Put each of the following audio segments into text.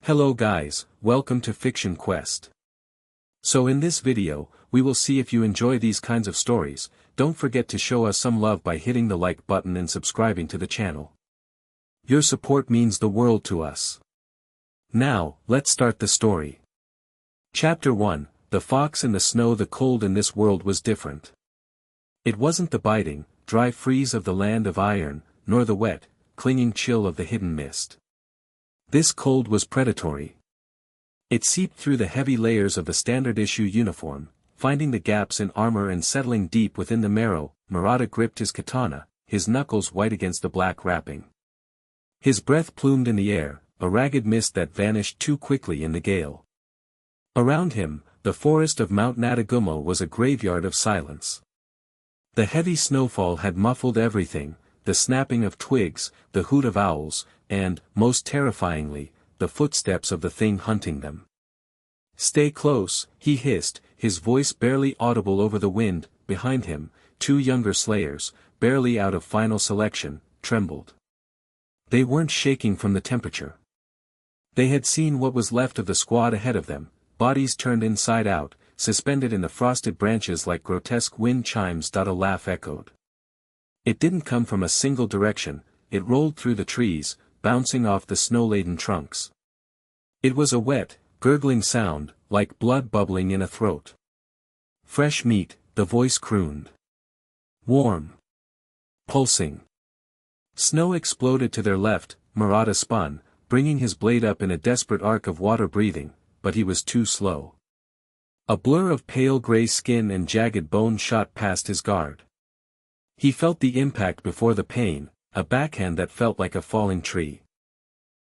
Hello guys, welcome to Fiction Quest. So in this video, we will see if you enjoy these kinds of stories. Don't forget to show us some love by hitting the like button and subscribing to the channel. Your support means the world to us. Now, let's start the story. Chapter 1, The Fox in the Snow. The cold in this world was different. It wasn't the biting, dry freeze of the land of iron, nor the wet, clinging chill of the hidden mist. This cold was predatory. It seeped through the heavy layers of the standard-issue uniform, finding the gaps in armor and settling deep within the marrow. Murata gripped his katana, his knuckles white against the black wrapping. His breath plumed in the air, a ragged mist that vanished too quickly in the gale. Around him, the forest of Mount Natagumo was a graveyard of silence. The heavy snowfall had muffled everything, the snapping of twigs, the hoot of owls, and, most terrifyingly, the footsteps of the thing hunting them. "Stay close," he hissed, his voice barely audible over the wind. Behind him, two younger slayers, barely out of final selection, trembled. They weren't shaking from the temperature. They had seen what was left of the squad ahead of them, bodies turned inside out, suspended in the frosted branches like grotesque wind chimes. A laugh echoed. It didn't come from a single direction, it rolled through the trees, bouncing off the snow-laden trunks. It was a wet, gurgling sound, like blood bubbling in a throat. Fresh meat, the voice crooned. Warm. Pulsing. Snow exploded to their left. Murata spun, bringing his blade up in a desperate arc of water breathing, but he was too slow. A blur of pale gray skin and jagged bone shot past his guard. He felt the impact before the pain, a backhand that felt like a falling tree.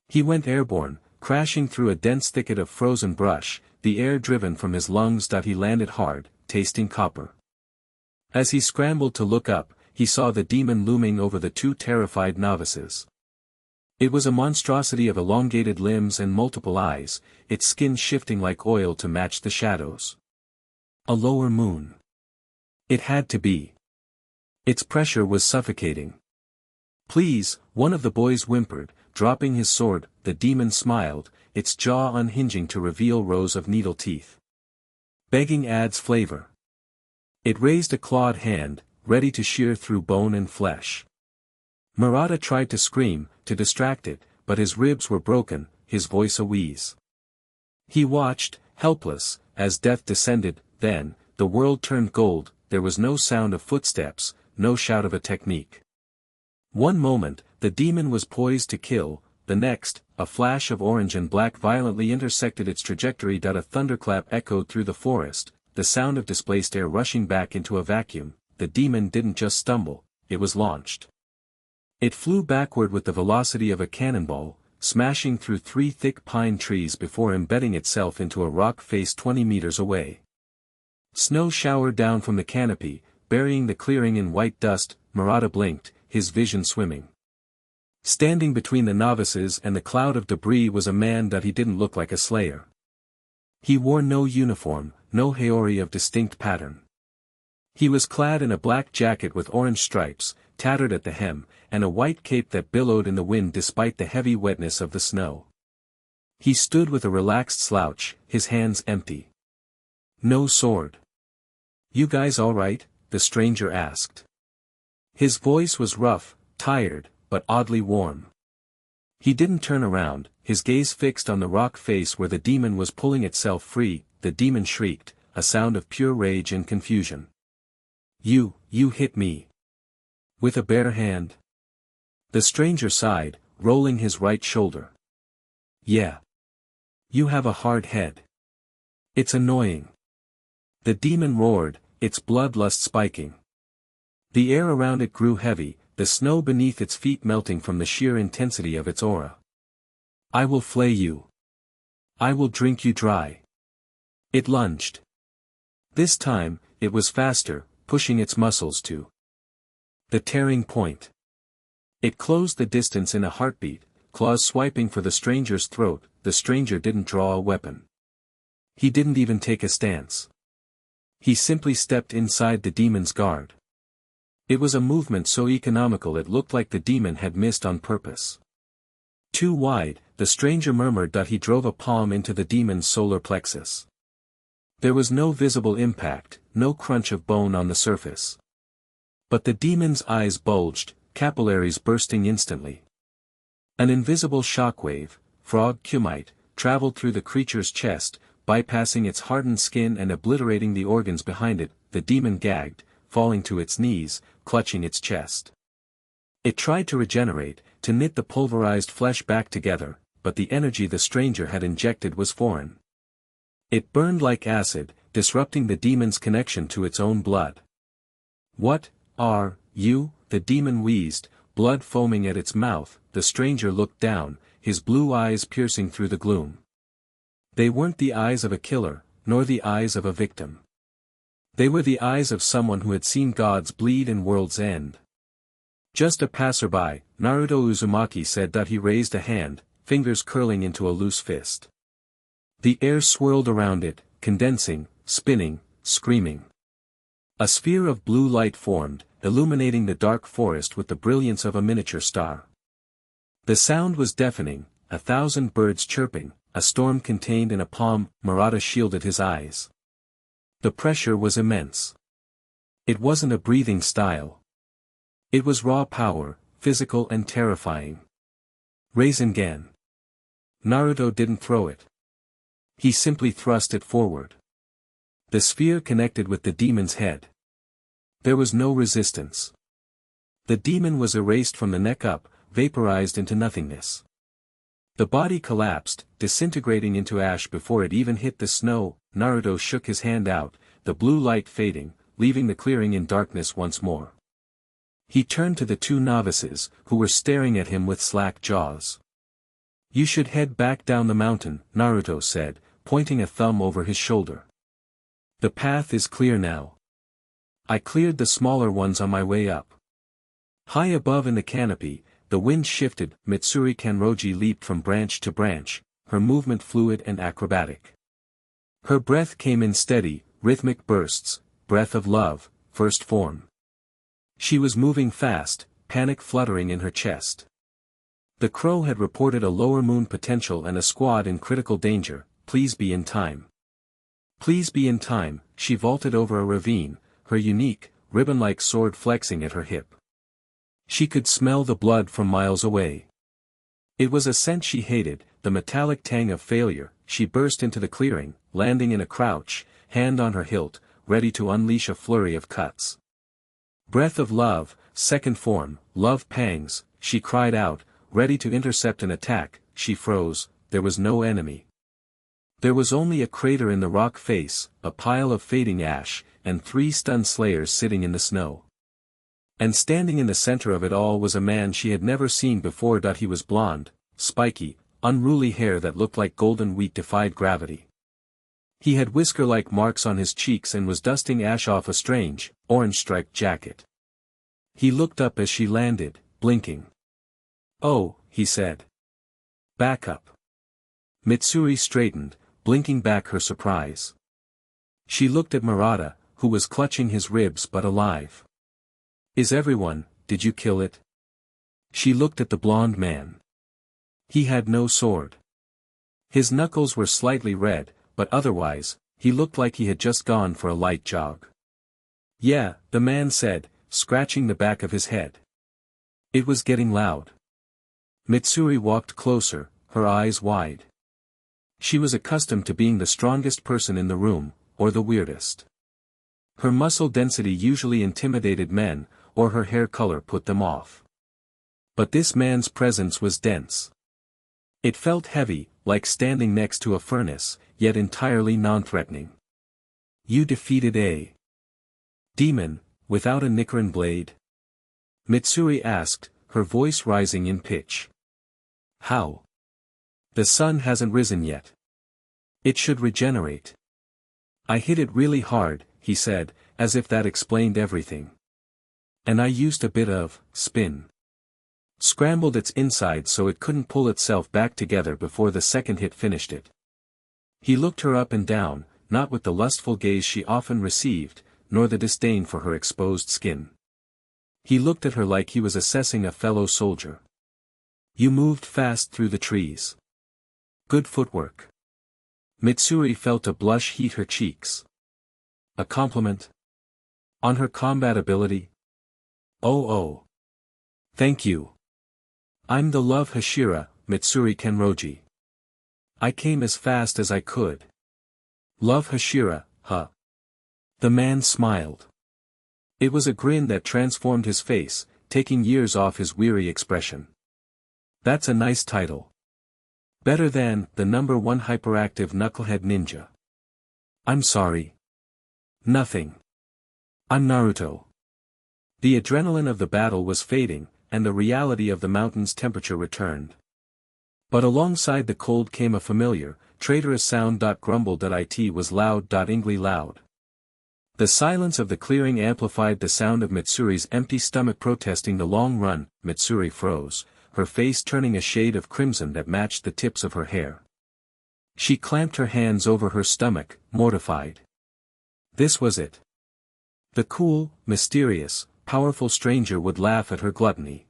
He went airborne, crashing through a dense thicket of frozen brush, the air driven from his lungs. He landed hard, tasting copper. As he scrambled to look up, he saw the demon looming over the two terrified novices. It was a monstrosity of elongated limbs and multiple eyes, its skin shifting like oil to match the shadows. A lower moon. It had to be. Its pressure was suffocating. "Please," one of the boys whimpered, dropping his sword. The demon smiled, its jaw unhinging to reveal rows of needle teeth. Begging adds flavor. It raised a clawed hand, ready to shear through bone and flesh. Murata tried to scream, to distract it, but his ribs were broken, his voice a wheeze. He watched, helpless, as death descended. Then, the world turned gold. There was no sound of footsteps, no shout of a technique. One moment, the demon was poised to kill, the next, a flash of orange and black violently intersected its trajectory. A thunderclap echoed through the forest, the sound of displaced air rushing back into a vacuum. The demon didn't just stumble, it was launched. It flew backward with the velocity of a cannonball, smashing through 3 thick pine trees before embedding itself into a rock face 20 meters away. Snow showered down from the canopy, burying the clearing in white dust. Murata blinked, his vision swimming. Standing between the novices and the cloud of debris was a man that he didn't look like a slayer. He wore no uniform, no haori of distinct pattern. He was clad in a black jacket with orange stripes, tattered at the hem, and a white cape that billowed in the wind despite the heavy wetness of the snow. He stood with a relaxed slouch, his hands empty. No sword. "You guys all right?" the stranger asked. His voice was rough, tired, but oddly warm. He didn't turn around, his gaze fixed on the rock face where the demon was pulling itself free. The demon shrieked, a sound of pure rage and confusion. You hit me. With a bare hand?" The stranger sighed, rolling his right shoulder. "Yeah. You have a hard head. It's annoying." The demon roared, its bloodlust spiking. The air around it grew heavy, the snow beneath its feet melting from the sheer intensity of its aura. "I will flay you. I will drink you dry." It lunged. This time, it was faster, pushing its muscles to the tearing point. It closed the distance in a heartbeat, claws swiping for the stranger's throat. The stranger didn't draw a weapon. He didn't even take a stance. He simply stepped inside the demon's guard. It was a movement so economical it looked like the demon had missed on purpose. Too wide, the stranger murmured that he drove a palm into the demon's solar plexus. There was no visible impact, no crunch of bone on the surface. But the demon's eyes bulged, capillaries bursting instantly. An invisible shockwave, frog kumite, traveled through the creature's chest, bypassing its hardened skin and obliterating the organs behind it. The demon gagged, falling to its knees, clutching its chest. It tried to regenerate, to knit the pulverized flesh back together, but the energy the stranger had injected was foreign. It burned like acid, disrupting the demon's connection to its own blood. "What are you?" the demon wheezed, blood foaming at its mouth. The stranger looked down, his blue eyes piercing through the gloom. They weren't the eyes of a killer, nor the eyes of a victim. They were the eyes of someone who had seen gods bleed in world's end. "Just a passerby," Naruto Uzumaki said. That he raised a hand, fingers curling into a loose fist. The air swirled around it, condensing, spinning, screaming. A sphere of blue light formed, illuminating the dark forest with the brilliance of a miniature star. The sound was deafening, 1,000 birds chirping, a storm contained in a palm. Murata shielded his eyes. The pressure was immense. It wasn't a breathing style. It was raw power, physical and terrifying. Rasengan. Naruto didn't throw it. He simply thrust it forward. The sphere connected with the demon's head. There was no resistance. The demon was erased from the neck up, vaporized into nothingness. The body collapsed, disintegrating into ash before it even hit the snow. Naruto shook his hand out, the blue light fading, leaving the clearing in darkness once more. He turned to the two novices, who were staring at him with slack jaws. "You should head back down the mountain," Naruto said, pointing a thumb over his shoulder. "The path is clear now. I cleared the smaller ones on my way up." High above in the canopy, the wind shifted. Mitsuri Kanroji leaped from branch to branch, her movement fluid and acrobatic. Her breath came in steady, rhythmic bursts, breath of love, first form. She was moving fast, panic fluttering in her chest. The crow had reported a lower moon potential and a squad in critical danger. "Please be in time. Please be in time." She vaulted over a ravine, her unique, ribbon-like sword flexing at her hip. She could smell the blood from miles away. It was a scent she hated, the metallic tang of failure. She burst into the clearing, landing in a crouch, hand on her hilt, ready to unleash a flurry of cuts. "Breath of love, second form, love pangs," she cried out, ready to intercept an attack. She froze. There was no enemy. There was only a crater in the rock face, a pile of fading ash, and 3 stunned slayers sitting in the snow. And standing in the center of it all was a man she had never seen before. He was blonde, spiky, unruly hair that looked like golden wheat defied gravity. He had whisker-like marks on his cheeks and was dusting ash off a strange, orange-striped jacket. He looked up as she landed, blinking. "Oh," he said. "Back up." Mitsuri straightened, blinking back her surprise. She looked at Murata, who was clutching his ribs but alive. "Is everyone, did you kill it?" She looked at the blond man. He had no sword. His knuckles were slightly red, but otherwise, he looked like he had just gone for a light jog. "Yeah," the man said, scratching the back of his head. It was getting loud. Mitsuri walked closer, her eyes wide. She was accustomed to being the strongest person in the room, or the weirdest. Her muscle density usually intimidated men, or her hair color put them off. But this man's presence was dense. It felt heavy, like standing next to a furnace, yet entirely non-threatening. "You defeated a demon, without a Nichiren blade?" Mitsuri asked, her voice rising in pitch. "How? The sun hasn't risen yet. It should regenerate." "I hit it really hard," he said, as if that explained everything. "And I used a bit of spin. Scrambled its inside so it couldn't pull itself back together before the second hit finished it." He looked her up and down, not with the lustful gaze she often received, nor the disdain for her exposed skin. He looked at her like he was assessing a fellow soldier. "You moved fast through the trees. Good footwork. Mitsuri felt a blush heat her cheeks. A compliment? On her combat ability? Oh. Thank you. I'm the love Hashira, Mitsuri Kanroji. I came as fast as I could. Love Hashira, huh? The man smiled. It was a grin that transformed his face, taking years off his weary expression. That's a nice title. Better than the #1 hyperactive knucklehead ninja. I'm sorry. Nothing. I'm Naruto. The adrenaline of the battle was fading, and the reality of the mountain's temperature returned. But alongside the cold came a familiar, traitorous sound. Grumble.it was loud.ingly loud. The silence of the clearing amplified the sound of Mitsuri's empty stomach protesting the long run. Mitsuri froze, her face turning a shade of crimson that matched the tips of her hair. She clamped her hands over her stomach, mortified. This was it. The cool, mysterious, powerful stranger would laugh at her gluttony.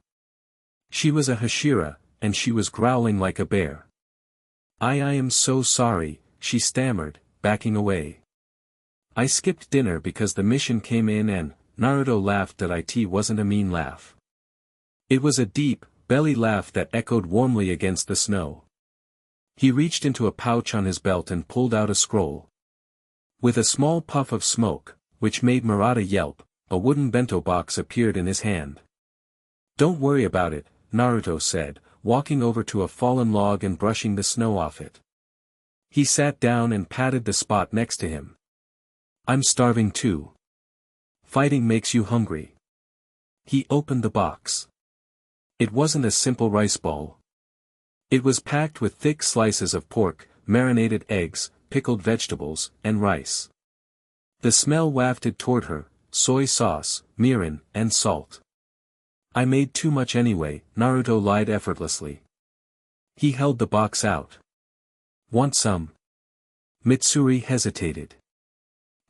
She was a Hashira, and she was growling like a bear. I am so sorry, she stammered, backing away. I skipped dinner because the mission came in and, Naruto laughed. It wasn't a mean laugh. It was a deep, belly laugh that echoed warmly against the snow. He reached into a pouch on his belt and pulled out a scroll. With a small puff of smoke, which made Murata yelp, a wooden bento box appeared in his hand. Don't worry about it, Naruto said, walking over to a fallen log and brushing the snow off it. He sat down and patted the spot next to him. I'm starving too. Fighting makes you hungry. He opened the box. It wasn't a simple rice ball. It was packed with thick slices of pork, marinated eggs, pickled vegetables, and rice. The smell wafted toward her, soy sauce, mirin, and salt. I made too much anyway, Naruto lied effortlessly. He held the box out. Want some? Mitsuri hesitated.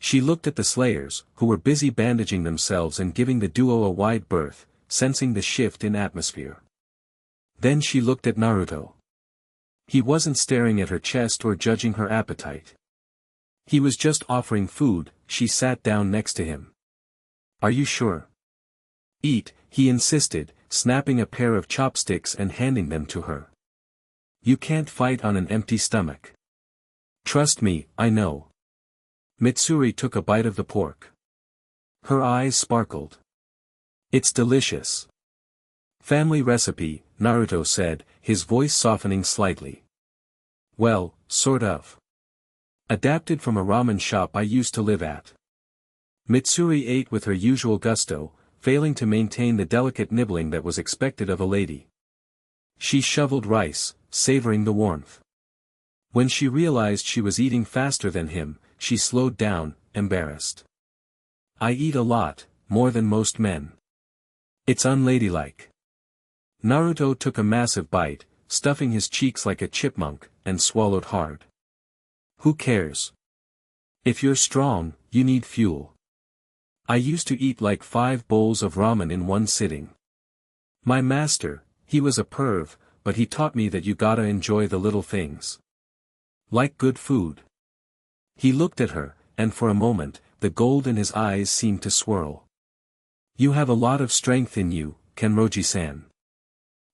She looked at the slayers, who were busy bandaging themselves and giving the duo a wide berth, sensing the shift in atmosphere. Then she looked at Naruto. He wasn't staring at her chest or judging her appetite. He was just offering food. She sat down next to him. Are you sure? Eat, he insisted, snapping a pair of chopsticks and handing them to her. You can't fight on an empty stomach. Trust me, I know. Mitsuri took a bite of the pork. Her eyes sparkled. It's delicious. Family recipe, Naruto said, his voice softening slightly. Well, sort of. Adapted from a ramen shop I used to live at. Mitsuri ate with her usual gusto, failing to maintain the delicate nibbling that was expected of a lady. She shoveled rice, savoring the warmth. When she realized she was eating faster than him, she slowed down, embarrassed. I eat a lot, more than most men. It's unladylike. Naruto took a massive bite, stuffing his cheeks like a chipmunk, and swallowed hard. Who cares? If you're strong, you need fuel. I used to eat like 5 bowls of ramen in one sitting. My master, he was a perv, but he taught me that you gotta enjoy the little things. Like good food. He looked at her, and for a moment, the gold in his eyes seemed to swirl. You have a lot of strength in you, Kanroji-san.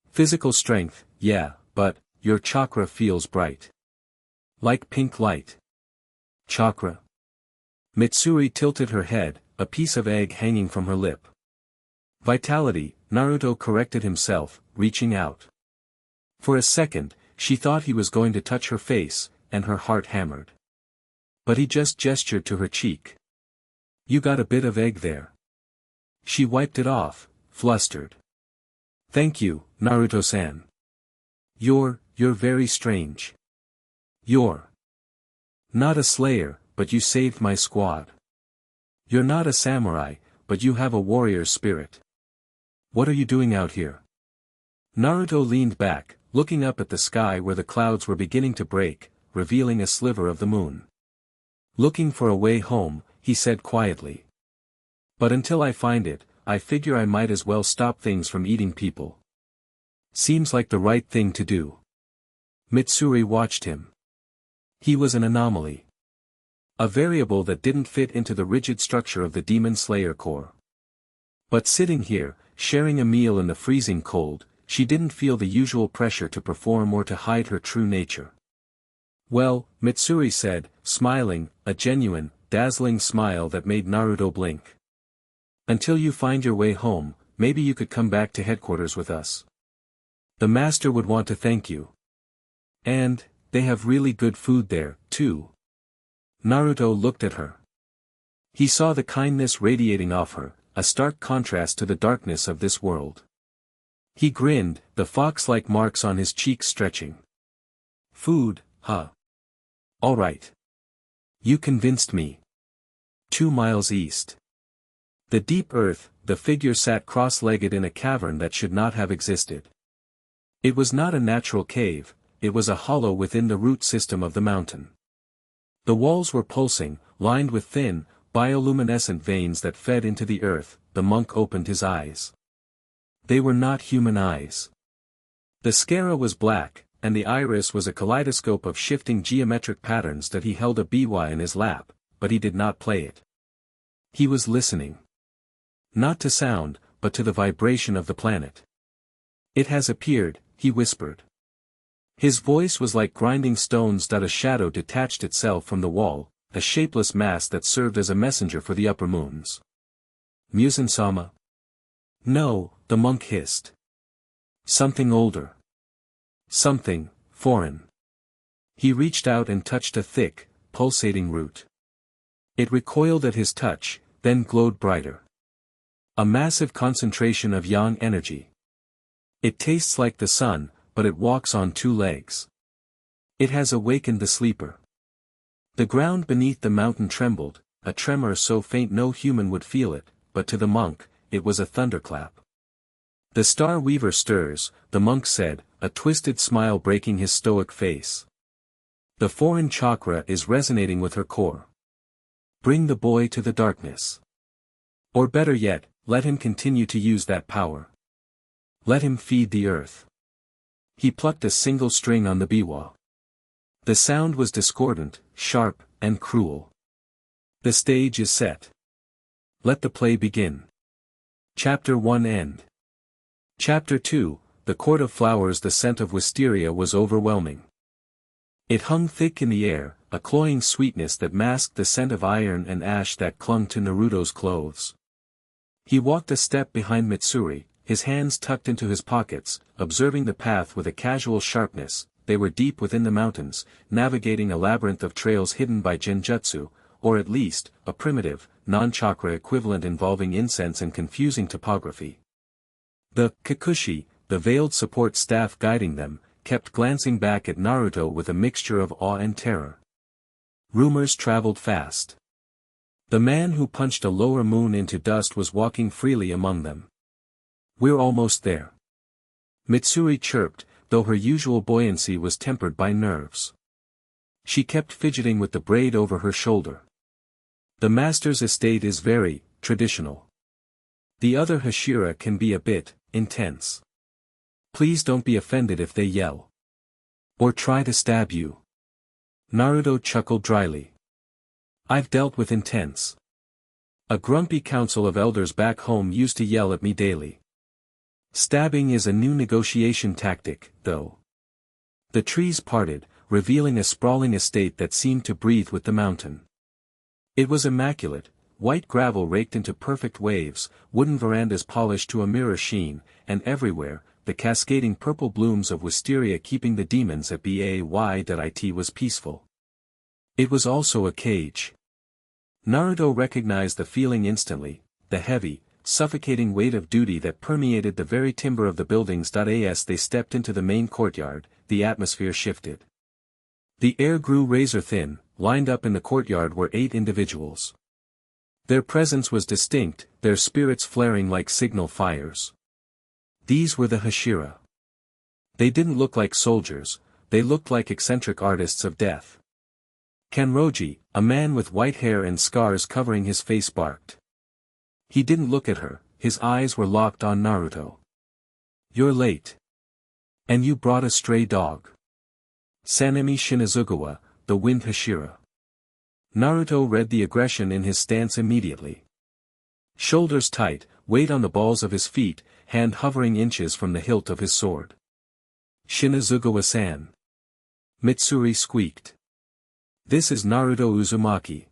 Physical strength, yeah, but, your chakra feels bright. Like pink light. Chakra. Mitsuri tilted her head, a piece of egg hanging from her lip. Vitality, Naruto corrected himself, reaching out. For a second, she thought he was going to touch her face, and her heart hammered. But he just gestured to her cheek. You got a bit of egg there. She wiped it off, flustered. Thank you, Naruto-san. You're very strange. You're not a slayer, but you saved my squad. You're not a samurai, but you have a warrior's spirit. What are you doing out here? Naruto leaned back, looking up at the sky where the clouds were beginning to break, revealing a sliver of the moon. Looking for a way home, he said quietly. But until I find it, I figure I might as well stop things from eating people. Seems like the right thing to do. Mitsuri watched him. He was an anomaly. A variable that didn't fit into the rigid structure of the Demon Slayer Corps. But sitting here, sharing a meal in the freezing cold, she didn't feel the usual pressure to perform or to hide her true nature. "Well," Mitsuri said, smiling, a genuine, dazzling smile that made Naruto blink. "Until you find your way home, maybe you could come back to headquarters with us. The master would want to thank you. And, they have really good food there, too." Naruto looked at her. He saw the kindness radiating off her, a stark contrast to the darkness of this world. He grinned, the fox-like marks on his cheeks stretching. "Food, huh? All right. You convinced me." 2 miles east. The deep earth, the figure sat cross-legged in a cavern that should not have existed. It was not a natural cave, it was a hollow within the root system of the mountain. The walls were pulsing, lined with thin, bioluminescent veins that fed into the earth. The monk opened his eyes. They were not human eyes. The sclera was black, and the iris was a kaleidoscope of shifting geometric patterns that he held a biwa in his lap, but he did not play it. He was listening. Not to sound, but to the vibration of the planet. "It has appeared," he whispered. His voice was like grinding stones. A shadow detached itself from the wall, a shapeless mass that served as a messenger for the upper moons. "Musen-sama?" "No," the monk hissed. "Something older. Something foreign." He reached out and touched a thick, pulsating root. It recoiled at his touch, then glowed brighter. A massive concentration of yang energy. "It tastes like the sun, but it walks on 2 legs. It has awakened the sleeper." The ground beneath the mountain trembled, a tremor so faint no human would feel it, but to the monk, it was a thunderclap. "The Star Weaver stirs," the monk said, a twisted smile breaking his stoic face. "The foreign chakra is resonating with her core. Bring the boy to the darkness. Or better yet, let him continue to use that power. Let him feed the earth." He plucked a single string on the biwa. The sound was discordant, sharp, and cruel. "The stage is set. Let the play begin." Chapter 1 End. Chapter 2, The Court of Flowers. The scent of wisteria was overwhelming. It hung thick in the air, a cloying sweetness that masked the scent of iron and ash that clung to Naruto's clothes. He walked a step behind Mitsuri, his hands tucked into his pockets, observing the path with a casual sharpness. They were deep within the mountains, navigating a labyrinth of trails hidden by genjutsu, or at least, a primitive, non-chakra equivalent involving incense and confusing topography. The Kikushi, the veiled support staff guiding them, kept glancing back at Naruto with a mixture of awe and terror. Rumors traveled fast. The man who punched a lower moon into dust was walking freely among them. "We're almost there," Mitsuri chirped, though her usual buoyancy was tempered by nerves. She kept fidgeting with the braid over her shoulder. "The master's estate is very traditional. The other Hashira can be a bit intense. Please don't be offended if they yell. Or try to stab you." Naruto chuckled dryly. "I've dealt with intense. A grumpy council of elders back home used to yell at me daily. Stabbing is a new negotiation tactic, though." The trees parted, revealing a sprawling estate that seemed to breathe with the mountain. It was immaculate, white gravel raked into perfect waves, wooden verandas polished to a mirror sheen, and everywhere, the cascading purple blooms of wisteria keeping the demons at bay. It was peaceful. It was also a cage. Naruto recognized the feeling instantly, the heavy, suffocating weight of duty that permeated the very timber of the buildings. As they stepped into the main courtyard, the atmosphere shifted. The air grew razor thin. Lined up in the courtyard were 8 individuals. Their presence was distinct, their spirits flaring like signal fires. These were the Hashira. They didn't look like soldiers, they looked like eccentric artists of death. Kanroji, a man with white hair and scars covering his face, barked. He didn't look at her, his eyes were locked on Naruto. "You're late. And you brought a stray dog." Sanemi Shinazugawa, the Wind Hashira. Naruto read the aggression in his stance immediately. Shoulders tight, weight on the balls of his feet, hand hovering inches from the hilt of his sword. Shinazugawa-san. Mitsuri squeaked. This is Naruto Uzumaki.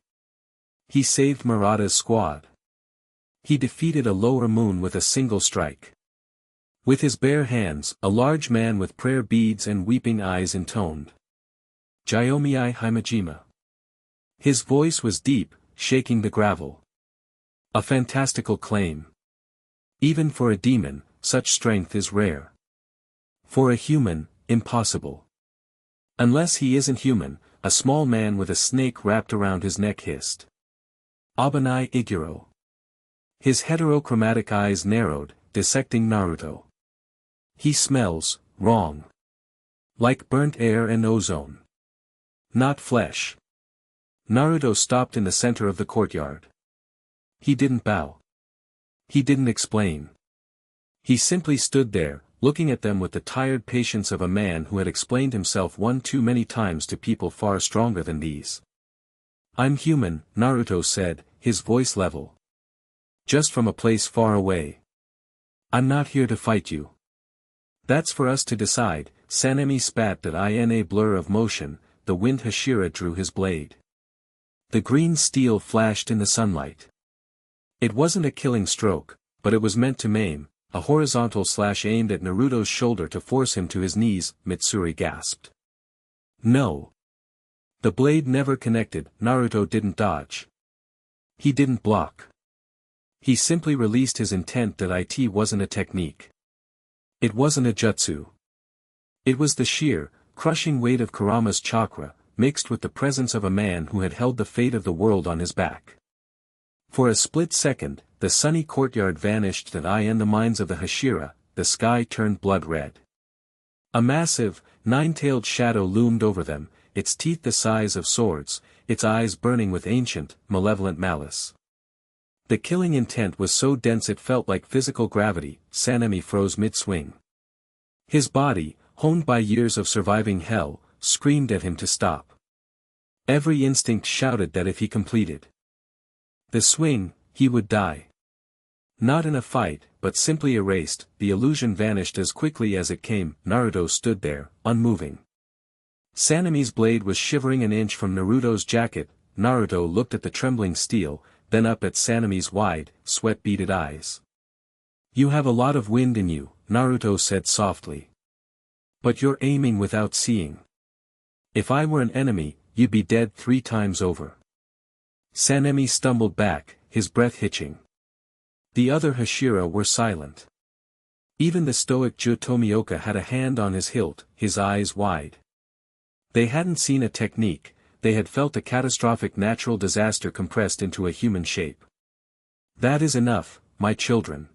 He saved Murata's squad. He defeated a lower moon with a single strike. With his bare hands, a large man with prayer beads and weeping eyes intoned. Jyomiai Himejima. His voice was deep, shaking the gravel. A fantastical claim. Even for a demon, such strength is rare. For a human, impossible. Unless he isn't human, a small man with a snake wrapped around his neck hissed. Abanai Iguro. His heterochromatic eyes narrowed, dissecting Naruto. He smells wrong. Like burnt air and ozone. Not flesh. Naruto stopped in the center of the courtyard. He didn't bow. He didn't explain. He simply stood there, looking at them with the tired patience of a man who had explained himself one too many times to people far stronger than these. I'm human, Naruto said, his voice level. Just from a place far away. I'm not here to fight you. That's for us to decide. Sanemi spat that in a blur of motion, the Wind Hashira drew his blade. The green steel flashed in the sunlight. It wasn't a killing stroke, but it was meant to maim, a horizontal slash aimed at Naruto's shoulder to force him to his knees, Mitsuri gasped. No. The blade never connected. Naruto didn't dodge. He didn't block. He simply released his intent that it wasn't a technique. It wasn't a jutsu. It was the sheer, crushing weight of Kurama's chakra, mixed with the presence of a man who had held the fate of the world on his back. For a split second, the sunny courtyard vanished in the minds of the Hashira, the sky turned blood red. A massive, nine-tailed shadow loomed over them, its teeth the size of swords, its eyes burning with ancient, malevolent malice. The killing intent was so dense it felt like physical gravity. Sanemi froze mid-swing. His body, honed by years of surviving hell, screamed at him to stop. Every instinct shouted that if he completed the swing, he would die. Not in a fight, but simply erased. The illusion vanished as quickly as it came. Naruto stood there, unmoving. Sanemi's blade was shivering an inch from Naruto's jacket. Naruto looked at the trembling steel, then up at Sanemi's wide, sweat-beaded eyes. You have a lot of wind in you, Naruto said softly. But you're aiming without seeing. If I were an enemy, you'd be dead 3 times over. Sanemi stumbled back, his breath hitching. The other Hashira were silent. Even the stoic Ju Tomioka had a hand on his hilt, his eyes wide. They hadn't seen a technique, they had felt a catastrophic natural disaster compressed into a human shape. That is enough, my children.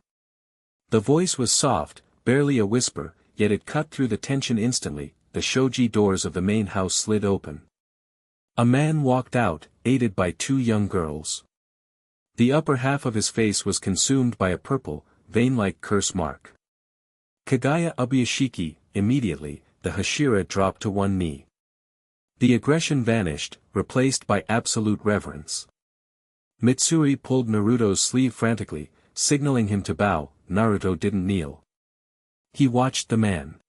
The voice was soft, barely a whisper, yet it cut through the tension instantly. The shoji doors of the main house slid open. A man walked out, aided by 2 young girls. The upper half of his face was consumed by a purple, vein-like curse mark. Kagaya Ubuyashiki. Immediately, the Hashira dropped to one knee. The aggression vanished, replaced by absolute reverence. Mitsuri pulled Naruto's sleeve frantically, signaling him to bow. Naruto didn't kneel. He watched the man.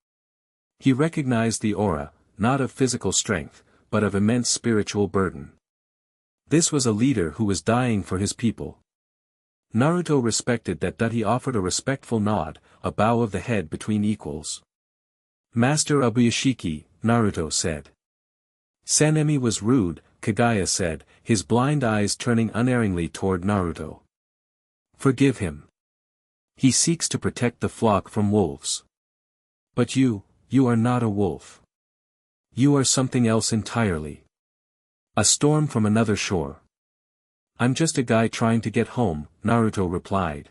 He recognized the aura, not of physical strength, but of immense spiritual burden. This was a leader who was dying for his people. Naruto respected that. He offered a respectful nod, a bow of the head between equals. Master Ubuyashiki, Naruto said. Sanemi was rude, Kagaya said, his blind eyes turning unerringly toward Naruto. Forgive him. He seeks to protect the flock from wolves. But you are not a wolf. You are something else entirely. A storm from another shore. I'm just a guy trying to get home, Naruto replied.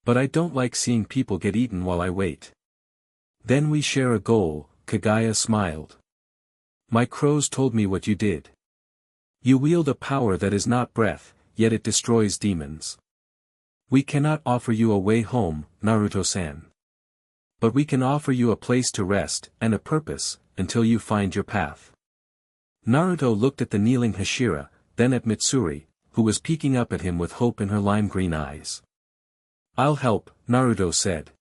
But I don't like seeing people get eaten while I wait. Then we share a goal, Kagaya smiled. My crows told me what you did. You wield a power that is not breath, yet it destroys demons. We cannot offer you a way home, Naruto-san. But we can offer you a place to rest, and a purpose, until you find your path. Naruto looked at the kneeling Hashira, then at Mitsuri, who was peeking up at him with hope in her lime-green eyes. "I'll help," Naruto said.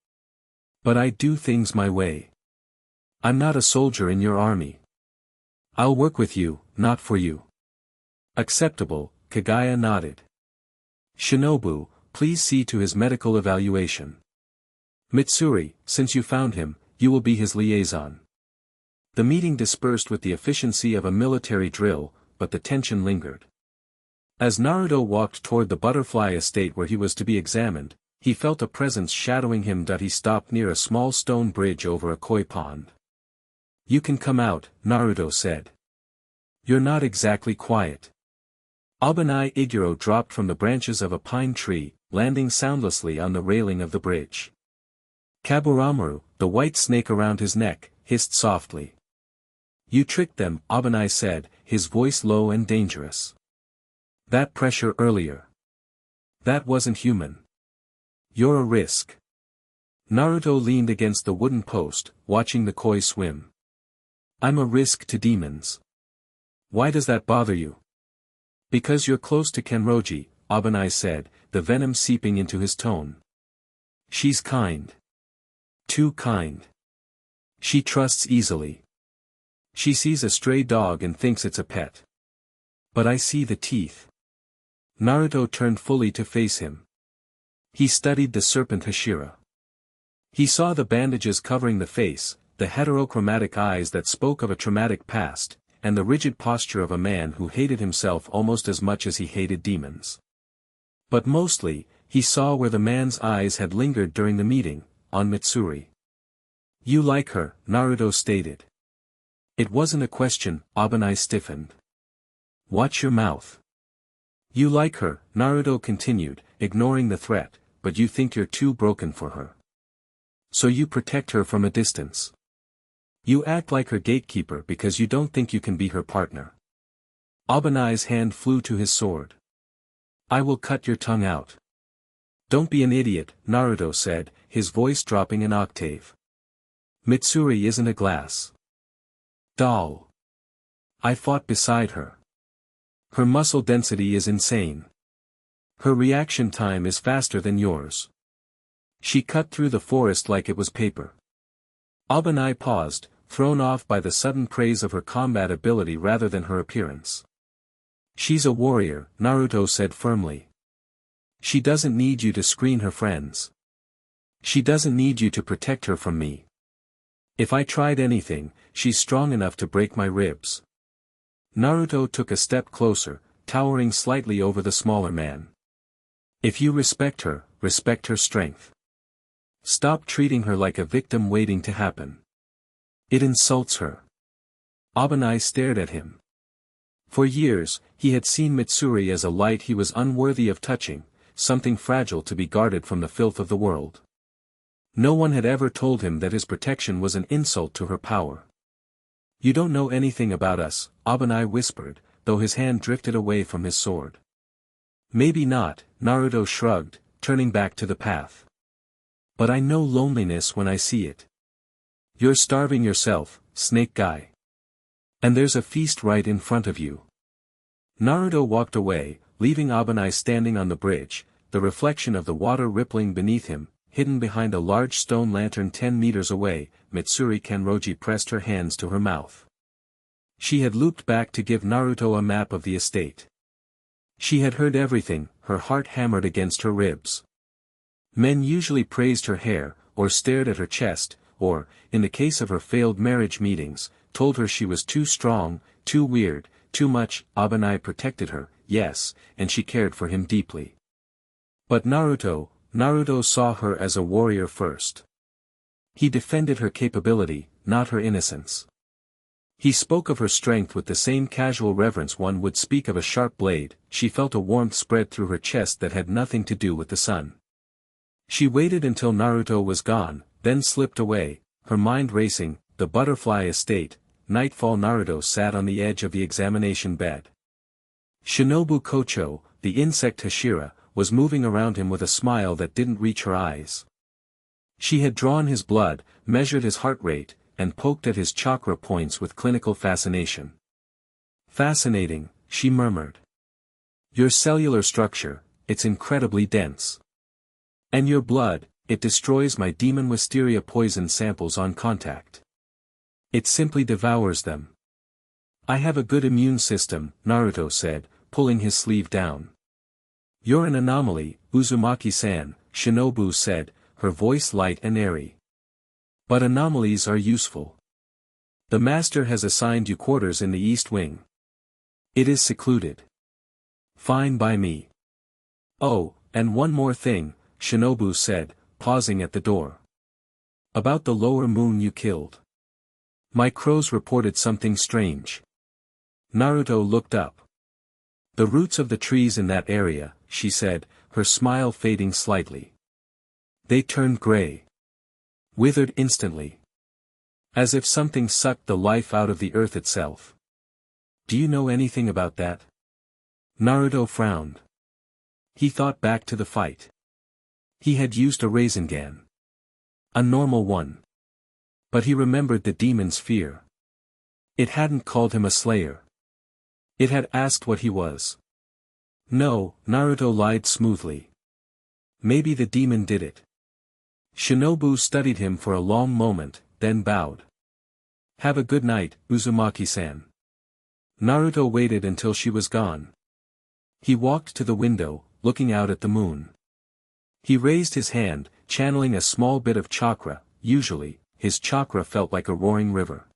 "But I do things my way. I'm not a soldier in your army. I'll work with you, not for you." "Acceptable," Kagaya nodded. "Shinobu, please see to his medical evaluation. Mitsuri, since you found him, you will be his liaison." The meeting dispersed with the efficiency of a military drill, but the tension lingered. As Naruto walked toward the butterfly estate where he was to be examined, he felt a presence shadowing him. He stopped near a small stone bridge over a koi pond. "You can come out," Naruto said. "You're not exactly quiet." Abanai Iguro dropped from the branches of a pine tree, landing soundlessly on the railing of the bridge. Kaburamaru, the white snake around his neck, hissed softly. "You tricked them," Abanai said, his voice low and dangerous. "That pressure earlier. That wasn't human. You're a risk." Naruto leaned against the wooden post, watching the koi swim. "I'm a risk to demons." "Why does that bother you?" "Because you're close to Kanroji," Abanai said, the venom seeping into his tone. "She's kind. Too kind. She trusts easily. She sees a stray dog and thinks it's a pet. But I see the teeth." Naruto turned fully to face him. He studied the serpent Hashira. He saw the bandages covering the face, the heterochromatic eyes that spoke of a traumatic past, and the rigid posture of a man who hated himself almost as much as he hated demons. But mostly, he saw where the man's eyes had lingered during the meeting, on Mitsuri. "You like her," Naruto stated. It wasn't a question, Abanai stiffened. "Watch your mouth." "You like her," Naruto continued, ignoring the threat, "but you think you're too broken for her. So you protect her from a distance. You act like her gatekeeper because you don't think you can be her partner." Abanai's hand flew to his sword. "I will cut your tongue out." "Don't be an idiot," Naruto said, his voice dropping an octave. "Mitsuri isn't a glass doll. I fought beside her. Her muscle density is insane. Her reaction time is faster than yours. She cut through the forest like it was paper." Abanai paused, thrown off by the sudden praise of her combat ability rather than her appearance. "She's a warrior," Naruto said firmly. "She doesn't need you to screen her friends. She doesn't need you to protect her from me. If I tried anything, she's strong enough to break my ribs." Naruto took a step closer, towering slightly over the smaller man. "If you respect her strength. Stop treating her like a victim waiting to happen. It insults her." Abanai stared at him. For years, he had seen Mitsuri as a light he was unworthy of touching, something fragile to be guarded from the filth of the world. No one had ever told him that his protection was an insult to her power. "You don't know anything about us," Abanai whispered, though his hand drifted away from his sword. "Maybe not," Naruto shrugged, turning back to the path. "But I know loneliness when I see it. You're starving yourself, snake guy. And there's a feast right in front of you." Naruto walked away, leaving Abanai standing on the bridge, the reflection of the water rippling beneath him, hidden behind a large stone lantern 10 meters away. Mitsuri Kanroji pressed her hands to her mouth. She had looped back to give Naruto a map of the estate. She had heard everything, her heart hammered against her ribs. Men usually praised her hair, or stared at her chest, or, in the case of her failed marriage meetings, told her she was too strong, too weird, too much. Abanai protected her, yes, and she cared for him deeply. But Naruto saw her as a warrior first. He defended her capability, not her innocence. He spoke of her strength with the same casual reverence one would speak of a sharp blade. She felt a warmth spread through her chest that had nothing to do with the sun. She waited until Naruto was gone, then slipped away, her mind racing. The butterfly estate. Nightfall. Naruto sat on the edge of the examination bed. Shinobu Kocho, the insect Hashira, was moving around him with a smile that didn't reach her eyes. She had drawn his blood, measured his heart rate, and poked at his chakra points with clinical fascination. Fascinating, she murmured. Your cellular structure, it's incredibly dense. And your blood, it destroys my demon wisteria poison samples on contact. It simply devours them. I have a good immune system, Naruto said, pulling his sleeve down. You're an anomaly, Uzumaki-san, Shinobu said, her voice light and airy. But anomalies are useful. The master has assigned you quarters in the East Wing. It is secluded. Fine by me. Oh, and one more thing, Shinobu said, pausing at the door. About the lower moon you killed. My crows reported something strange. Naruto looked up. The roots of the trees in that area, she said, her smile fading slightly. They turned gray. Withered instantly. As if something sucked the life out of the earth itself. Do you know anything about that? Naruto frowned. He thought back to the fight. He had used a Rasengan. A normal one. But he remembered the demon's fear. It hadn't called him a slayer. It had asked what he was. No, Naruto lied smoothly. Maybe the demon did it. Shinobu studied him for a long moment, then bowed. Have a good night, Uzumaki-san. Naruto waited until she was gone. He walked to the window, looking out at the moon. He raised his hand, channeling a small bit of chakra. Usually, his chakra felt like a roaring river.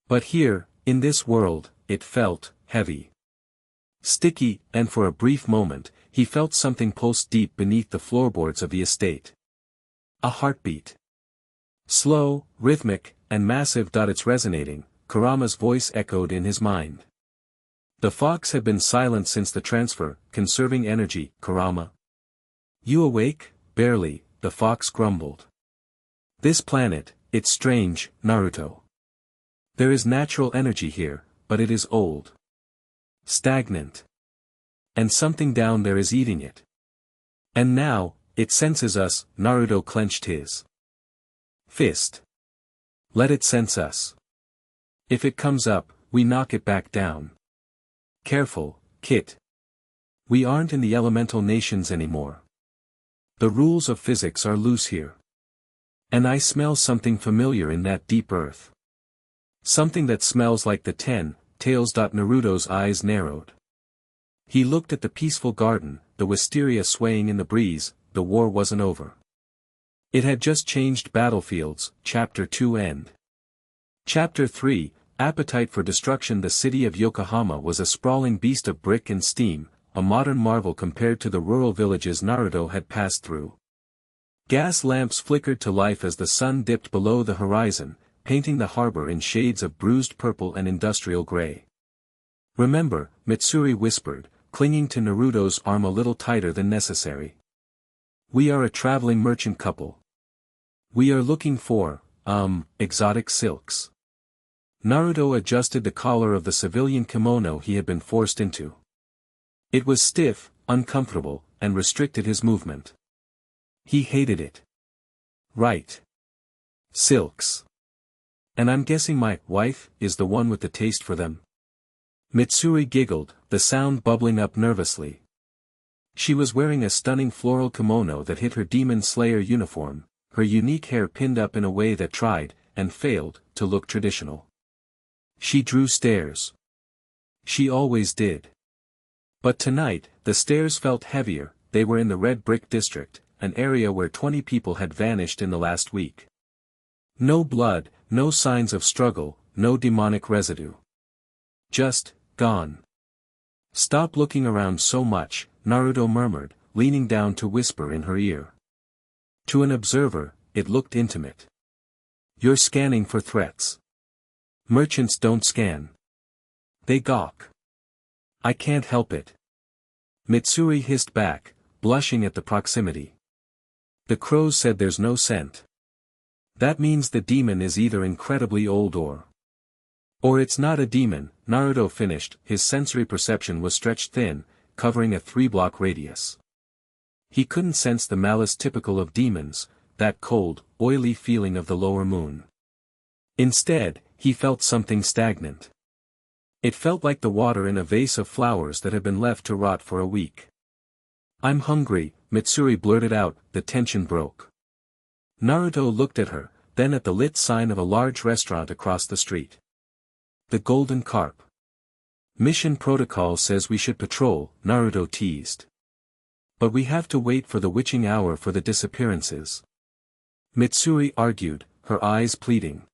But here, in this world, it felt heavy. Sticky, and for a brief moment, he felt something pulse deep beneath the floorboards of the estate. A heartbeat. Slow, rhythmic, and massive. It's resonating, Kurama's voice echoed in his mind. The fox had been silent since the transfer, conserving energy, Kurama. You awake? Barely, the fox grumbled. This planet, it's strange, Naruto. There is natural energy here, but it is old. Stagnant. And something down there is eating it. And now, it senses us, Naruto clenched his fist. Let it sense us. If it comes up, we knock it back down. Careful, Kit. We aren't in the elemental nations anymore. The rules of physics are loose here. And I smell something familiar in that deep earth. Something that smells like the 10 tails. Naruto's eyes narrowed. He looked at the peaceful garden, the wisteria swaying in the breeze. The war wasn't over. It had just changed battlefields. Chapter 2 end. Chapter 3, Appetite for Destruction. The city of Yokohama was a sprawling beast of brick and steam, a modern marvel compared to the rural villages Naruto had passed through. Gas lamps flickered to life as the sun dipped below the horizon, painting the harbor in shades of bruised purple and industrial gray. Remember, Mitsuri whispered, clinging to Naruto's arm a little tighter than necessary. We are a traveling merchant couple. We are looking for, exotic silks. Naruto adjusted the collar of the civilian kimono he had been forced into. It was stiff, uncomfortable, and restricted his movement. He hated it. Right. Silks. And I'm guessing my wife is the one with the taste for them. Mitsuri giggled, the sound bubbling up nervously. She was wearing a stunning floral kimono that hid her demon slayer uniform, her unique hair pinned up in a way that tried, and failed, to look traditional. She drew stares. She always did. But tonight, the stares felt heavier. They were in the red brick district, an area where 20 people had vanished in the last week. No blood, no signs of struggle, no demonic residue. Just, gone. Stop looking around so much, Naruto murmured, leaning down to whisper in her ear. To an observer, it looked intimate. You're scanning for threats. Merchants don't scan. They gawk. I can't help it. Mitsuri hissed back, blushing at the proximity. The crows said there's no scent. That means the demon is either incredibly old or it's not a demon, Naruto finished. His sensory perception was stretched thin, covering a 3-block radius. He couldn't sense the malice typical of demons, that cold, oily feeling of the lower moon. Instead, he felt something stagnant. It felt like the water in a vase of flowers that had been left to rot for a week. "I'm hungry," Mitsuri blurted out, the tension broke. Naruto looked at her, then at the lit sign of a large restaurant across the street. "The Golden Carp. Mission protocol says we should patrol," Naruto teased. "But we have to wait for the witching hour for the disappearances," Mitsuri argued, her eyes pleading.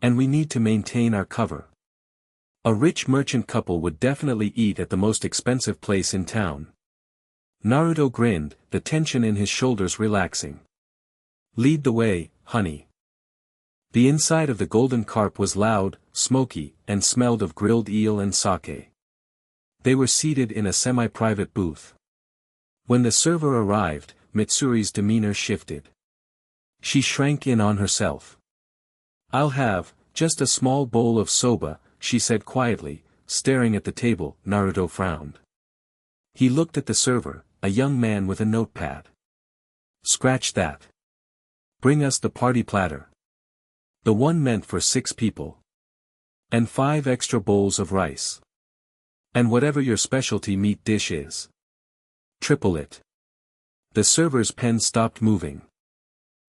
"And we need to maintain our cover. A rich merchant couple would definitely eat at the most expensive place in town." Naruto grinned, the tension in his shoulders relaxing. "Lead the way, honey." The inside of the Golden Carp was loud, smoky, and smelled of grilled eel and sake. They were seated in a semi-private booth. When the server arrived, Mitsuri's demeanor shifted. She shrank in on herself. "I'll have, just a small bowl of soba," she said quietly, staring at the table. Naruto frowned. He looked at the server, a young man with a notepad. "Scratch that. Bring us the party platter. The one meant for 6 people. And 5 extra bowls of rice. And whatever your specialty meat dish is. Triple it." The server's pen stopped moving.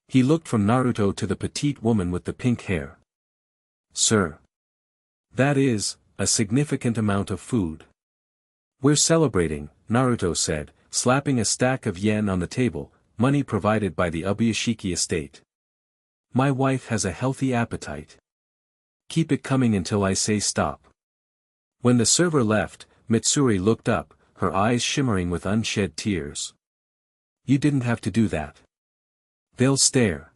He looked from Naruto to the petite woman with the pink hair. "Sir. That is, a significant amount of food." "We're celebrating," Naruto said, slapping a stack of yen on the table, money provided by the Ubuyashiki estate. "My wife has a healthy appetite. Keep it coming until I say stop." When the server left, Mitsuri looked up, her eyes shimmering with unshed tears. "You didn't have to do that. They'll stare."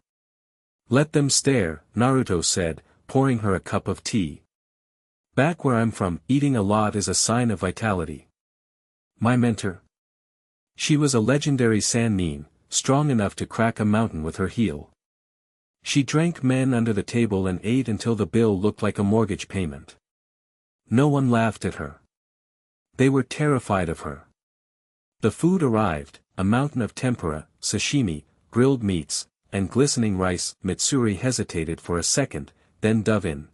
"Let them stare," Naruto said, pouring her a cup of tea. "Back where I'm from, eating a lot is a sign of vitality." "My mentor?" She was a legendary Sannin, strong enough to crack a mountain with her heel. She drank men under the table and ate until the bill looked like a mortgage payment. No one laughed at her. They were terrified of her. The food arrived, a mountain of tempura, sashimi, grilled meats, and glistening rice. Mitsuri hesitated for a second, then dove in.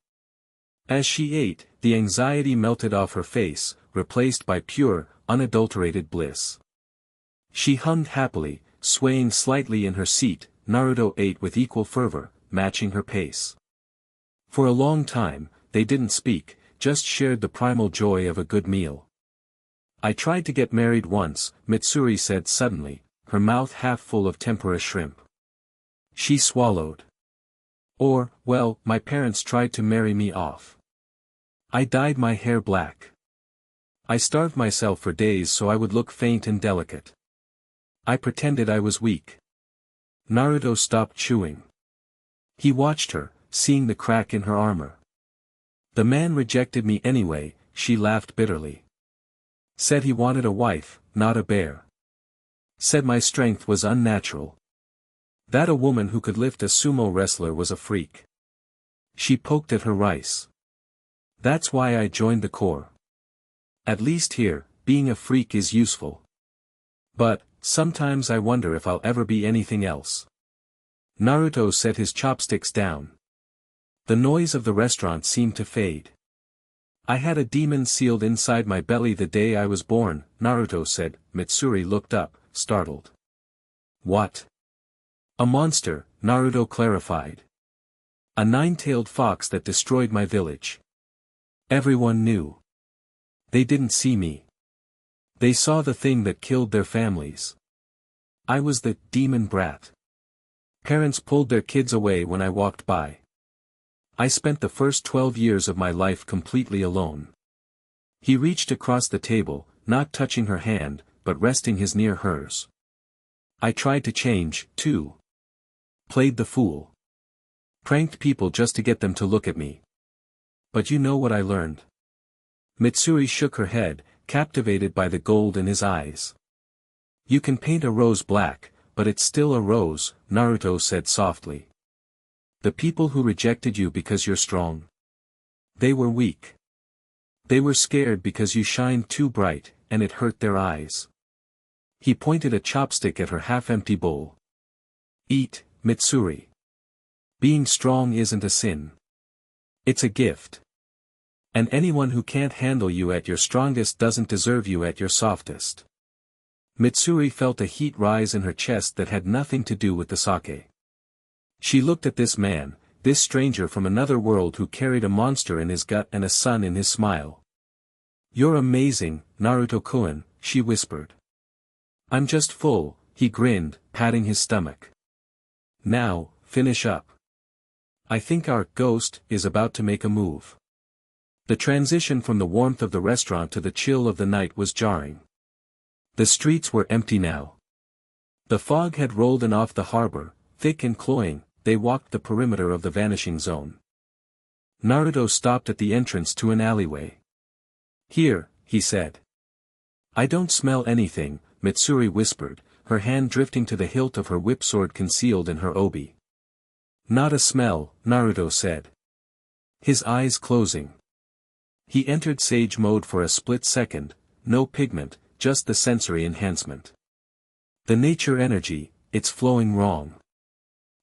As she ate, the anxiety melted off her face, replaced by pure, unadulterated bliss. She hummed happily, swaying slightly in her seat. Naruto ate with equal fervor, matching her pace. For a long time, they didn't speak, just shared the primal joy of a good meal. "I tried to get married once," Mitsuri said suddenly, her mouth half full of tempura shrimp. She swallowed. Well, my parents tried to marry me off. I dyed my hair black. I starved myself for days so I would look faint and delicate. I pretended I was weak." Naruto stopped chewing. He watched her, seeing the crack in her armor. "The man rejected me anyway," she laughed bitterly. "Said he wanted a wife, not a bear. Said my strength was unnatural. That a woman who could lift a sumo wrestler was a freak." She poked at her rice. "That's why I joined the Corps. At least here, being a freak is useful. But, sometimes I wonder if I'll ever be anything else." Naruto set his chopsticks down. The noise of the restaurant seemed to fade. "I had a demon sealed inside my belly the day I was born," Naruto said. Mitsuri looked up, startled. "What?" "A monster," Naruto clarified. "A 9-tailed fox that destroyed my village. Everyone knew. They didn't see me. They saw the thing that killed their families. I was the demon brat. Parents pulled their kids away when I walked by. I spent the first 12 years of my life completely alone." He reached across the table, not touching her hand, but resting his near hers. "I tried to change, too. Played the fool. Pranked people just to get them to look at me. But you know what I learned?" Mitsuri shook her head, captivated by the gold in his eyes. "You can paint a rose black, but it's still a rose," Naruto said softly. "The people who rejected you because you're strong. They were weak. They were scared because you shined too bright, and it hurt their eyes." He pointed a chopstick at her half-empty bowl. "Eat, Mitsuri. Being strong isn't a sin. It's a gift. And anyone who can't handle you at your strongest doesn't deserve you at your softest. Mitsuri felt a heat rise in her chest that had nothing to do with the sake. She looked at this man, this stranger from another world who carried a monster in his gut and a sun in his smile. "You're amazing, Naruto-kun," she whispered. "I'm just full," he grinned, patting his stomach. "Now, finish up. I think our ghost is about to make a move." The transition from the warmth of the restaurant to the chill of the night was jarring. The streets were empty now. The fog had rolled in off the harbor, thick and cloying. They walked the perimeter of the vanishing zone. Naruto stopped at the entrance to an alleyway. "Here," he said. "I don't smell anything," Mitsuri whispered, her hand drifting to the hilt of her whip sword concealed in her obi. "Not a smell," Naruto said. His eyes closing. He entered sage mode for a split second, no pigment, just the sensory enhancement. The nature energy, it's flowing wrong.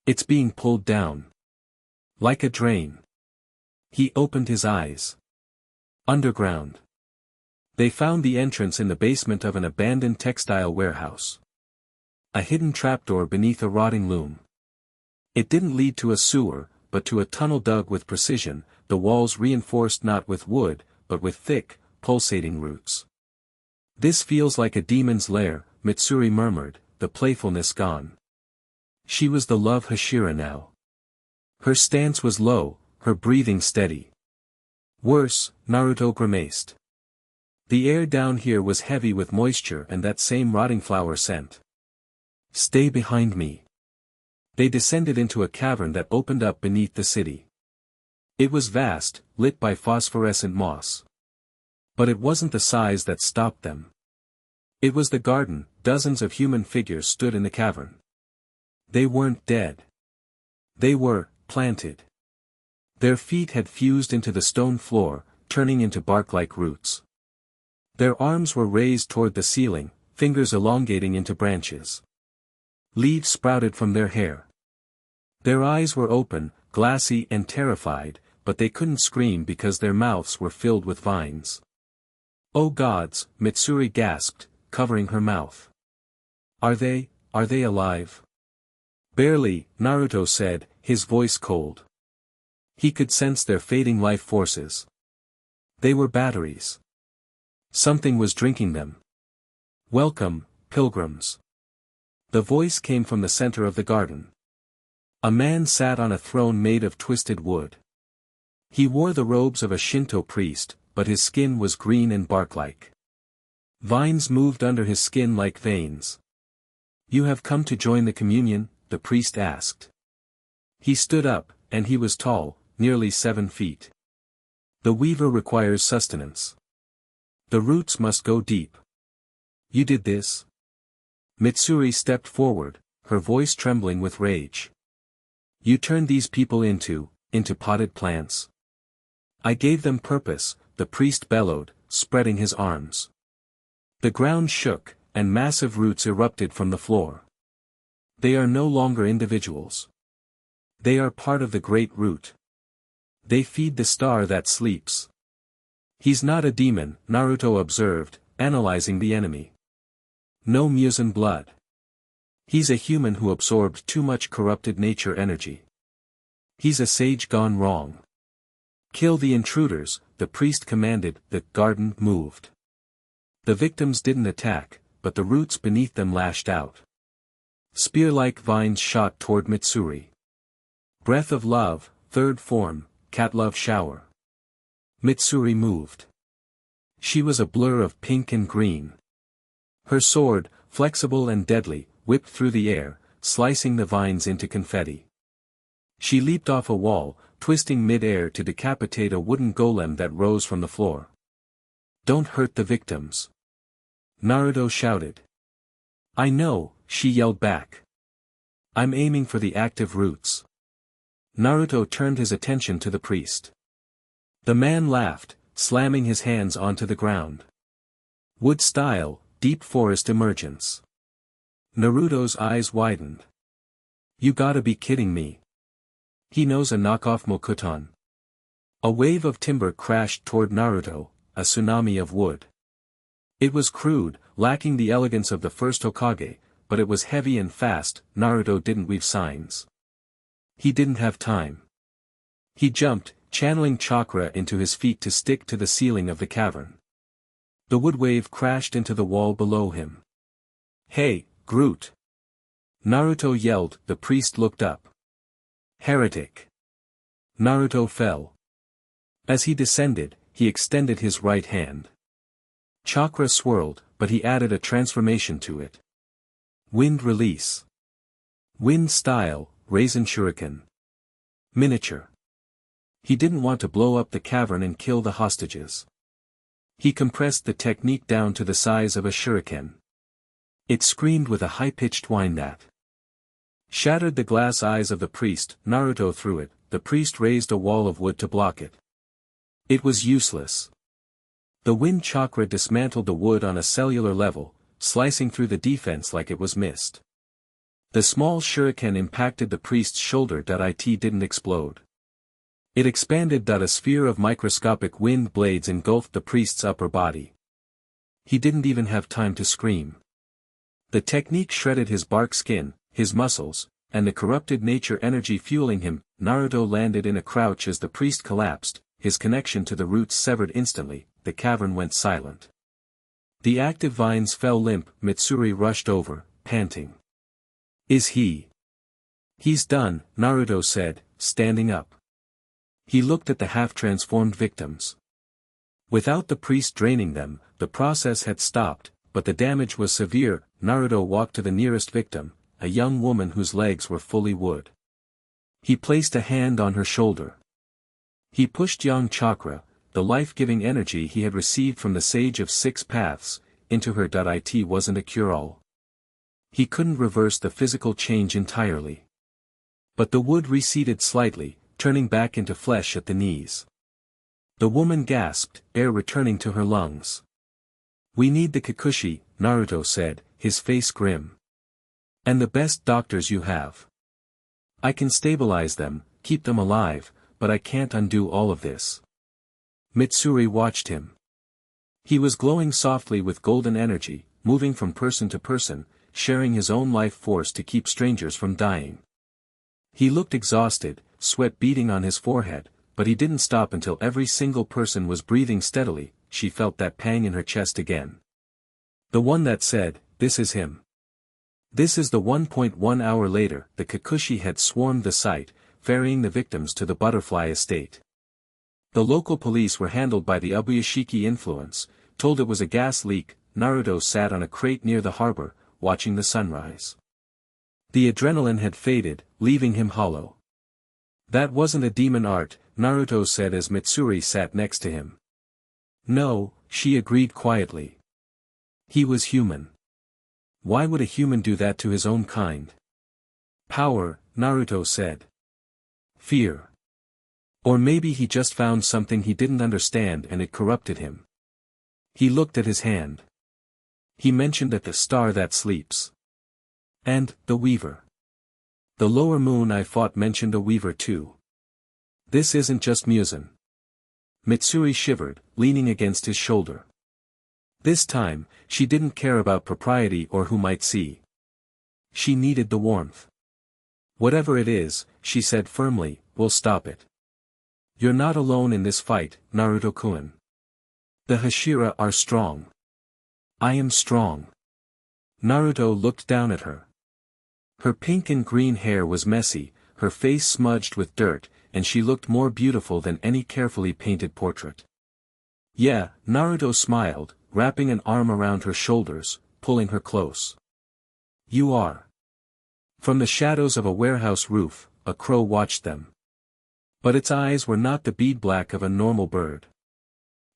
It's being pulled down. Like a drain. He opened his eyes. Underground. They found the entrance in the basement of an abandoned textile warehouse. A hidden trapdoor beneath a rotting loom. It didn't lead to a sewer, but to a tunnel dug with precision, the walls reinforced not with wood, but with thick, pulsating roots. "This feels like a demon's lair," Mitsuri murmured, the playfulness gone. She was the love Hashira now. Her stance was low, her breathing steady. "Worse," Naruto grimaced. The air down here was heavy with moisture and that same rotting flower scent. "Stay behind me." They descended into a cavern that opened up beneath the city. It was vast, lit by phosphorescent moss. But it wasn't the size that stopped them. It was the garden. Dozens of human figures stood in the cavern. They weren't dead. They were planted. Their feet had fused into the stone floor, turning into bark-like roots. Their arms were raised toward the ceiling, fingers elongating into branches. Leaves sprouted from their hair. Their eyes were open, glassy and terrified, but they couldn't scream because their mouths were filled with vines. "Oh gods," Mitsuri gasped, covering her mouth. Are they alive?" "Barely," Naruto said, his voice cold. He could sense their fading life forces. They were batteries. Something was drinking them. "Welcome, pilgrims." The voice came from the center of the garden. A man sat on a throne made of twisted wood. He wore the robes of a Shinto priest, but his skin was green and bark-like. Vines moved under his skin like veins. "You have come to join the communion?" the priest asked. He stood up, and he was tall, nearly 7 feet. "The weaver requires sustenance. The roots must go deep." "You did this?" Mitsuri stepped forward, her voice trembling with rage. "You turned these people into potted plants." "I gave them purpose," the priest bellowed, spreading his arms. The ground shook, and massive roots erupted from the floor. They are no longer individuals. They are part of the great root. They feed the star that sleeps. "He's not a demon," Naruto observed, analyzing the enemy. "No musin blood. He's a human who absorbed too much corrupted nature energy. He's a sage gone wrong." "Kill the intruders," the priest commanded. The garden moved. The victims didn't attack, but the roots beneath them lashed out. Spear-like vines shot toward Mitsuri. "Breath of love, third form, cat love shower." Mitsuri moved. She was a blur of pink and green. Her sword, flexible and deadly, whipped through the air, slicing the vines into confetti. She leaped off a wall, twisting mid-air to decapitate a wooden golem that rose from the floor. "Don't hurt the victims," Naruto shouted. "I know," she yelled back. "I'm aiming for the active roots." Naruto turned his attention to the priest. The man laughed, slamming his hands onto the ground. "Wood style, deep forest emergence." Naruto's eyes widened. You gotta be kidding me. He knows a knockoff Mokuton. A wave of timber crashed toward Naruto, a tsunami of wood. It was crude, lacking the elegance of the first Hokage, but it was heavy and fast. Naruto didn't weave signs. He didn't have time. He jumped, channeling chakra into his feet to stick to the ceiling of the cavern. The wood wave crashed into the wall below him. Hey, Groot! Naruto yelled. The priest looked up. Heretic! Naruto fell. As he descended, he extended his right hand. Chakra swirled, but he added a transformation to it. Wind release. Wind style, Raisin Shuriken. Miniature. He didn't want to blow up the cavern and kill the hostages. He compressed the technique down to the size of a shuriken. It screamed with a high-pitched whine that shattered the glass eyes of the priest. Naruto threw it. The priest raised a wall of wood to block it. It was useless. The wind chakra dismantled the wood on a cellular level, slicing through the defense like it was mist. The small shuriken impacted the priest's shoulder. It didn't explode. It expanded. A sphere of microscopic wind blades engulfed the priest's upper body. He didn't even have time to scream. The technique shredded his bark skin, his muscles, and the corrupted nature energy fueling him. Naruto landed in a crouch as the priest collapsed, his connection to the roots severed instantly. The cavern went silent. The active vines fell limp. Mitsuri rushed over, panting. Is he? He's done, Naruto said, standing up. He looked at the half-transformed victims. Without the priest draining them, the process had stopped, but the damage was severe. Naruto walked to the nearest victim, a young woman whose legs were fully wood. He placed a hand on her shoulder. He pushed yang chakra, the life-giving energy he had received from the Sage of Six Paths, into her. It wasn't a cure-all. He couldn't reverse the physical change entirely. But the wood receded slightly, turning back into flesh at the knees. The woman gasped, air returning to her lungs. We need the Kikuchi, Naruto said, his face grim. And the best doctors you have. I can stabilize them, keep them alive, but I can't undo all of this. Mitsuri watched him. He was glowing softly with golden energy, moving from person to person, sharing his own life force to keep strangers from dying. He looked exhausted, sweat beading on his forehead, but he didn't stop until every single person was breathing steadily. She felt that pang in her chest again. The one that said, "This is him." This is the 1.1 hour later. The Kikuchi had swarmed the site, ferrying the victims to the butterfly estate. The local police were handled by the Ubuyashiki influence, told it was a gas leak. Naruto sat on a crate near the harbor, watching the sunrise. The adrenaline had faded, leaving him hollow. That wasn't a demon art, Naruto said as Mitsuri sat next to him. No, she agreed quietly. He was human. Why would a human do that to his own kind? Power, Naruto said. Fear. Or maybe he just found something he didn't understand and it corrupted him. He looked at his hand. He mentioned at the star that sleeps. And, the weaver. The lower moon I fought mentioned a weaver too. This isn't just Muzan. Mitsuri shivered, leaning against his shoulder. This time, she didn't care about propriety or who might see. She needed the warmth. Whatever it is, she said firmly, we'll stop it. You're not alone in this fight, Naruto-kun. The Hashira are strong. I am strong. Naruto looked down at her. Her pink and green hair was messy, her face smudged with dirt, and she looked more beautiful than any carefully painted portrait. Yeah, Naruto smiled, wrapping an arm around her shoulders, pulling her close. You are. From the shadows of a warehouse roof, a crow watched them. But its eyes were not the bead black of a normal bird.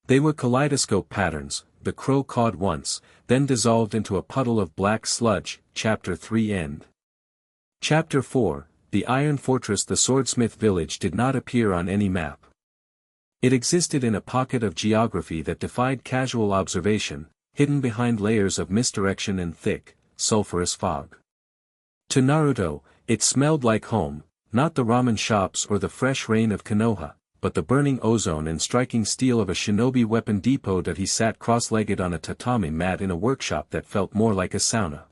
They were kaleidoscope patterns. The crow cawed once, then dissolved into a puddle of black sludge. Chapter 3 End. Chapter 4, The Iron Fortress. The swordsmith village did not appear on any map. It existed in a pocket of geography that defied casual observation, hidden behind layers of misdirection and thick, sulfurous fog. To Naruto, It smelled like home, not the ramen shops or the fresh rain of Konoha, but the burning ozone and striking steel of a shinobi weapon depot that he sat cross-legged on a tatami mat in a workshop that felt more like a sauna.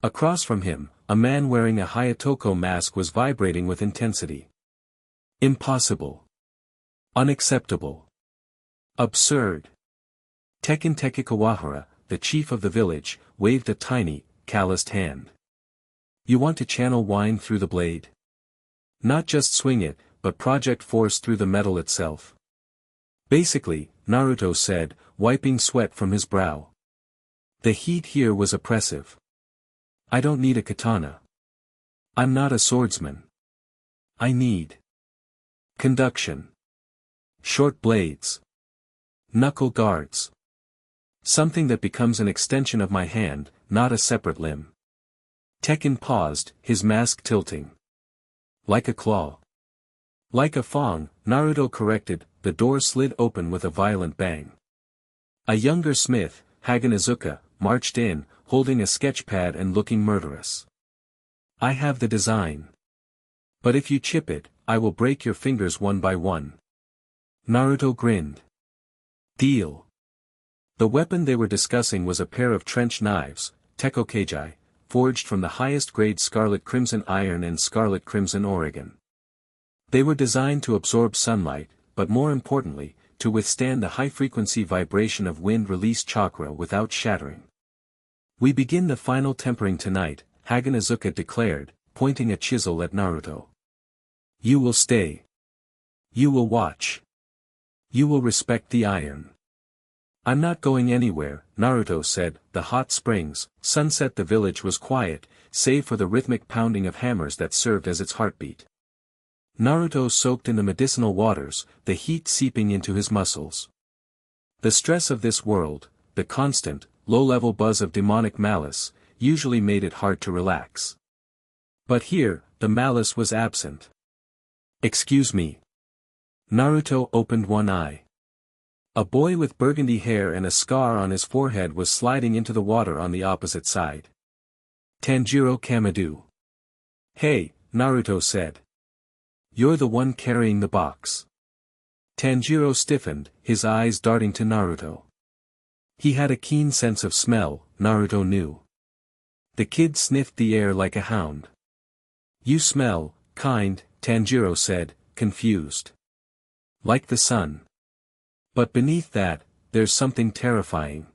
Across from him, a man wearing a Hayatoko mask was vibrating with intensity. Impossible. Unacceptable. Absurd. Tekken Kawahara, the chief of the village, waved a tiny, calloused hand. You want to channel wine through the blade? Not just swing it, but project force through the metal itself. Basically, Naruto said, wiping sweat from his brow. The heat here was oppressive. I don't need a katana. I'm not a swordsman. I need conduction. Short blades. Knuckle guards. Something that becomes an extension of my hand, not a separate limb. Tekken paused, his mask tilting. Like a claw. Like a fang, Naruto corrected, the door slid open with a violent bang. A younger smith, Haganazuka, marched in, holding a sketch pad and looking murderous. I have the design. But if you chip it, I will break your fingers one by one. Naruto grinned. Deal. The weapon they were discussing was a pair of trench knives, Tekokejai, forged from the highest grade scarlet crimson iron and scarlet crimson Oregon. They were designed to absorb sunlight, but more importantly, to withstand the high-frequency vibration of wind-release chakra without shattering. We begin the final tempering tonight, Haganazuka declared, pointing a chisel at Naruto. You will stay. You will watch. You will respect the iron. I'm not going anywhere, Naruto said. The hot springs, sunset. The village was quiet, save for the rhythmic pounding of hammers that served as its heartbeat. Naruto soaked in the medicinal waters, the heat seeping into his muscles. The stress of this world, the constant, low-level buzz of demonic malice, usually made it hard to relax. But here, the malice was absent. Excuse me. Naruto opened one eye. A boy with burgundy hair and a scar on his forehead was sliding into the water on the opposite side. Tanjiro Kamado. Hey, Naruto said. You're the one carrying the box. Tanjiro stiffened, his eyes darting to Naruto. He had a keen sense of smell, Naruto knew. The kid sniffed the air like a hound. You smell, kind, Tanjiro said, confused. Like the sun. But beneath that, there's something terrifying.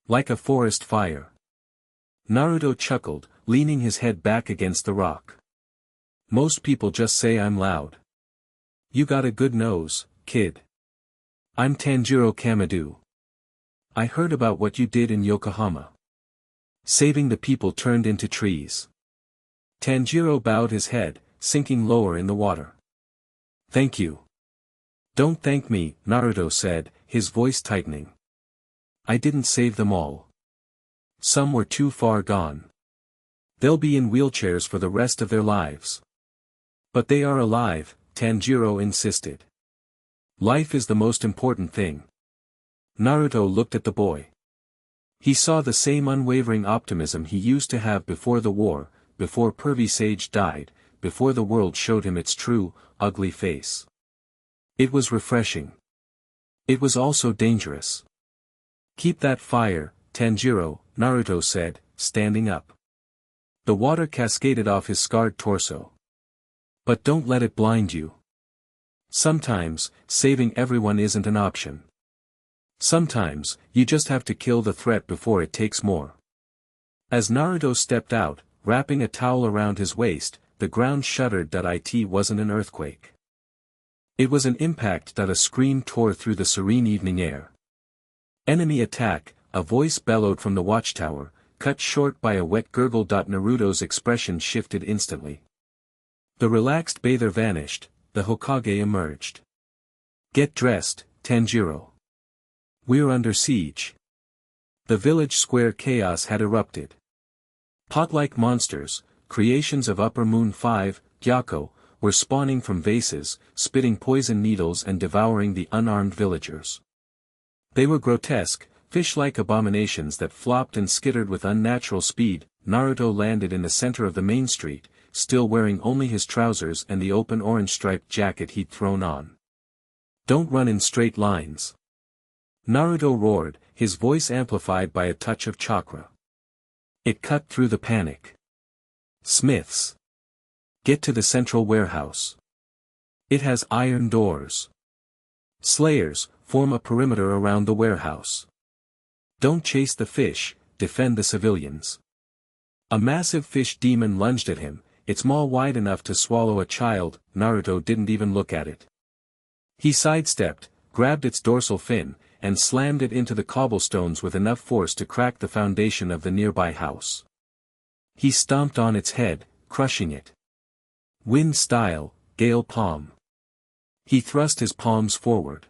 Like a forest fire. Naruto chuckled, leaning his head back against the rock. Most people just say I'm loud. You got a good nose, kid. I'm Tanjiro Kamado. I heard about what you did in Yokohama. Saving the people turned into trees. Tanjiro bowed his head, sinking lower in the water. Thank you. Don't thank me, Naruto said, his voice tightening. I didn't save them all. Some were too far gone. They'll be in wheelchairs for the rest of their lives. But they are alive, Tanjiro insisted. Life is the most important thing. Naruto looked at the boy. He saw the same unwavering optimism he used to have before the war, before Pervy Sage died, before the world showed him its true, ugly face. It was refreshing. It was also dangerous. Keep that fire, Tanjiro, Naruto said, standing up. The water cascaded off his scarred torso. But don't let it blind you. Sometimes, saving everyone isn't an option. Sometimes, you just have to kill the threat before it takes more. As Naruto stepped out, wrapping a towel around his waist, the ground shuddered. It wasn't an earthquake. It was an impact. A scream tore through the serene evening air. Enemy attack, a voice bellowed from the watchtower, cut short by a wet gurgle. Naruto's expression shifted instantly. The relaxed bather vanished, the Hokage emerged. Get dressed, Tanjiro. We're under siege. The village square chaos had erupted. Pot-like monsters, creations of Upper Moon 5, Gyako, were spawning from vases, spitting poison needles and devouring the unarmed villagers. They were grotesque, fish-like abominations that flopped and skittered with unnatural speed. Naruto landed in the center of the main street, still wearing only his trousers and the open orange-striped jacket he'd thrown on. "Don't run in straight lines," Naruto roared, his voice amplified by a touch of chakra. It cut through the panic. "Smiths. Get to the central warehouse. It has iron doors. Slayers, form a perimeter around the warehouse. Don't chase the fish, defend the civilians." A massive fish demon lunged at him, its maw wide enough to swallow a child. Naruto didn't even look at it. He sidestepped, grabbed its dorsal fin, and slammed it into the cobblestones with enough force to crack the foundation of the nearby house. He stomped on its head, crushing it. Wind style, gale palm. He thrust his palms forward.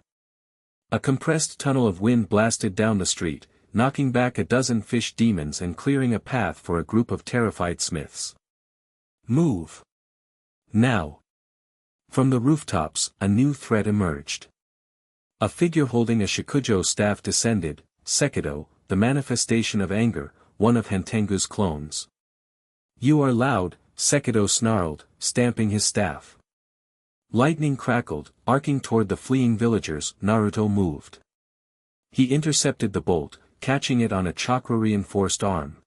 A compressed tunnel of wind blasted down the street, knocking back a dozen fish demons and clearing a path for a group of terrified smiths. "Move. Now." From the rooftops, a new threat emerged. A figure holding a Shikujo staff descended, Sekido, the manifestation of anger, one of Hentengu's clones. "You are loud," Sekido snarled, stamping his staff. Lightning crackled, arcing toward the fleeing villagers. Naruto moved. He intercepted the bolt, catching it on a chakra-reinforced arm.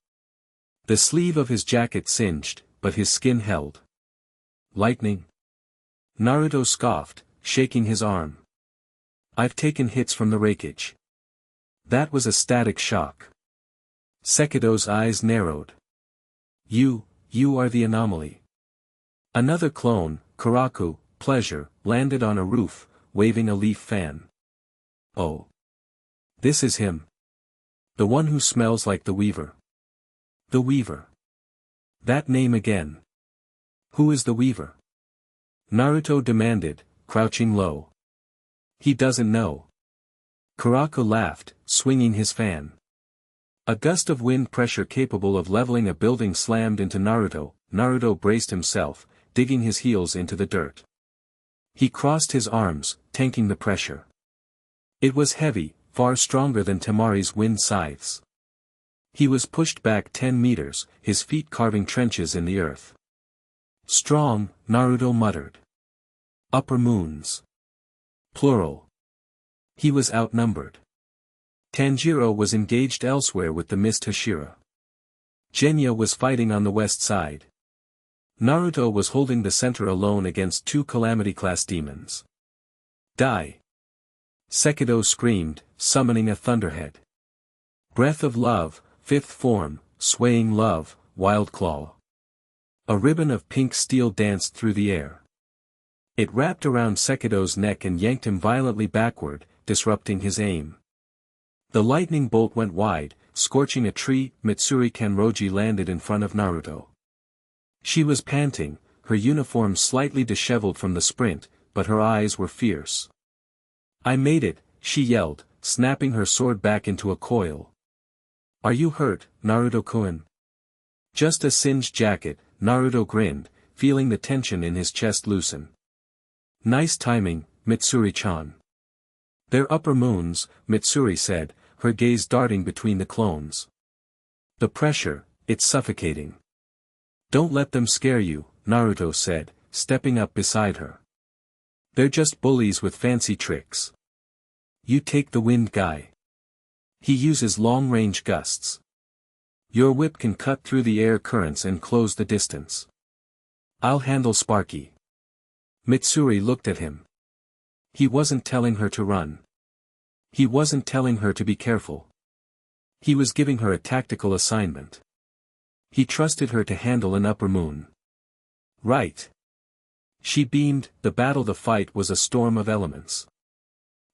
The sleeve of his jacket singed, but his skin held. "Lightning?" Naruto scoffed, shaking his arm. "I've taken hits from the rakeage." That was a static shock. Sekido's eyes narrowed. You are the anomaly." Another clone, Karaku, Pleasure, landed on a roof, waving a leaf fan. "Oh. This is him. The one who smells like the Weaver." The Weaver. That name again. Who is the Weaver? Naruto demanded, crouching low. "He doesn't know." Karaku laughed, swinging his fan. A gust of wind pressure capable of leveling a building slammed into Naruto. Naruto braced himself, digging his heels into the dirt. He crossed his arms, tanking the pressure. It was heavy, far stronger than Temari's wind scythes. He was pushed back 10 meters, his feet carving trenches in the earth. "Strong," Naruto muttered. "Upper moons. Plural." He was outnumbered. Tanjiro was engaged elsewhere with the Mist Hashira. Genya was fighting on the west side. Naruto was holding the center alone against 2 Calamity-class demons. "Die!" Sekido screamed, summoning a thunderhead. Breath of Love, 5th form, swaying love, Wild Claw. A ribbon of pink steel danced through the air. It wrapped around Sekido's neck and yanked him violently backward, disrupting his aim. The lightning bolt went wide, scorching a tree. Mitsuri Kanroji landed in front of Naruto. She was panting, her uniform slightly disheveled from the sprint, but her eyes were fierce. "I made it," she yelled, snapping her sword back into a coil. "Are you hurt, Naruto-kun?" "Just a singed jacket," Naruto grinned, feeling the tension in his chest loosen. "Nice timing, Mitsuri-chan." "They're upper moons," Mitsuri said, her gaze darting between the clones. "The pressure, it's suffocating." "Don't let them scare you," Naruto said, stepping up beside her. "They're just bullies with fancy tricks. You take the wind guy. He uses long-range gusts. Your whip can cut through the air currents and close the distance. I'll handle Sparky." Mitsuri looked at him. He wasn't telling her to run. He wasn't telling her to be careful. He was giving her a tactical assignment. He trusted her to handle an upper moon. "Right." She beamed. The fight was a storm of elements.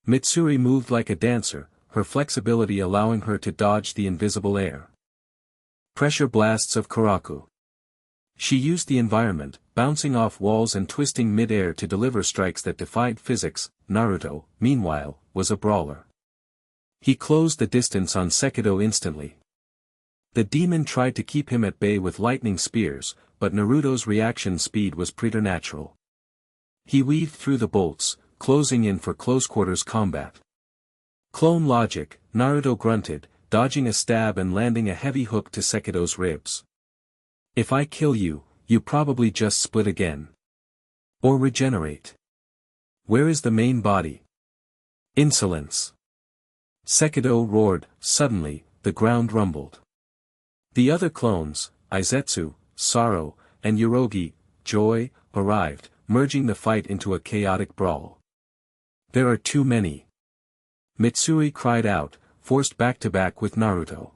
Mitsuri moved like a dancer, her flexibility allowing her to dodge the invisible air. Pressure blasts of Karaku. She used the environment, bouncing off walls and twisting mid-air to deliver strikes that defied physics. Naruto, meanwhile, was a brawler. He closed the distance on Sekido instantly. The demon tried to keep him at bay with lightning spears, but Naruto's reaction speed was preternatural. He weaved through the bolts, closing in for close-quarters combat. "Clone logic," Naruto grunted, dodging a stab and landing a heavy hook to Sekido's ribs. "If I kill you, You probably just split again. Or regenerate. Where is the main body? Insolence. Sekido roared. Suddenly, the ground rumbled. The other clones, Izetsu, Sorrow, and Yurogi, Joy, arrived, merging the fight into a chaotic brawl. There are too many. Mitsuri cried out, forced back-to-back with Naruto.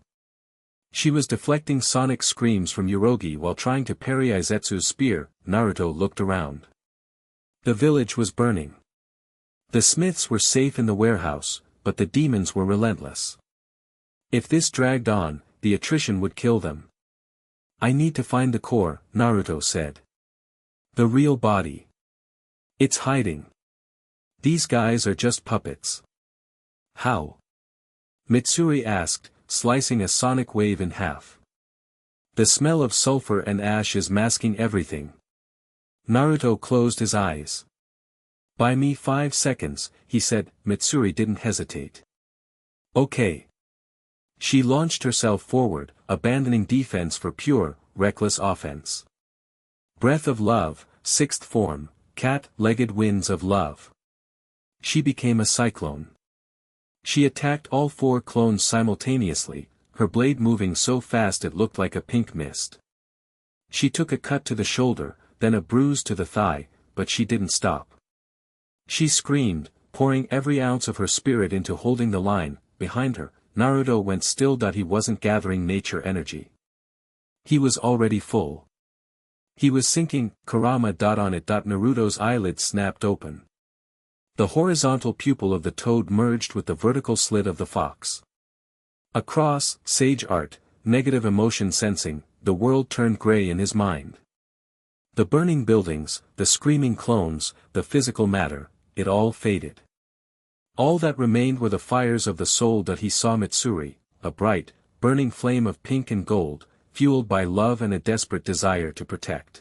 She was deflecting sonic screams from Yurogi while trying to parry Izetsu's spear. Naruto looked around. The village was burning. The smiths were safe in the warehouse, but the demons were relentless. If this dragged on, the attrition would kill them. I need to find the core, Naruto said. The real body. It's hiding. These guys are just puppets. How? Mitsuri asked, slicing a sonic wave in half. The smell of sulfur and ash is masking everything. Naruto closed his eyes. Buy me 5 seconds, he said. Mitsuri didn't hesitate. Okay. She launched herself forward, abandoning defense for pure, reckless offense. Breath of Love, 6th form, cat-legged winds of love. She became a cyclone. She attacked all 4 clones simultaneously, her blade moving so fast it looked like a pink mist. She took a cut to the shoulder, then a bruise to the thigh, but she didn't stop. She screamed, pouring every ounce of her spirit into holding the line. Behind her, Naruto went still. He wasn't gathering nature energy. He was already full. He was sinking. Kurama. On it. Naruto's eyelids snapped open. The horizontal pupil of the toad merged with the vertical slit of the fox. Across, sage art, negative emotion sensing, the world turned gray in his mind. The burning buildings, the screaming clones, the physical matter, it all faded. All that remained were the fires of the soul. He saw Mitsuri, a bright, burning flame of pink and gold, fueled by love and a desperate desire to protect.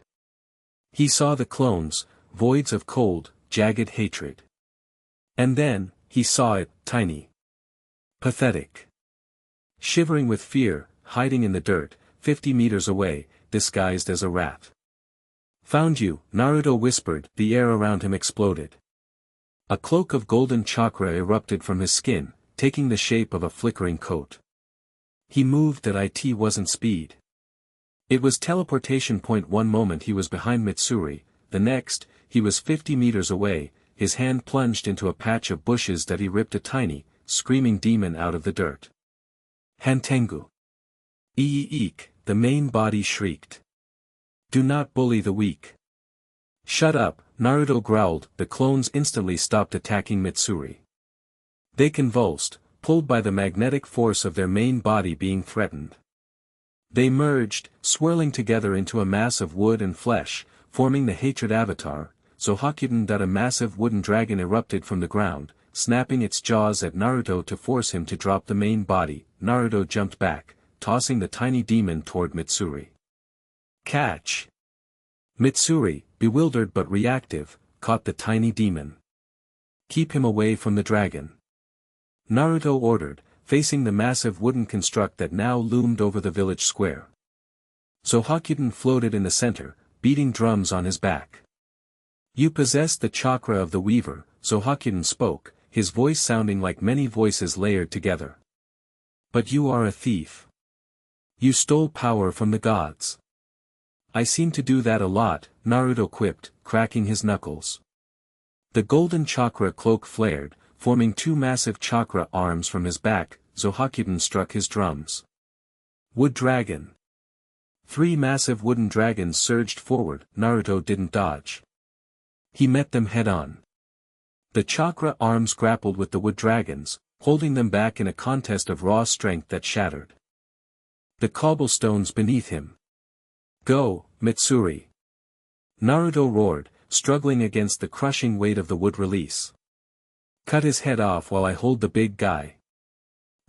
He saw the clones, voids of cold, jagged hatred. And then, he saw it, tiny. Pathetic. Shivering with fear, hiding in the dirt, 50 meters away, disguised as a rat. Found you, Naruto whispered. The air around him exploded. A cloak of golden chakra erupted from his skin, taking the shape of a flickering coat. He moved. It wasn't speed. It was teleportation. One moment he was behind Mitsuri, the next, he was 50 meters away. His hand plunged into a patch of bushes. He ripped a tiny, screaming demon out of the dirt. Hantengu. Eek, the main body shrieked. Do not bully the weak. Shut up, Naruto growled. The clones instantly stopped attacking Mitsuri. They convulsed, pulled by the magnetic force of their main body being threatened. They merged, swirling together into a mass of wood and flesh, forming the hatred avatar. Zohakuden. A massive wooden dragon erupted from the ground, snapping its jaws at Naruto to force him to drop the main body. Naruto jumped back, tossing the tiny demon toward Mitsuri. Catch! Mitsuri, bewildered but reactive, caught the tiny demon. Keep him away from the dragon. Naruto ordered, facing the massive wooden construct that now loomed over the village square. Zohakuden floated in the center, beating drums on his back. You possess the chakra of the weaver, Zohakuden spoke, his voice sounding like many voices layered together. But you are a thief. You stole power from the gods. I seem to do that a lot, Naruto quipped, cracking his knuckles. The golden chakra cloak flared, forming 2 massive chakra arms from his back. Zohakuden struck his drums. Wood dragon. 3 massive wooden dragons surged forward. Naruto didn't dodge. He met them head-on. The chakra arms grappled with the wood dragons, holding them back in a contest of raw strength that shattered the cobblestones beneath him. Go, Mitsuri! Naruto roared, struggling against the crushing weight of the wood release. Cut his head off while I hold the big guy.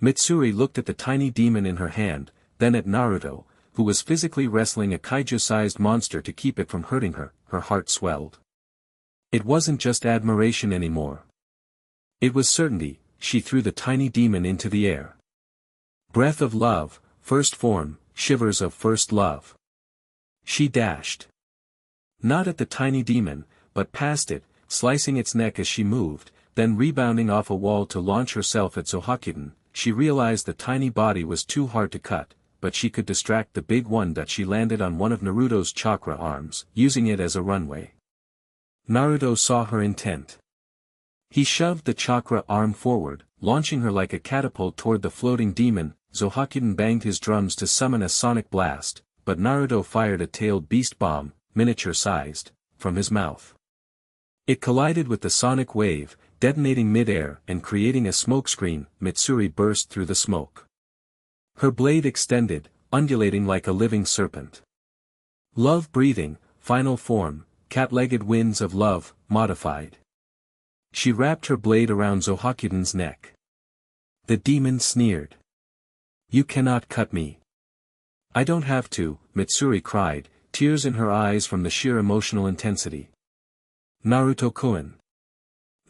Mitsuri looked at the tiny demon in her hand, then at Naruto, who was physically wrestling a kaiju-sized monster to keep it from hurting her. Her heart swelled. It wasn't just admiration anymore. It was certainty. She threw the tiny demon into the air. Breath of Love, 1st form, shivers of first love. She dashed. Not at the tiny demon, but past it, slicing its neck as she moved, then rebounding off a wall to launch herself at Zohakiden. She realized the tiny body was too hard to cut, but she could distract the big one that she landed on one of Naruto's chakra arms, using it as a runway. Naruto saw her intent. He shoved the chakra arm forward, launching her like a catapult toward the floating demon. Zohakiden banged his drums to summon a sonic blast, but Naruto fired a tailed beast bomb, miniature-sized, from his mouth. It collided with the sonic wave, detonating mid-air and creating a smokescreen. Mitsuri burst through the smoke. Her blade extended, undulating like a living serpent. Love-breathing, final form, cat-legged winds of love, modified. She wrapped her blade around Zohakiden's neck. The demon sneered. "You cannot cut me." "I don't have to," Mitsuri cried, tears in her eyes from the sheer emotional intensity. Naruto-kun.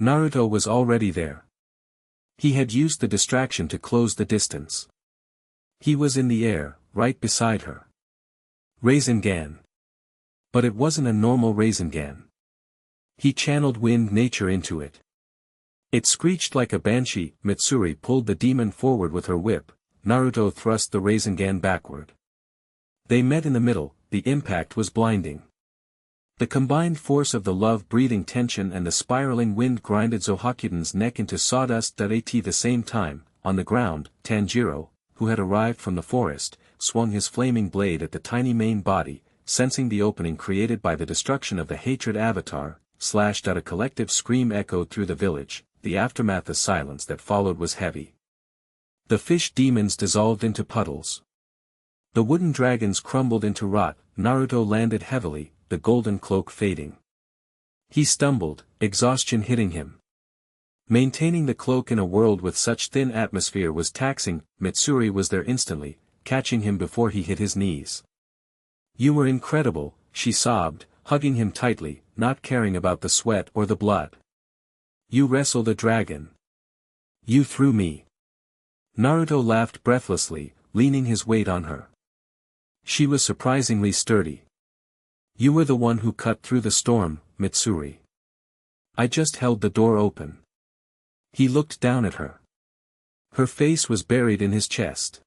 Naruto was already there. He had used the distraction to close the distance. He was in the air, right beside her. Rasengan. But it wasn't a normal Rasengan. He channeled wind nature into it. It screeched like a banshee. Mitsuri pulled the demon forward with her whip. Naruto thrust the Rasengan backward. They met in the middle. The impact was blinding. The combined force of the love-breathing tension and the spiraling wind grinded Zohakiden's neck into sawdust. At the same time, on the ground, Tanjiro, who had arrived from the forest, swung his flaming blade at the tiny main body, sensing the opening created by the destruction of the hatred avatar, slashed out. A collective scream echoed through the village. The aftermath of silence that followed was heavy. The fish demons dissolved into puddles. The wooden dragons crumbled into rot. Naruto landed heavily, the golden cloak fading. He stumbled, exhaustion hitting him. Maintaining the cloak in a world with such thin atmosphere was taxing. Mitsuri was there instantly, catching him before he hit his knees. "You were incredible," she sobbed, hugging him tightly, not caring about the sweat or the blood. "You wrestled a dragon. You threw me." Naruto laughed breathlessly, leaning his weight on her. She was surprisingly sturdy. "You were the one who cut through the storm, Mitsuri. I just held the door open." He looked down at her. Her face was buried in his chest.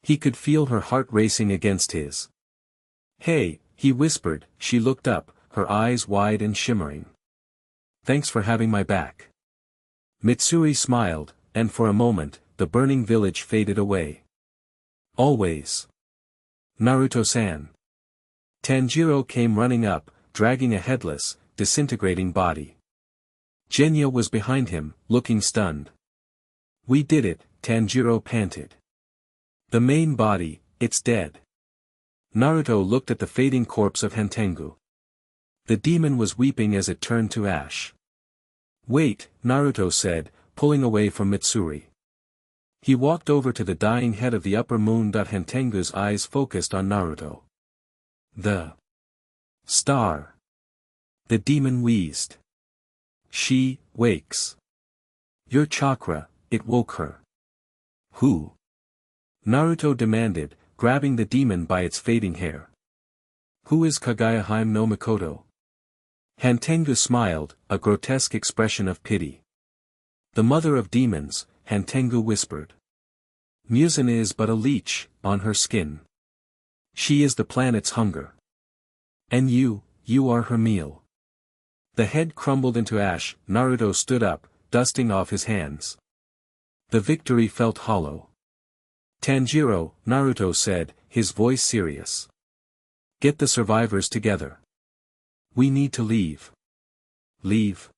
He could feel her heart racing against his. "Hey," he whispered. She looked up, her eyes wide and shimmering. "Thanks for having my back." Mitsuri smiled, and for a moment, the burning village faded away. "Always. Naruto-san." Tanjiro came running up, dragging a headless, disintegrating body. Genya was behind him, looking stunned. "We did it," Tanjiro panted. "The main body, it's dead." Naruto looked at the fading corpse of Hantengu. The demon was weeping as it turned to ash. "Wait," Naruto said, pulling away from Mitsuri. He walked over to the dying head of the upper moon. Hantengu's eyes focused on Naruto. "The star." The demon wheezed. "She wakes. Your chakra," it woke her. "Who?" Naruto demanded, grabbing the demon by its fading hair. "Who is Kagayahime no Mikoto?" Hantengu smiled, a grotesque expression of pity. "The mother of demons," Hantengu whispered. "Muzan is but a leech, on her skin. She is the planet's hunger. And you are her meal." The head crumbled into ash. Naruto stood up, dusting off his hands. The victory felt hollow. "Tanjiro," Naruto said, his voice serious. "Get the survivors together. We need to leave." "Leave?"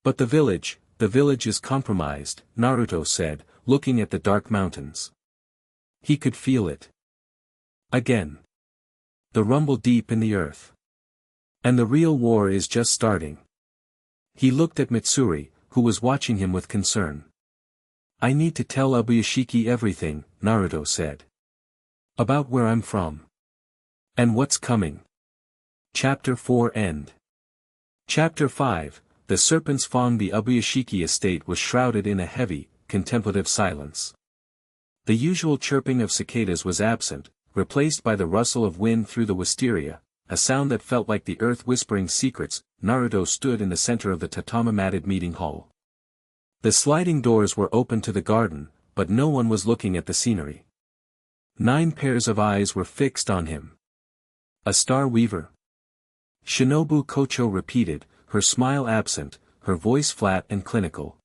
"But the village is compromised," Naruto said, looking at the dark mountains. He could feel it. Again. The rumble deep in the earth. And the real war is just starting. He looked at Mitsuri, who was watching him with concern. "I need to tell Abuyashiki everything," Naruto said. "About where I'm from. And what's coming." Chapter 4 End. Chapter 5, The Serpent's Fang. The Abuyashiki estate was shrouded in a heavy, contemplative silence. The usual chirping of cicadas was absent, replaced by the rustle of wind through the wisteria. a sound that felt like the earth whispering secrets. Naruto stood in the center of the tatami-matted meeting hall. The sliding doors were open to the garden, but no one was looking at the scenery. 9 pairs of eyes were fixed on him. A star weaver? Shinobu Kocho repeated, her smile absent, her voice flat and clinical.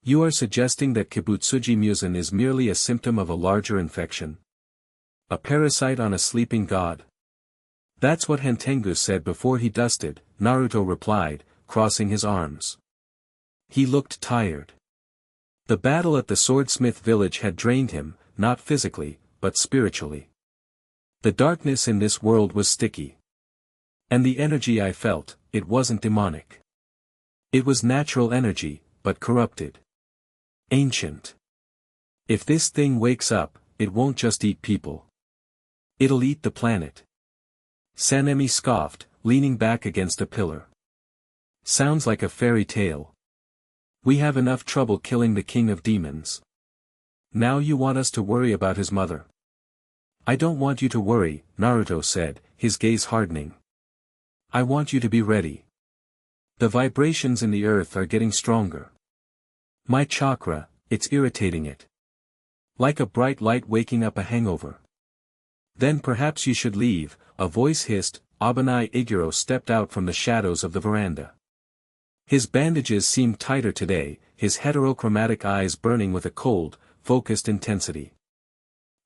You are suggesting that Kibutsuji Musen is merely a symptom of a larger infection? A parasite on a sleeping god? That's what Hentengu said before he dusted, Naruto replied, crossing his arms. He looked tired. The battle at the swordsmith village had drained him, not physically, but spiritually. The darkness in this world was sticky. And the energy I felt, it wasn't demonic. It was natural energy, but corrupted. Ancient. If this thing wakes up, it won't just eat people. It'll eat the planet. Sanemi scoffed, leaning back against a pillar. Sounds like a fairy tale. We have enough trouble killing the king of demons. Now you want us to worry about his mother. I don't want you to worry, Naruto said, his gaze hardening. I want you to be ready. The vibrations in the earth are getting stronger. My chakra, it's irritating it. Like a bright light waking up a hangover. Then perhaps you should leave, a voice hissed. Abanai Iguro stepped out from the shadows of the veranda. His bandages seemed tighter today, his heterochromatic eyes burning with a cold, focused intensity.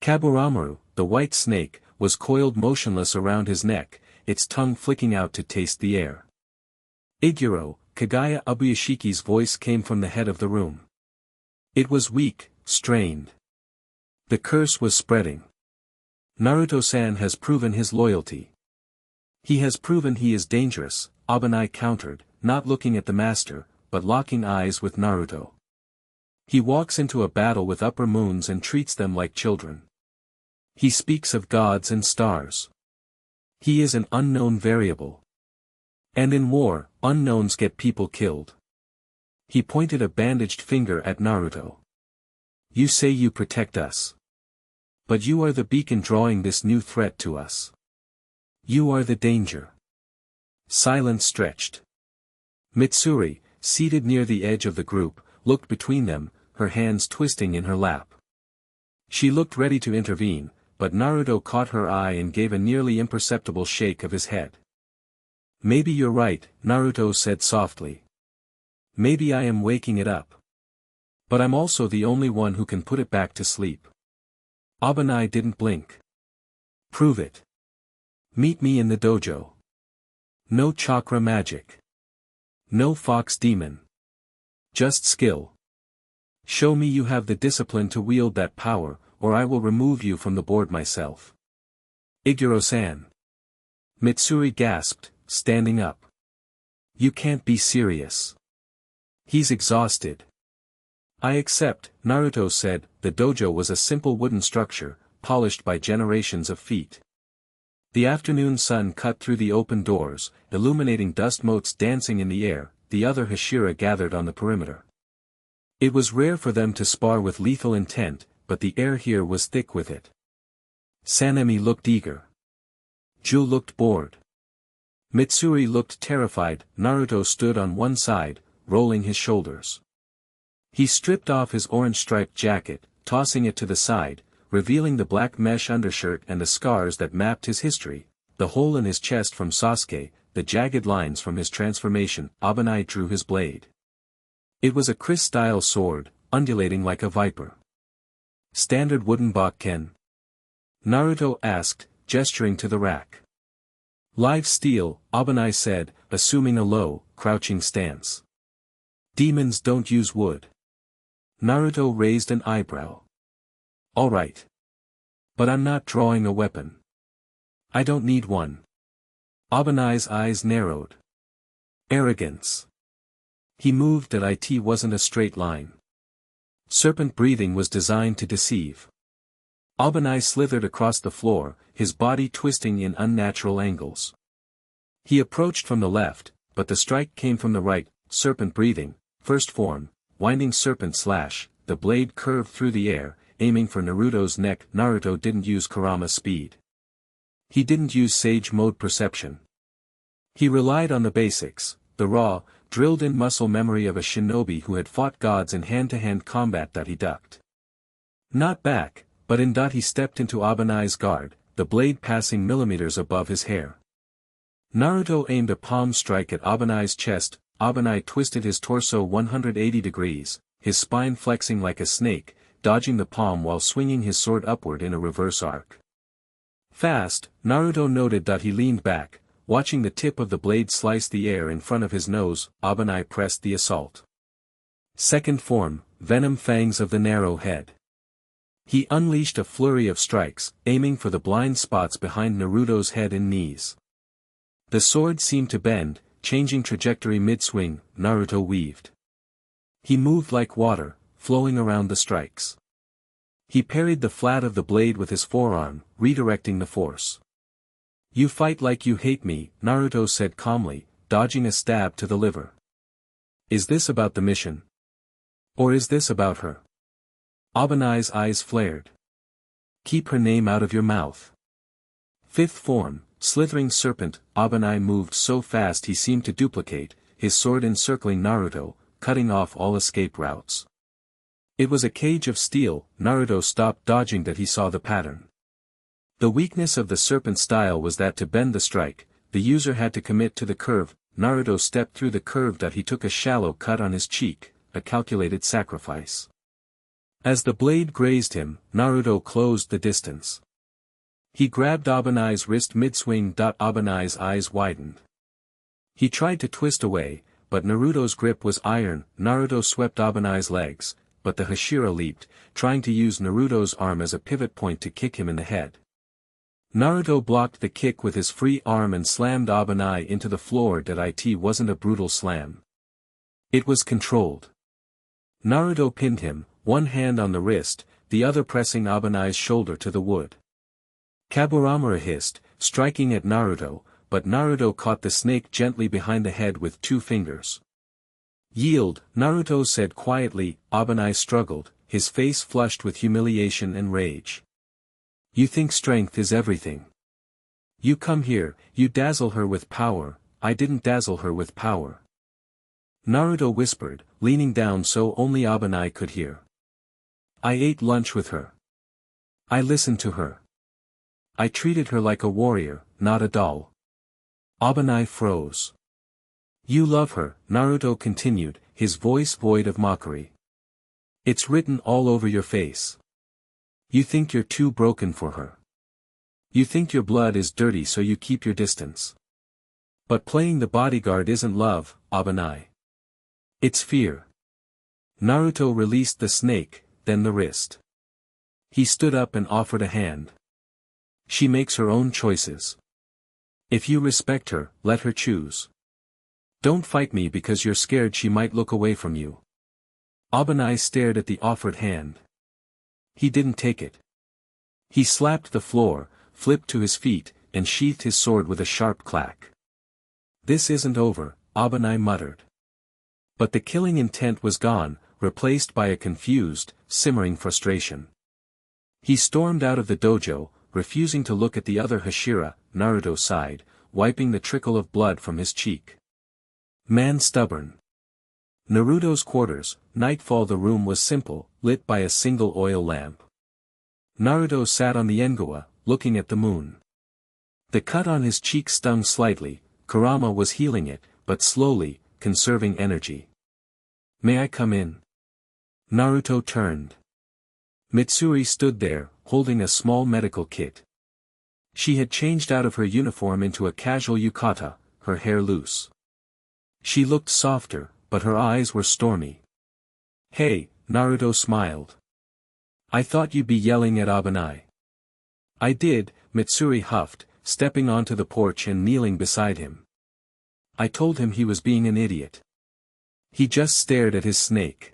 Kaburamaru, the white snake, was coiled motionless around his neck, its tongue flicking out to taste the air. Iguro, Kagaya Ubuyashiki's voice came from the head of the room. It was weak, strained. The curse was spreading. Naruto-san has proven his loyalty. He has proven he is dangerous, Abanai countered, not looking at the master, but locking eyes with Naruto. He walks into a battle with upper moons and treats them like children. He speaks of gods and stars. He is an unknown variable. And in war, unknowns get people killed. He pointed a bandaged finger at Naruto. You say you protect us. But you are the beacon drawing this new threat to us. You are the danger. Silence stretched. Mitsuri, seated near the edge of the group, looked between them, her hands twisting in her lap. She looked ready to intervene, but Naruto caught her eye and gave a nearly imperceptible shake of his head. Maybe you're right, Naruto said softly. Maybe I am waking it up. But I'm also the only one who can put it back to sleep. Abanai didn't blink. Prove it. Meet me in the dojo. No chakra magic. No fox demon. Just skill. Show me you have the discipline to wield that power, or I will remove you from the board myself. Iguro-san. Mitsuri gasped, standing up. You can't be serious. He's exhausted. I accept, Naruto said. The dojo was a simple wooden structure, polished by generations of feet. The afternoon sun cut through the open doors, illuminating dust motes dancing in the air. The other Hashira gathered on the perimeter. It was rare for them to spar with lethal intent, but the air here was thick with it. Sanemi looked eager. Ju looked bored. Mitsuri looked terrified. Naruto stood on one side, rolling his shoulders. He stripped off his orange-striped jacket, tossing it to the side, revealing the black mesh undershirt and the scars that mapped his history, the hole in his chest from Sasuke, the jagged lines from his transformation. Abanai drew his blade. It was a Chris-style sword, undulating like a viper. Standard wooden Bakken? Naruto asked, gesturing to the rack. Live steel, Abanai said, assuming a low, crouching stance. Demons don't use wood. Naruto raised an eyebrow. All right. But I'm not drawing a weapon. I don't need one. Abanai's eyes narrowed. Arrogance. He moved that it wasn't a straight line. Serpent breathing was designed to deceive. Abanai slithered across the floor, his body twisting in unnatural angles. He approached from the left, but the strike came from the right. Serpent breathing, first form, winding serpent slash, the blade curved through the air, aiming for Naruto's neck. Naruto didn't use Kurama's speed. He didn't use sage mode perception. He relied on the basics, the raw, drilled-in muscle memory of a shinobi who had fought gods in hand-to-hand combat that he ducked. Not back, but in dot he stepped into Abanai's guard, the blade passing millimeters above his hair. Naruto aimed a palm strike at Abanai's chest. Abanai twisted his torso 180 degrees, his spine flexing like a snake, dodging the palm while swinging his sword upward in a reverse arc. Fast, Naruto noted that he leaned back, watching the tip of the blade slice the air in front of his nose. Abanai pressed the assault. Second form, Venom Fangs of the Narrow Head. He unleashed a flurry of strikes, aiming for the blind spots behind Naruto's head and knees. The sword seemed to bend, changing trajectory mid-swing. Naruto weaved. He moved like water, flowing around the strikes. He parried the flat of the blade with his forearm, redirecting the force. "You fight like you hate me," Naruto said calmly, dodging a stab to the liver. "Is this about the mission? Or is this about her?" Abanai's eyes flared. "Keep her name out of your mouth." Fifth form, Slithering Serpent. Abanai moved so fast he seemed to duplicate, his sword encircling Naruto, cutting off all escape routes. It was a cage of steel. Naruto stopped dodging that he saw the pattern. The weakness of the serpent style was that to bend the strike, the user had to commit to the curve. Naruto stepped through the curve that he took a shallow cut on his cheek, a calculated sacrifice. As the blade grazed him, Naruto closed the distance. He grabbed Abanai's wrist mid-swing. Abanai's eyes widened. He tried to twist away, but Naruto's grip was iron. Naruto swept Abanai's legs, but the Hashira leaped, trying to use Naruto's arm as a pivot point to kick him in the head. Naruto blocked the kick with his free arm and slammed Abanai into the floor. It wasn't a brutal slam. It was controlled. Naruto pinned him, one hand on the wrist, the other pressing Abanai's shoulder to the wood. Kaburamura hissed, striking at Naruto, but Naruto caught the snake gently behind the head with 2 fingers. "Yield," Naruto said quietly. Abanai struggled, his face flushed with humiliation and rage. "You think strength is everything. You come here, you dazzle her with power. I didn't dazzle her with power." Naruto whispered, leaning down so only Abanai could hear. "I ate lunch with her. I listened to her. I treated her like a warrior, not a doll." Abanai froze. "You love her," Naruto continued, his voice void of mockery. "It's written all over your face. You think you're too broken for her. You think your blood is dirty so you keep your distance. But playing the bodyguard isn't love, Abanai. It's fear." Naruto released the snake, then the wrist. He stood up and offered a hand. "She makes her own choices. If you respect her, let her choose. Don't fight me because you're scared she might look away from you." Abanai stared at the offered hand. He didn't take it. He slapped the floor, flipped to his feet, and sheathed his sword with a sharp clack. "This isn't over," Abanai muttered. But the killing intent was gone, replaced by a confused, simmering frustration. He stormed out of the dojo, refusing to look at the other Hashira. Naruto sighed, wiping the trickle of blood from his cheek. Man stubborn. Naruto's quarters. Nightfall. The room was simple, lit by a single oil lamp. Naruto sat on the engawa, looking at the moon. The cut on his cheek stung slightly. Kurama was healing it, but slowly, conserving energy. "May I come in?" Naruto turned. Mitsuri stood there, holding a small medical kit. She had changed out of her uniform into a casual yukata, her hair loose. She looked softer, but her eyes were stormy. "Hey," Naruto smiled. "I thought you'd be yelling at Abanai." "I did," Mitsuri huffed, stepping onto the porch and kneeling beside him. "I told him he was being an idiot. He just stared at his snake."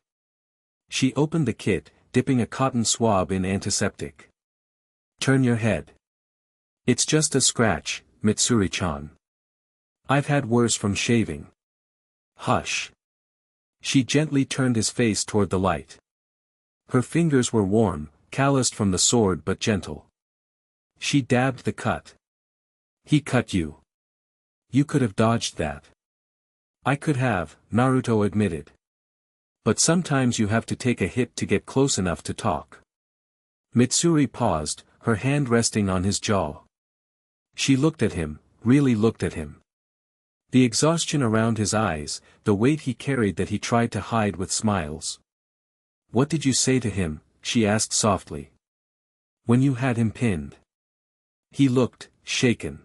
She opened the kit, dipping a cotton swab in antiseptic. "Turn your head. It's just a scratch, Mitsuri-chan. I've had worse from shaving." "Hush." She gently turned his face toward the light. Her fingers were warm, calloused from the sword but gentle. She dabbed the cut. He cut you. You could have dodged that. I could have, Naruto admitted. But sometimes you have to take a hit to get close enough to talk. Mitsuri paused, her hand resting on his jaw. She looked at him, really looked at him. The exhaustion around his eyes, the weight he carried that he tried to hide with smiles. What did you say to him? She asked softly. When you had him pinned. He looked, shaken.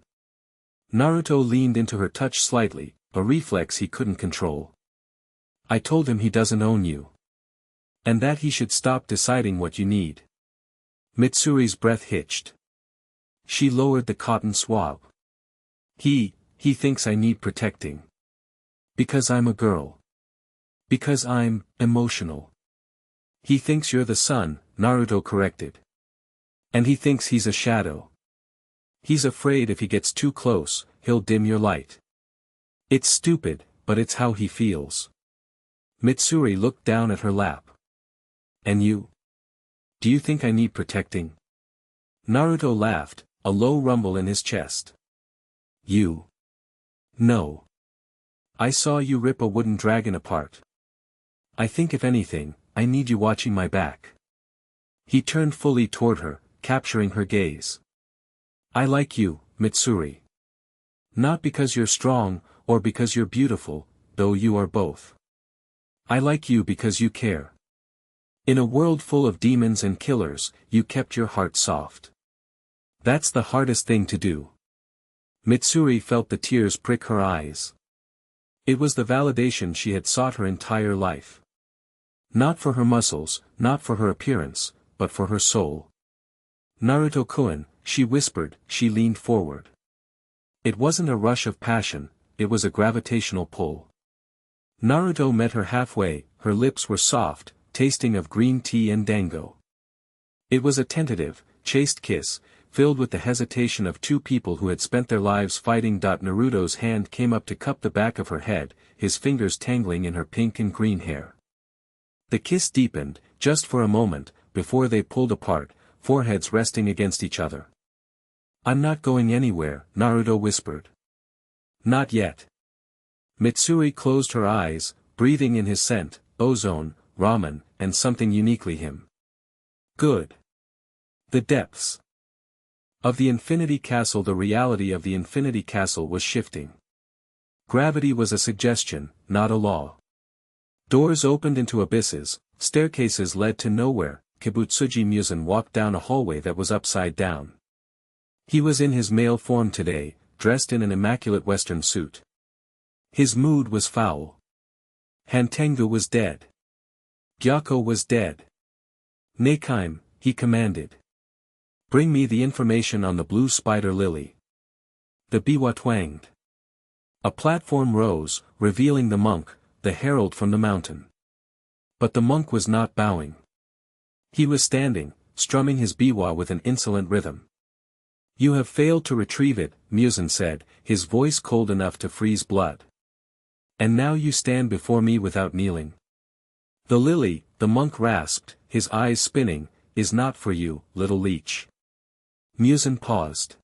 Naruto leaned into her touch slightly, a reflex he couldn't control. I told him he doesn't own you. And that he should stop deciding what you need. Mitsuri's breath hitched. She lowered the cotton swab. He thinks I need protecting. Because I'm a girl. Because I'm emotional. He thinks you're the sun, Naruto corrected. And he thinks he's a shadow. He's afraid if he gets too close, he'll dim your light. It's stupid, but it's how he feels. Mitsuri looked down at her lap. And you? Do you think I need protecting? Naruto laughed, a low rumble in his chest. You. No. I saw you rip a wooden dragon apart. I think if anything, I need you watching my back. He turned fully toward her, capturing her gaze. I like you, Mitsuri. Not because you're strong, or because you're beautiful, though you are both. I like you because you care. In a world full of demons and killers, you kept your heart soft. That's the hardest thing to do. Mitsuri felt the tears prick her eyes. It was the validation she had sought her entire life. Not for her muscles, not for her appearance, but for her soul. Naruto-kun, she whispered, she leaned forward. It wasn't a rush of passion, it was a gravitational pull. Naruto met her halfway, her lips were soft, tasting of green tea and dango. It was a tentative, chaste kiss, filled with the hesitation of two people who had spent their lives fighting. Naruto's hand came up to cup the back of her head, his fingers tangling in her pink and green hair. The kiss deepened, just for a moment, before they pulled apart, foreheads resting against each other. I'm not going anywhere, Naruto whispered. Not yet. Mitsuri closed her eyes, breathing in his scent, ozone, ramen, and something uniquely him. Good. The depths. Of the Infinity Castle. The reality of the Infinity Castle was shifting. Gravity was a suggestion, not a law. Doors opened into abysses, staircases led to nowhere. Kibutsuji Muzan walked down a hallway that was upside down. He was in his male form today, dressed in an immaculate western suit. His mood was foul. Hantengu was dead. Gyako was dead. Neikime, he commanded. Bring me the information on the blue spider lily. The biwa twanged. A platform rose, revealing the monk, the herald from the mountain. But the monk was not bowing. He was standing, strumming his biwa with an insolent rhythm. You have failed to retrieve it, Muzan said, his voice cold enough to freeze blood. And now you stand before me without kneeling. The lily, the monk rasped, his eyes spinning, is not for you, little leech. Muzan paused.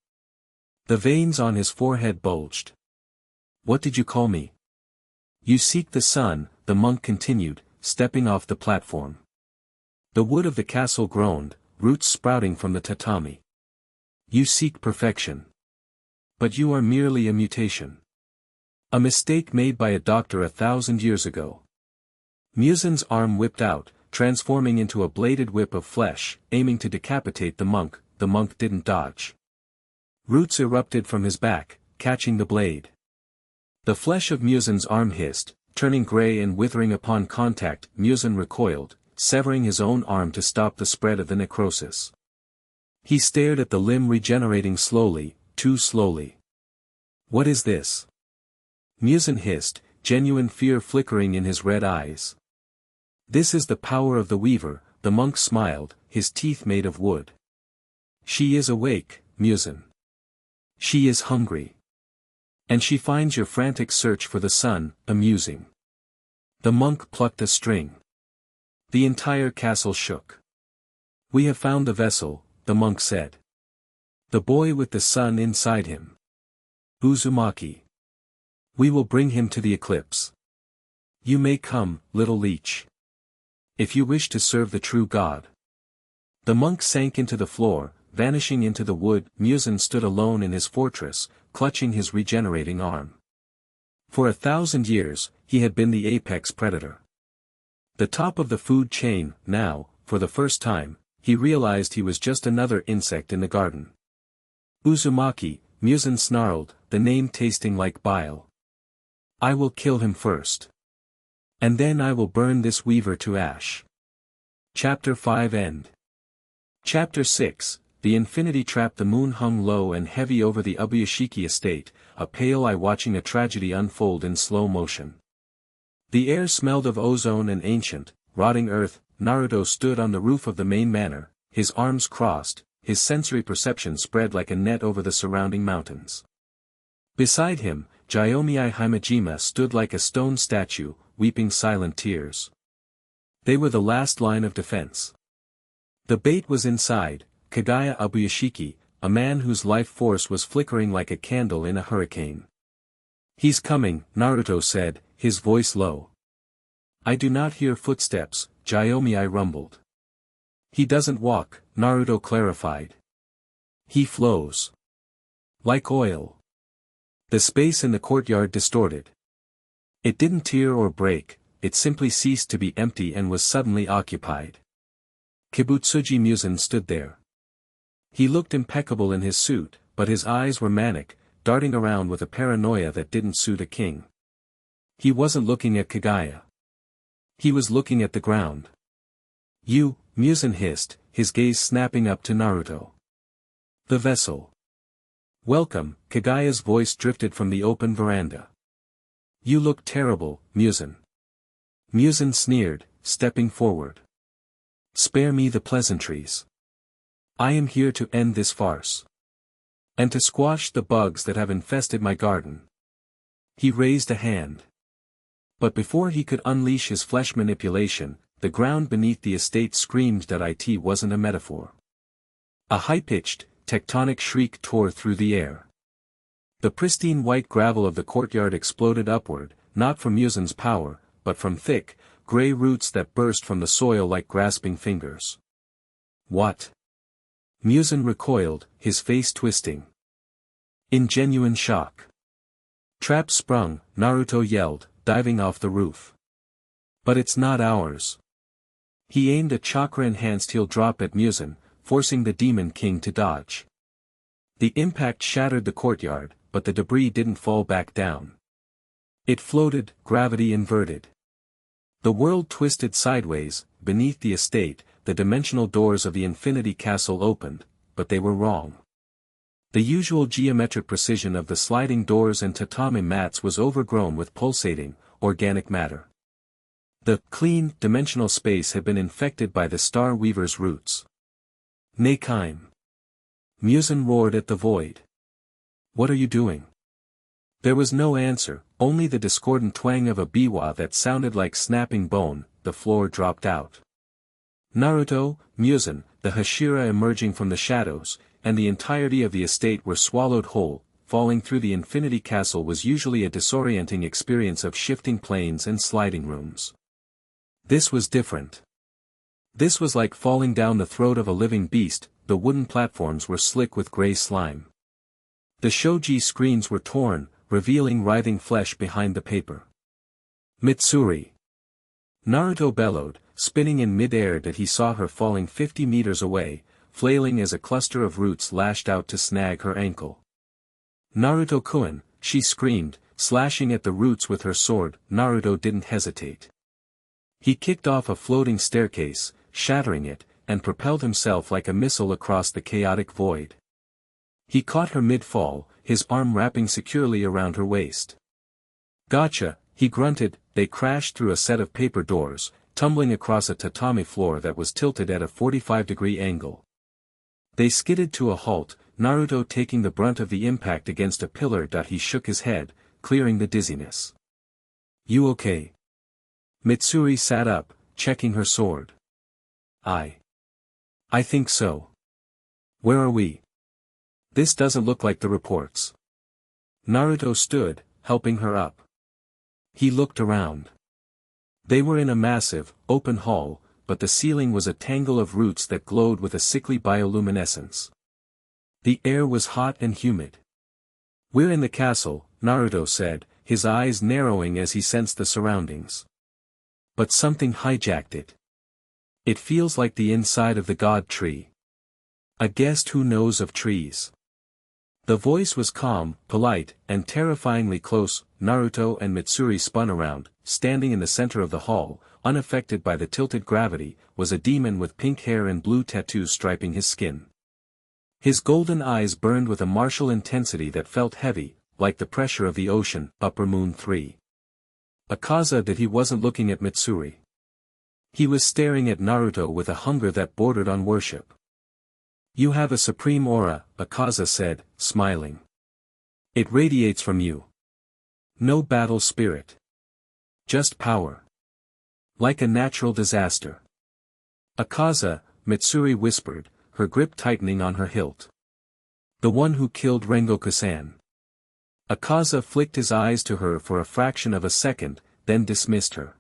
The veins on his forehead bulged. What did you call me? You seek the sun, the monk continued, stepping off the platform. The wood of the castle groaned, roots sprouting from the tatami. You seek perfection. But you are merely a mutation. A mistake made by a doctor 1,000 years ago. Muzan's arm whipped out, transforming into a bladed whip of flesh, aiming to decapitate the monk didn't dodge. Roots erupted from his back, catching the blade. The flesh of Muzan's arm hissed, turning gray and withering upon contact. Muzan recoiled, severing his own arm to stop the spread of the necrosis. He stared at the limb regenerating slowly, too slowly. What is this? Muzan hissed, genuine fear flickering in his red eyes. This is the power of the weaver, the monk smiled, his teeth made of wood. She is awake, Muzan. She is hungry. And she finds your frantic search for the sun, amusing. The monk plucked a string. The entire castle shook. We have found the vessel, the monk said. The boy with the sun inside him. Uzumaki. We will bring him to the eclipse. You may come, little leech. If you wish to serve the true God. The monk sank into the floor, vanishing into the wood. Muzan stood alone in his fortress, clutching his regenerating arm. For 1,000 years, he had been the apex predator. The top of the food chain. Now, for the first time, he realized he was just another insect in the garden. Uzumaki, Muzan snarled, the name tasting like bile. I will kill him first. And then I will burn this weaver to ash. Chapter 5 End. Chapter 6, The Infinity Trap. The moon hung low and heavy over the Ubuyashiki estate, a pale eye watching a tragedy unfold in slow motion. The air smelled of ozone and ancient, rotting earth. Naruto stood on the roof of the main manor, his arms crossed, his sensory perception spread like a net over the surrounding mountains. Beside him, Gyomei Himejima stood like a stone statue, weeping silent tears. They were the last line of defense. The bait was inside, Kagaya Ubuyashiki, a man whose life force was flickering like a candle in a hurricane. He's coming, Naruto said, his voice low. I do not hear footsteps, Gyomei rumbled. He doesn't walk, Naruto clarified. He flows. Like oil. The space in the courtyard distorted. It didn't tear or break, it simply ceased to be empty and was suddenly occupied. Kibutsuji Muzan stood there. He looked impeccable in his suit, but his eyes were manic, darting around with a paranoia that didn't suit a king. He wasn't looking at Kagaya. He was looking at the ground. You, Muzan hissed, his gaze snapping up to Naruto. The vessel. Welcome, Kagaya's voice drifted from the open veranda. You look terrible, Muzan. Muzan sneered, stepping forward. Spare me the pleasantries. I am here to end this farce. And to squash the bugs that have infested my garden. He raised a hand. But before he could unleash his flesh manipulation, the ground beneath the estate screamed that it wasn't a metaphor. A high-pitched, tectonic shriek tore through the air. The pristine white gravel of the courtyard exploded upward, not from Muzan's power, but from thick, gray roots that burst from the soil like grasping fingers. What? Muzan recoiled, his face twisting. In genuine shock. Trap sprung, Naruto yelled, diving off the roof. But it's not ours. He aimed a chakra-enhanced heel drop at Muzan, forcing the Demon King to dodge. The impact shattered the courtyard, but the debris didn't fall back down. It floated, gravity inverted. The world twisted sideways. Beneath the estate, the dimensional doors of the Infinity Castle opened, but they were wrong. The usual geometric precision of the sliding doors and tatami mats was overgrown with pulsating, organic matter. The clean, dimensional space had been infected by the Star Weaver's roots. Neikime. Muzan roared at the void. What are you doing? There was no answer, only the discordant twang of a biwa that sounded like snapping bone. The floor dropped out. Naruto, Muzan, the Hashira emerging from the shadows, and the entirety of the estate were swallowed whole. Falling through the Infinity Castle was usually a disorienting experience of shifting planes and sliding rooms. This was different. This was like falling down the throat of a living beast. The wooden platforms were slick with gray slime. The shoji screens were torn, revealing writhing flesh behind the paper. Mitsuri. Naruto bellowed, spinning in mid-air that he saw her falling 50 meters away, flailing as a cluster of roots lashed out to snag her ankle. Naruto-kun, she screamed, slashing at the roots with her sword. Naruto didn't hesitate. He kicked off a floating staircase, shattering it, and propelled himself like a missile across the chaotic void. He caught her mid-fall, his arm wrapping securely around her waist. Gotcha, he grunted. They crashed through a set of paper doors, tumbling across a tatami floor that was tilted at a 45-degree angle. They skidded to a halt, Naruto taking the brunt of the impact against a pillar. He shook his head, clearing the dizziness. You okay? Mitsuri sat up, checking her sword. I think so. Where are we? This doesn't look like the reports. Naruto stood, helping her up. He looked around. They were in a massive, open hall, but the ceiling was a tangle of roots that glowed with a sickly bioluminescence. The air was hot and humid. "We're in the castle," Naruto said, his eyes narrowing as he sensed the surroundings. "But something hijacked it. It feels like the inside of the god tree. A guest who knows of trees." The voice was calm, polite, and terrifyingly close. Naruto and Mitsuri spun around. Standing in the center of the hall, unaffected by the tilted gravity, was a demon with pink hair and blue tattoos striping his skin. His golden eyes burned with a martial intensity that felt heavy, like the pressure of the ocean. Upper Moon 3. Akaza that he wasn't looking at Mitsuri. He was staring at Naruto with a hunger that bordered on worship. "You have a supreme aura," Akaza said, smiling. "It radiates from you. No battle spirit. Just power. Like a natural disaster." "Akaza," Mitsuri whispered, her grip tightening on her hilt. "The one who killed Rengoku-san." Akaza flicked his eyes to her for a fraction of a second, then dismissed her.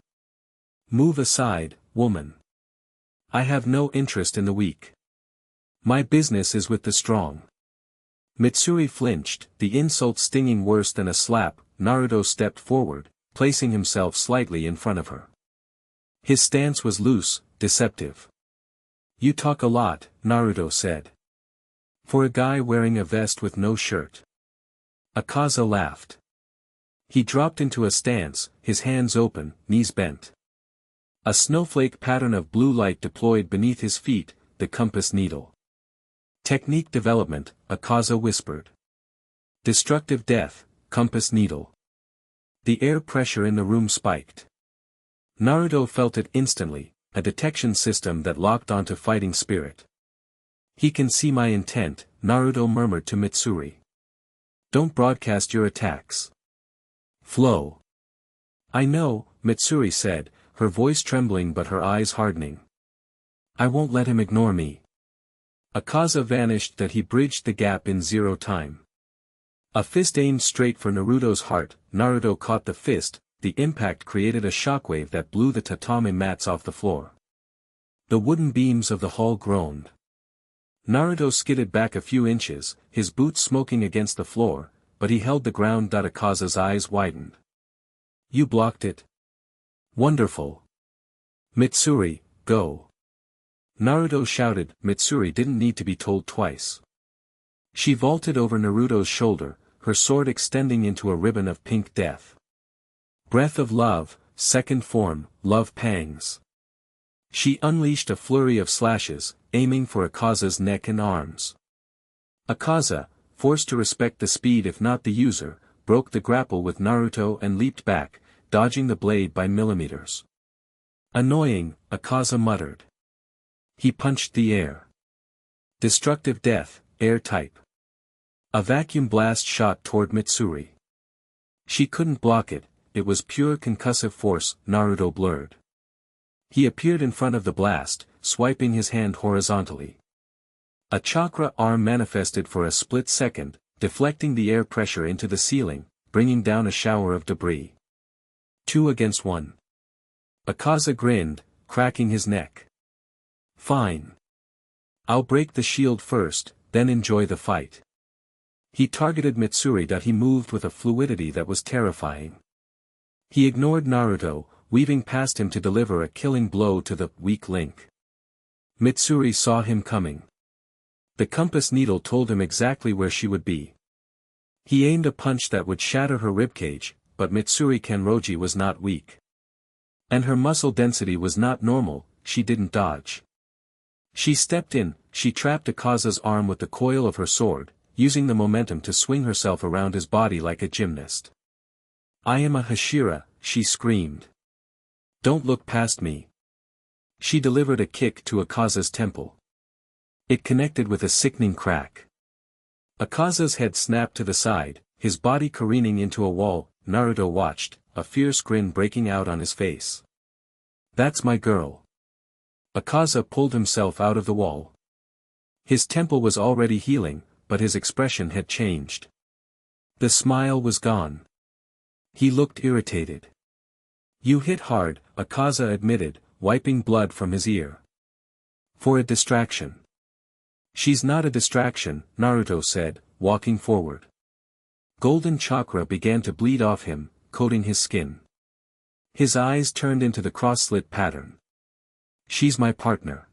"Move aside, woman. I have no interest in the weak. My business is with the strong." Mitsuri flinched, the insult stinging worse than a slap. Naruto stepped forward, placing himself slightly in front of her. His stance was loose, deceptive. "You talk a lot," Naruto said. "For a guy wearing a vest with no shirt." Akaza laughed. He dropped into a stance, his hands open, knees bent. A snowflake pattern of blue light deployed beneath his feet, the compass needle. "Technique development," Akaza whispered. "Destructive death, compass needle." The air pressure in the room spiked. Naruto felt it instantly, a detection system that locked onto fighting spirit. "He can see my intent," Naruto murmured to Mitsuri. "Don't broadcast your attacks. Flow." "I know," Mitsuri said, her voice trembling but her eyes hardening. "I won't let him ignore me." Akaza vanished that he bridged the gap in 0 time. A fist aimed straight for Naruto's heart. Naruto caught the fist, the impact created a shockwave that blew the tatami mats off the floor. The wooden beams of the hall groaned. Naruto skidded back a few inches, his boots smoking against the floor, but he held the ground. Akaza's eyes widened. "You blocked it? Wonderful. Mitsuri, go." Naruto shouted. Mitsuri didn't need to be told twice. She vaulted over Naruto's shoulder, her sword extending into a ribbon of pink death. Breath of love, second form, love pangs. She unleashed a flurry of slashes, aiming for Akaza's neck and arms. Akaza, forced to respect the speed if not the user, broke the grapple with Naruto and leaped back, dodging the blade by millimeters. "Annoying," Akaza muttered. He punched the air. Destructive death, air type. A vacuum blast shot toward Mitsuri. She couldn't block it, it was pure concussive force. Naruto blurred. He appeared in front of the blast, swiping his hand horizontally. A chakra arm manifested for a split second, deflecting the air pressure into the ceiling, bringing down a shower of debris. 2 against 1. Akaza grinned, cracking his neck. "Fine. I'll break the shield first, then enjoy the fight." He targeted Mitsuri. He moved with a fluidity that was terrifying. He ignored Naruto, weaving past him to deliver a killing blow to the weak link. Mitsuri saw him coming. The compass needle told him exactly where she would be. He aimed a punch that would shatter her ribcage, but Mitsuri Kanroji was not weak. And her muscle density was not normal. She didn't dodge. She stepped in, she trapped Akaza's arm with the coil of her sword, using the momentum to swing herself around his body like a gymnast. "I am a Hashira," she screamed. "Don't look past me." She delivered a kick to Akaza's temple. It connected with a sickening crack. Akaza's head snapped to the side, his body careening into a wall. Naruto watched, a fierce grin breaking out on his face. "That's my girl." Akaza pulled himself out of the wall. His temple was already healing, but his expression had changed. The smile was gone. He looked irritated. You hit hard, Akaza admitted, wiping blood from his ear. For a distraction. She's not a distraction, Naruto said, walking forward. Golden chakra began to bleed off him, coating his skin. His eyes turned into the cross-slit pattern. She's my partner.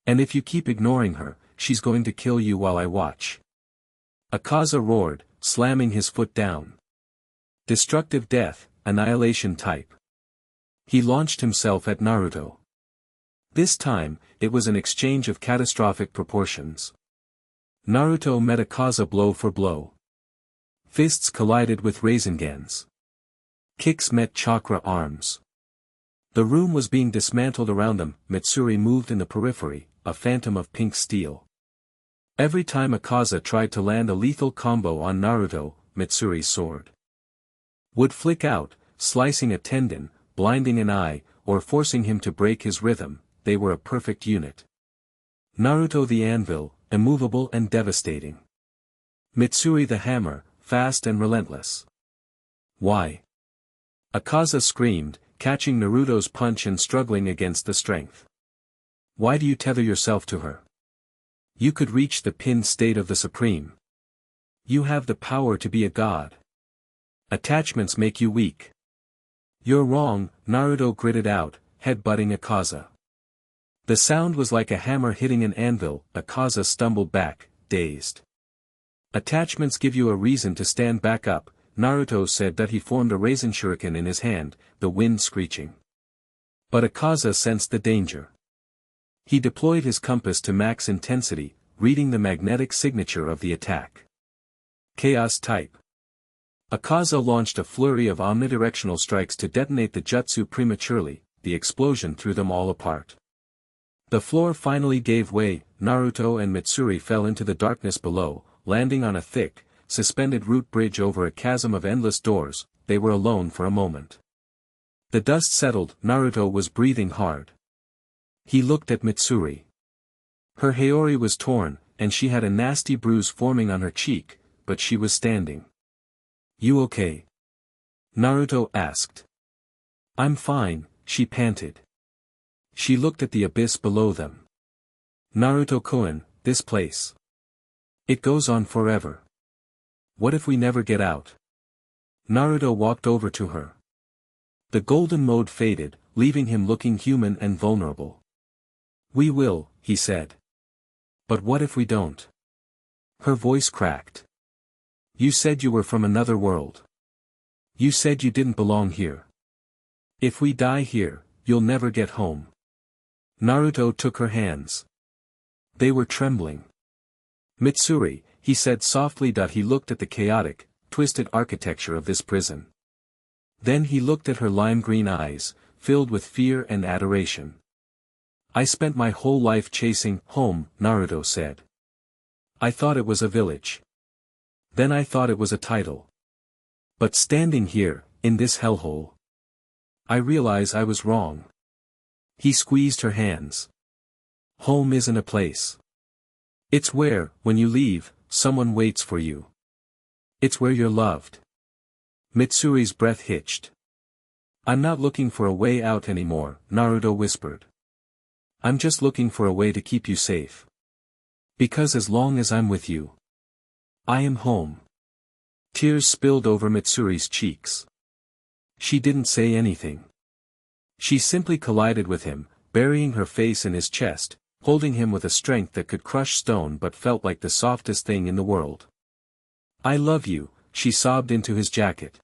And if you keep ignoring her, she's going to kill you while I watch. Akaza roared, slamming his foot down. Destructive death, annihilation type. He launched himself at Naruto. This time, it was an exchange of catastrophic proportions. Naruto met Akaza blow for blow. Fists collided with Razengans. Kicks met chakra arms. The room was being dismantled around them. Mitsuri moved in the periphery, a phantom of pink steel. Every time Akaza tried to land a lethal combo on Naruto, Mitsuri's sword would flick out, slicing a tendon, blinding an eye, or forcing him to break his rhythm. They were a perfect unit. Naruto the anvil, immovable and devastating. Mitsuri the hammer, fast and relentless. Why? Akaza screamed, catching Naruto's punch and struggling against the strength. Why do you tether yourself to her? You could reach the pinned state of the Supreme. You have the power to be a god. Attachments make you weak. You're wrong, Naruto gritted out, head-butting Akaza. The sound was like a hammer hitting an anvil. Akaza stumbled back, dazed. Attachments give you a reason to stand back up, Naruto said that he formed a Rasen shuriken in his hand, the wind screeching. But Akaza sensed the danger. He deployed his compass to max intensity, reading the magnetic signature of the attack. Chaos type. Akaza launched a flurry of omnidirectional strikes to detonate the jutsu prematurely. The explosion threw them all apart. The floor finally gave way. Naruto and Mitsuri fell into the darkness below, landing on a thick, suspended root bridge over a chasm of endless doors. They were alone for a moment. The dust settled. Naruto was breathing hard. He looked at Mitsuri. Her haori was torn, and she had a nasty bruise forming on her cheek, but she was standing. You okay? Naruto asked. I'm fine, she panted. She looked at the abyss below them. Naruto-kun, this place. It goes on forever. What if we never get out? Naruto walked over to her. The golden mode faded, leaving him looking human and vulnerable. We will, he said. But what if we don't? Her voice cracked. You said you were from another world. You said you didn't belong here. If we die here, you'll never get home. Naruto took her hands. They were trembling. Mitsuri, he said softly. He looked at the chaotic, twisted architecture of this prison. Then he looked at her lime-green eyes, filled with fear and adoration. I spent my whole life chasing home, Naruto said. I thought it was a village. Then I thought it was a title. But standing here, in this hellhole, I realize I was wrong. He squeezed her hands. Home isn't a place. It's where, when you leave, someone waits for you. It's where you're loved. Mitsuri's breath hitched. I'm not looking for a way out anymore, Naruto whispered. I'm just looking for a way to keep you safe. Because as long as I'm with you, I am home. Tears spilled over Mitsuri's cheeks. She didn't say anything. She simply collided with him, burying her face in his chest, holding him with a strength that could crush stone but felt like the softest thing in the world. I love you, she sobbed into his jacket.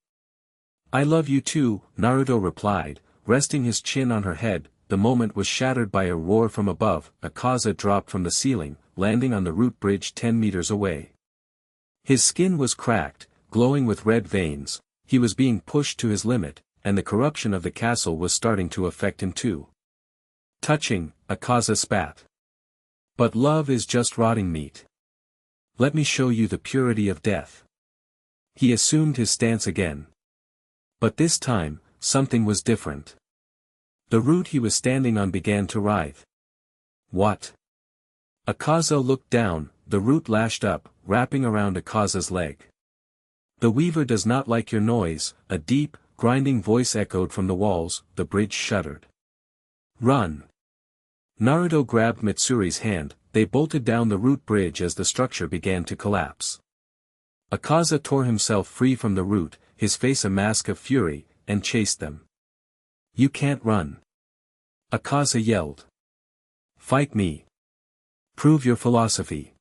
I love you too, Naruto replied, resting his chin on her head. The moment was shattered by a roar from above. Akaza dropped from the ceiling, landing on the root bridge 10 meters away. His skin was cracked, glowing with red veins. He was being pushed to his limit, and the corruption of the castle was starting to affect him too. Touching, Akaza spat. But love is just rotting meat. Let me show you the purity of death. He assumed his stance again. But this time, something was different. The root he was standing on began to writhe. What? Akaza looked down. The root lashed up, wrapping around Akaza's leg. The weaver does not like your noise, a deep, grinding voice echoed from the walls. The bridge shuddered. Run! Naruto grabbed Mitsuri's hand. They bolted down the root bridge as the structure began to collapse. Akaza tore himself free from the root, his face a mask of fury, and chased them. You can't run. Akaza yelled. Fight me. Prove your philosophy.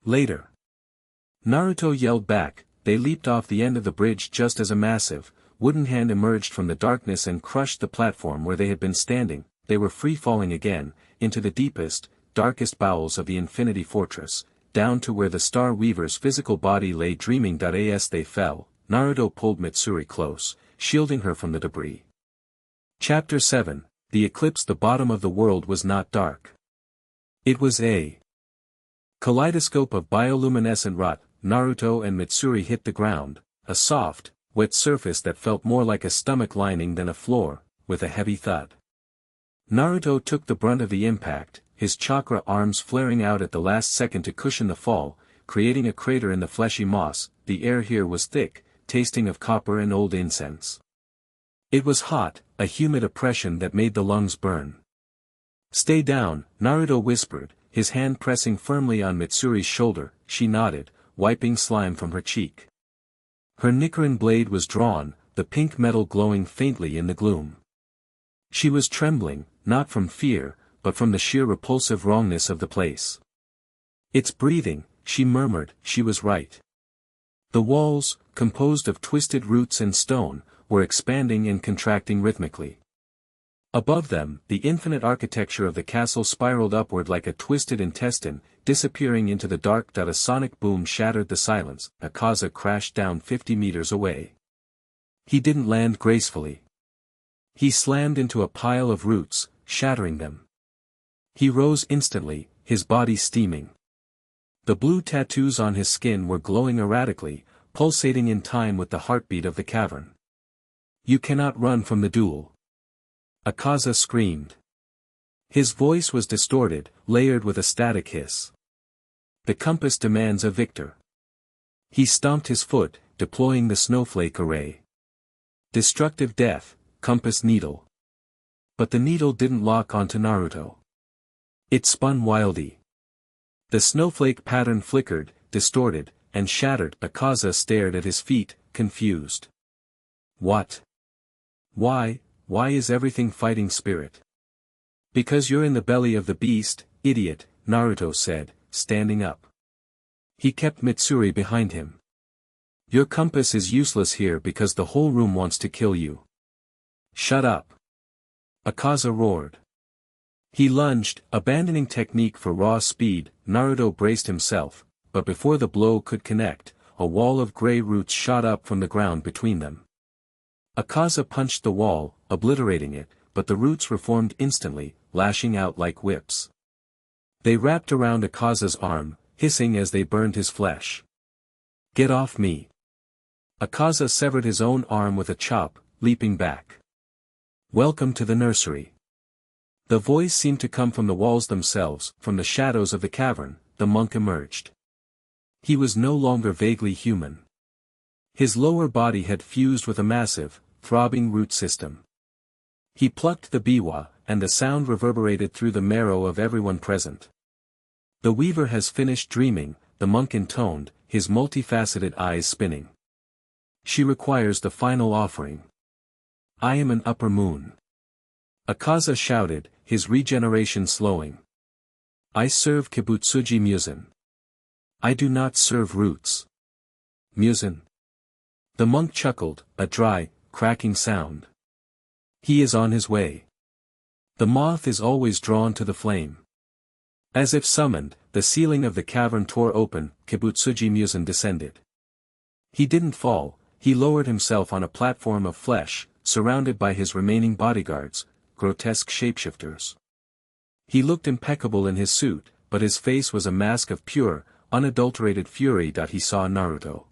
Later. Naruto yelled back. They leaped off the end of the bridge just as a massive, wooden hand emerged from the darkness and crushed the platform where they had been standing. They were free falling again, into the deepest, darkest bowels of the Infinity Fortress, down to where the Star Weaver's physical body lay dreaming. As they fell, Naruto pulled Mitsuri close, shielding her from the debris. Chapter 7, The Eclipse. The bottom of the world was not dark. It was a kaleidoscope of bioluminescent rot. Naruto and Mitsuri hit the ground, a soft, wet surface that felt more like a stomach lining than a floor, with a heavy thud. Naruto took the brunt of the impact, his chakra arms flaring out at the last second to cushion the fall, creating a crater in the fleshy moss. The air here was thick, tasting of copper and old incense. It was hot, a humid oppression that made the lungs burn. Stay down, Naruto whispered, his hand pressing firmly on Mitsuri's shoulder. She nodded, wiping slime from her cheek. Her Nichiren blade was drawn, the pink metal glowing faintly in the gloom. She was trembling, not from fear, but from the sheer repulsive wrongness of the place. It's breathing, she murmured. She was right. The walls, composed of twisted roots and stone, were expanding and contracting rhythmically. Above them, the infinite architecture of the castle spiraled upward like a twisted intestine, disappearing into the dark. A sonic boom shattered the silence. Akaza crashed down 50 meters away. He didn't land gracefully. He slammed into a pile of roots, shattering them. He rose instantly, his body steaming. The blue tattoos on his skin were glowing erratically, pulsating in time with the heartbeat of the cavern. You cannot run from the duel. Akaza screamed. His voice was distorted, layered with a static hiss. The compass demands a victor. He stomped his foot, deploying the snowflake array. Destructive death, compass needle. But the needle didn't lock onto Naruto. It spun wildly. The snowflake pattern flickered, distorted, and shattered. Akaza stared at his feet, confused. What? Why is everything fighting spirit? Because you're in the belly of the beast, idiot, Naruto said, standing up. He kept Mitsuri behind him. Your compass is useless here because the whole room wants to kill you. Shut up. Akaza roared. He lunged, abandoning technique for raw speed. Naruto braced himself, but before the blow could connect, a wall of gray roots shot up from the ground between them. Akaza punched the wall, obliterating it, but the roots reformed instantly, lashing out like whips. They wrapped around Akaza's arm, hissing as they burned his flesh. Get off me. Akaza severed his own arm with a chop, leaping back. Welcome to the nursery. The voice seemed to come from the walls themselves. From the shadows of the cavern, the monk emerged. He was no longer vaguely human. His lower body had fused with a massive, throbbing root system. He plucked the biwa, and the sound reverberated through the marrow of everyone present. The weaver has finished dreaming, the monk intoned, his multifaceted eyes spinning. She requires the final offering. I am an upper moon. Akaza shouted, his regeneration slowing. I serve Kibutsuji Musen. I do not serve roots. Musen. The monk chuckled, a dry, cracking sound. He is on his way. The moth is always drawn to the flame. As if summoned, the ceiling of the cavern tore open. Kibutsuji Musen descended. He didn't fall, he lowered himself on a platform of flesh, surrounded by his remaining bodyguards, grotesque shapeshifters. He looked impeccable in his suit, but his face was a mask of pure, unadulterated fury. He saw Naruto.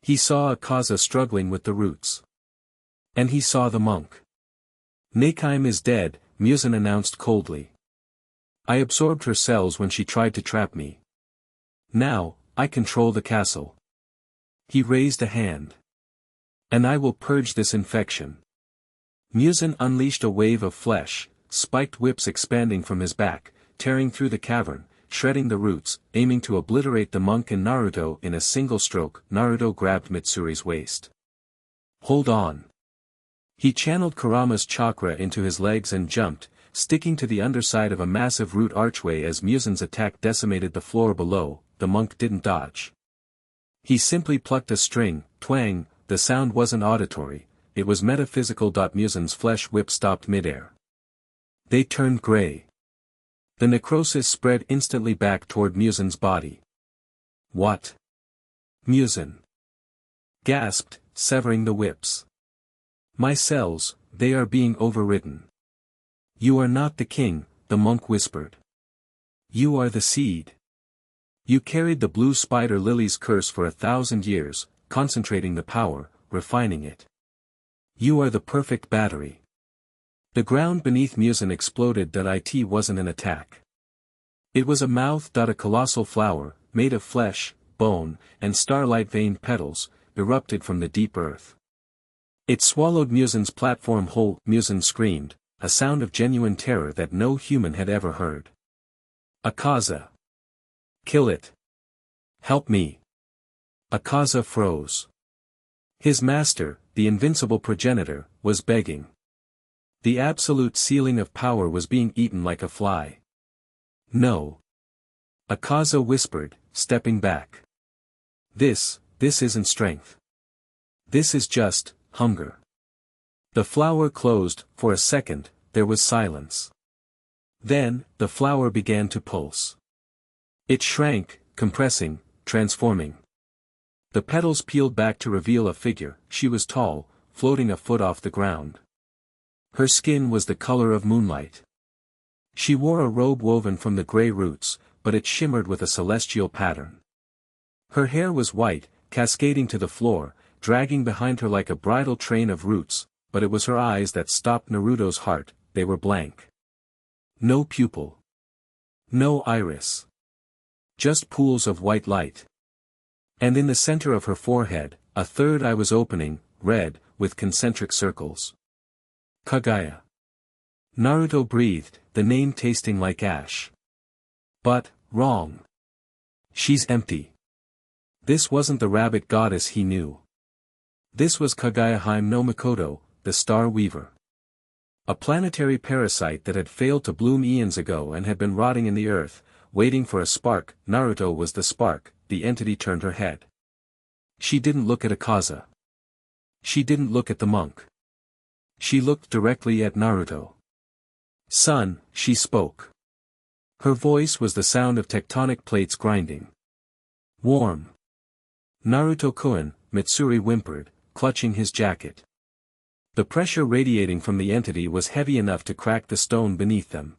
He saw Akaza struggling with the roots. And he saw the monk. Neikime is dead, Musen announced coldly. I absorbed her cells when she tried to trap me. Now, I control the castle. He raised a hand. And I will purge this infection. Muzan unleashed a wave of flesh, spiked whips expanding from his back, tearing through the cavern, shredding the roots, aiming to obliterate the monk and Naruto in a single stroke. Naruto grabbed Mitsuri's waist. Hold on. He channeled Kurama's chakra into his legs and jumped, sticking to the underside of a massive root archway as Muzan's attack decimated the floor below. The monk didn't dodge. He simply plucked a string, twang. The sound wasn't auditory, it was metaphysical. Muzan's flesh whip stopped midair. They turned gray. The necrosis spread instantly back toward Muzan's body. What? Muzan gasped, severing the whips. My cells, they are being overridden. You are not the king, the monk whispered. You are the seed. You carried the blue spider lily's curse for 1,000 years, concentrating the power, refining it. You are the perfect battery. The ground beneath Muzan exploded. It wasn't an attack. It was a mouth. A colossal flower, made of flesh, bone, and starlight-veined petals, erupted from the deep earth. It swallowed Muzan's platform whole. Muzan screamed, a sound of genuine terror that no human had ever heard. Akaza. Kill it. Help me. Akaza froze. His master, the invincible progenitor, was begging. The absolute ceiling of power was being eaten like a fly. No. Akaza whispered, stepping back. This isn't strength. This is just hunger. The flower closed. For a second, there was silence. Then, the flower began to pulse. It shrank, compressing, transforming. The petals peeled back to reveal a figure. She was tall, floating a foot off the ground. Her skin was the color of moonlight. She wore a robe woven from the gray roots, but it shimmered with a celestial pattern. Her hair was white, cascading to the floor, dragging behind her like a bridal train of roots, but it was her eyes that stopped Naruto's heart. They were blank. No pupil. No iris. Just pools of white light. And in the center of her forehead, a third eye was opening, red, with concentric circles. Kaguya. Naruto breathed, the name tasting like ash. But, wrong. She's empty. This wasn't the rabbit goddess he knew. This was Kaguya no Mikoto, the Star Weaver. A planetary parasite that had failed to bloom eons ago and had been rotting in the earth, waiting for a spark. Naruto was the spark. The entity turned her head. She didn't look at Akaza. She didn't look at the monk. She looked directly at Naruto. Son, she spoke. Her voice was the sound of tectonic plates grinding. Warm. Naruto-kun, Mitsuri whimpered, clutching his jacket. The pressure radiating from the entity was heavy enough to crack the stone beneath them.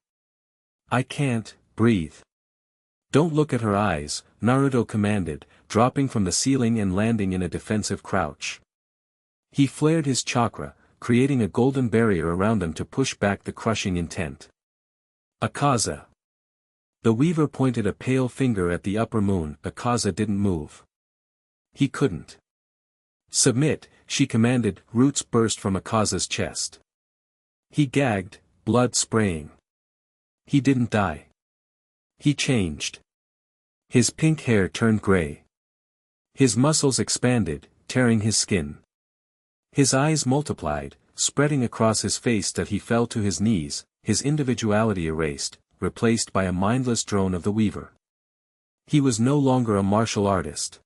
I can't breathe. Don't look at her eyes, Naruto commanded, dropping from the ceiling and landing in a defensive crouch. He flared his chakra, creating a golden barrier around them to push back the crushing intent. Akaza. The weaver pointed a pale finger at the upper moon. Akaza didn't move. He couldn't. Submit, she commanded. Roots burst from Akaza's chest. He gagged, blood spraying. He didn't die. He changed. His pink hair turned gray. His muscles expanded, tearing his skin. His eyes multiplied, spreading across his face that he fell to his knees, his individuality erased, replaced by a mindless drone of the weaver. He was no longer a martial artist.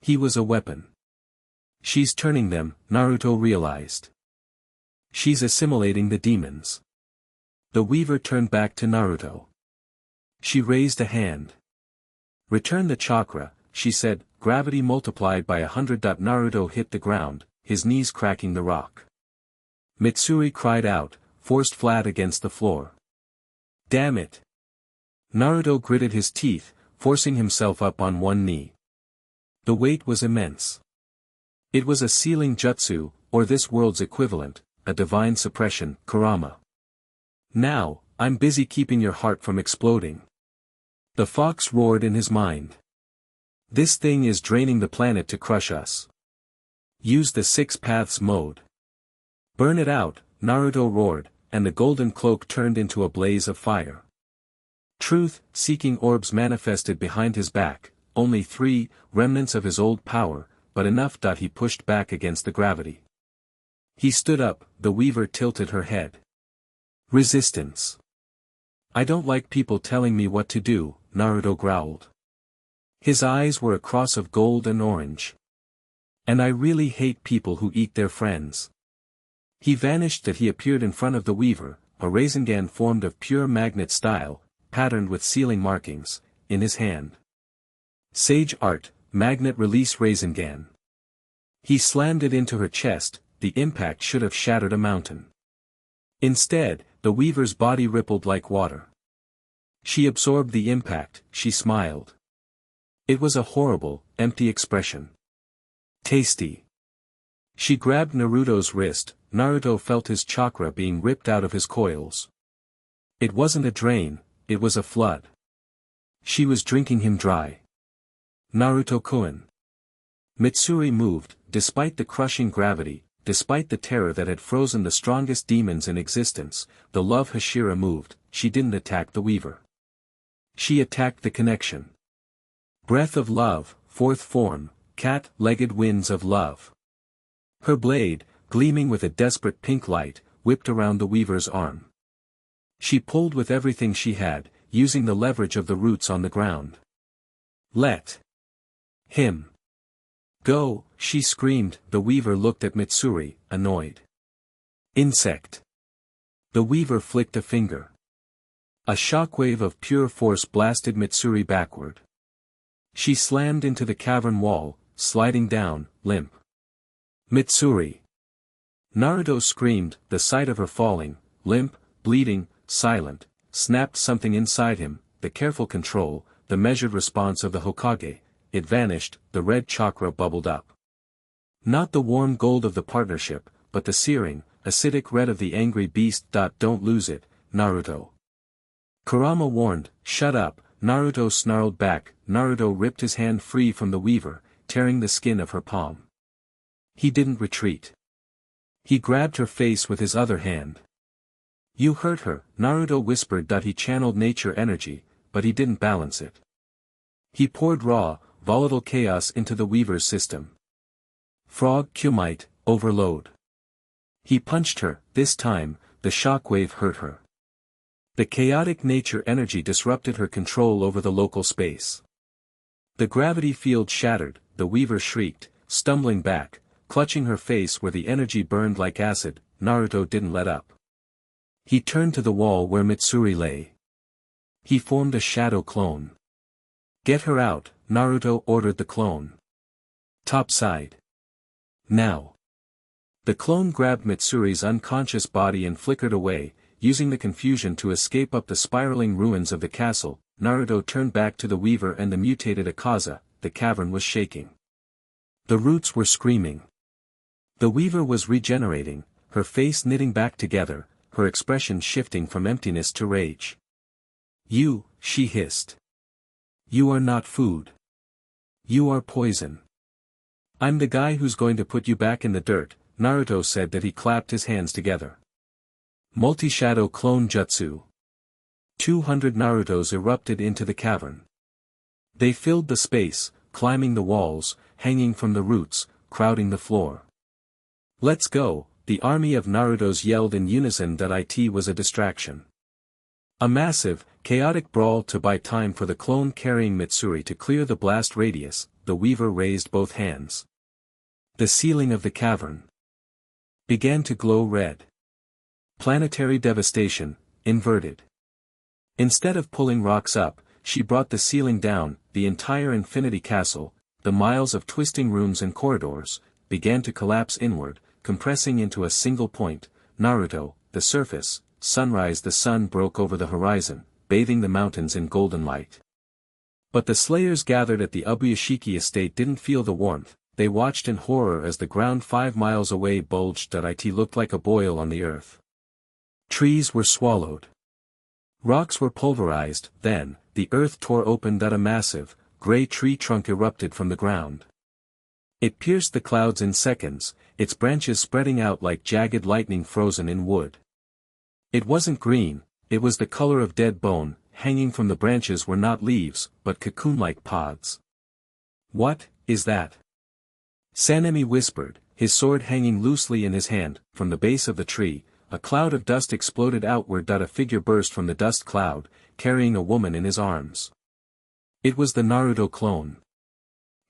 He was a weapon. She's turning them, Naruto realized. She's assimilating the demons. The weaver turned back to Naruto. She raised a hand. Return the chakra, she said. Gravity multiplied by 100. Naruto hit the ground, his knees cracking the rock. Mitsuri cried out, forced flat against the floor. Damn it! Naruto gritted his teeth, forcing himself up on one knee. The weight was immense. It was a sealing jutsu, or this world's equivalent, a divine suppression. Kurama. Now, I'm busy keeping your heart from exploding. The fox roared in his mind. This thing is draining the planet to crush us. Use the 6 paths mode. Burn it out, Naruto roared, and the golden cloak turned into a blaze of fire. Truth-seeking orbs manifested behind his back, only 3 remnants of his old power, but enough. He pushed back against the gravity. He stood up, the weaver tilted her head. Resistance. I don't like people telling me what to do, Naruto growled. His eyes were a cross of gold and orange. And I really hate people who eat their friends. He vanished. He appeared in front of the weaver, a Rasengan formed of pure magnet style, patterned with sealing markings, in his hand. Sage art, magnet release Rasengan. He slammed it into her chest. The impact should have shattered a mountain. Instead, the weaver's body rippled like water. She absorbed the impact. She smiled. It was a horrible, empty expression. Tasty. She grabbed Naruto's wrist. Naruto felt his chakra being ripped out of his coils. It wasn't a drain, it was a flood. She was drinking him dry. Naruto-kun. Mitsuri moved, despite the crushing gravity, despite the terror that had frozen the strongest demons in existence. The love Hashira moved. She didn't attack the weaver. She attacked the connection. Breath of love, 4th form, cat-legged winds of love. Her blade, gleaming with a desperate pink light, whipped around the weaver's arm. She pulled with everything she had, using the leverage of the roots on the ground. Let him go, she screamed. The weaver looked at Mitsuri, annoyed. Insect. The weaver flicked a finger. A shockwave of pure force blasted Mitsuri backward. She slammed into the cavern wall, sliding down, limp. Mitsuri. Naruto screamed. The sight of her falling, limp, bleeding, silent, snapped something inside him. The careful control, the measured response of the Hokage. It vanished. The red chakra bubbled up. Not the warm gold of the partnership, but the searing, acidic red of the angry beast. Don't lose it, Naruto. Kurama warned. Shut up, Naruto snarled back. Naruto ripped his hand free from the weaver, tearing the skin of her palm. He didn't retreat. He grabbed her face with his other hand. You hurt her, Naruto whispered. He channeled nature energy, but he didn't balance it. He poured raw, volatile chaos into the weaver's system. Frog Kumite, overload. He punched her. This time, the shockwave hurt her. The chaotic nature energy disrupted her control over the local space. The gravity field shattered. The weaver shrieked, stumbling back, clutching her face where the energy burned like acid. Naruto didn't let up. He turned to the wall where Mitsuri lay. He formed a shadow clone. Get her out, Naruto ordered the clone. Topside. Now. The clone grabbed Mitsuri's unconscious body and flickered away, using the confusion to escape up the spiraling ruins of the castle. Naruto turned back to the weaver and the mutated Akaza. The cavern was shaking. The roots were screaming. The weaver was regenerating, her face knitting back together, her expression shifting from emptiness to rage. You, she hissed. You are not food. You are poison. I'm the guy who's going to put you back in the dirt, Naruto said. He clapped his hands together. Multi-shadow clone jutsu. 200 Narutos erupted into the cavern. They filled the space, climbing the walls, hanging from the roots, crowding the floor. Let's go, the army of Narutos yelled in unison. It was a distraction. A massive, chaotic brawl to buy time for the clone carrying Mitsuri to clear the blast radius. The weaver raised both hands. The ceiling of the cavern began to glow red. Planetary devastation, inverted. Instead of pulling rocks up, she brought the ceiling down. The entire Infinity Castle, the miles of twisting rooms and corridors, began to collapse inward, compressing into a single point. Naruto, the surface, sunrise. The sun broke over the horizon, bathing the mountains in golden light. But the slayers gathered at the Ubuyashiki estate didn't feel the warmth. They watched in horror as the ground 5 miles away bulged. It looked like a boil on the earth. Trees were swallowed. Rocks were pulverized. Then, the earth tore open. A massive, gray tree trunk erupted from the ground. It pierced the clouds in seconds, its branches spreading out like jagged lightning frozen in wood. It wasn't green, it was the color of dead bone. Hanging from the branches were not leaves, but cocoon-like pods. "What is that?" Sanemi whispered, his sword hanging loosely in his hand. From the base of the tree, a cloud of dust exploded outward. A figure burst from the dust cloud, carrying a woman in his arms. It was the Naruto clone.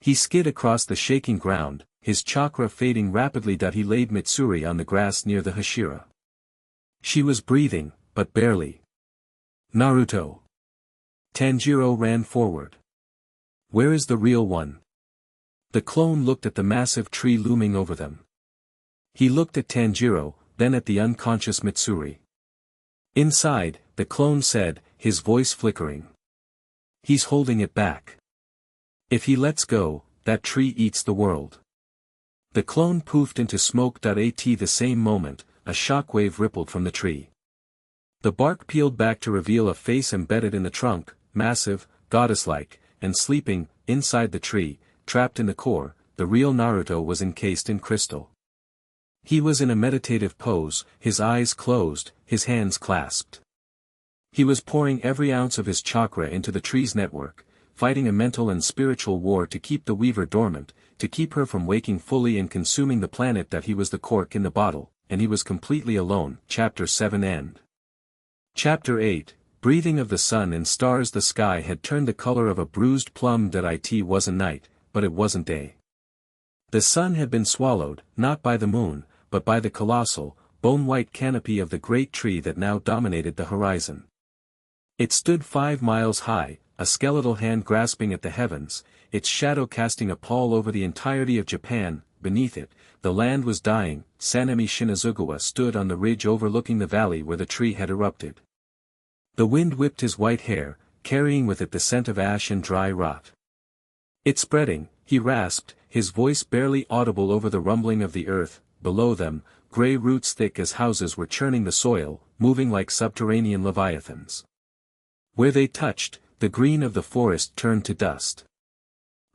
He skid across the shaking ground, his chakra fading rapidly. He laid Mitsuri on the grass near the Hashira. She was breathing, but barely. "Naruto." Tanjiro ran forward. "Where is the real one?" The clone looked at the massive tree looming over them. He looked at Tanjiro, then at the unconscious Mitsuri. "Inside," the clone said, his voice flickering. "He's holding it back. If he lets go, that tree eats the world." The clone poofed into smoke. At the same moment, a shockwave rippled from the tree. The bark peeled back to reveal a face embedded in the trunk, massive, goddess-like, and sleeping. Inside the tree, trapped in the core, the real Naruto was encased in crystal. He was in a meditative pose, his eyes closed, his hands clasped. He was pouring every ounce of his chakra into the tree's network, fighting a mental and spiritual war to keep the weaver dormant, to keep her from waking fully and consuming the planet. He was the cork in the bottle, and he was completely alone. Chapter 7 End. Chapter 8, Breathing of the sun and stars. The sky had turned the color of a bruised plum. It wasn't night, but it wasn't day. The sun had been swallowed, not by the moon, but by the colossal, bone-white canopy of the great tree that now dominated the horizon. It stood 5 miles high, a skeletal hand grasping at the heavens, its shadow casting a pall over the entirety of Japan. Beneath it, the land was dying. Sanemi Shinazugawa stood on the ridge overlooking the valley where the tree had erupted. The wind whipped his white hair, carrying with it the scent of ash and dry rot. "It's spreading," he rasped, his voice barely audible over the rumbling of the earth. Below them, gray roots thick as houses were churning the soil, moving like subterranean leviathans. Where they touched, the green of the forest turned to dust.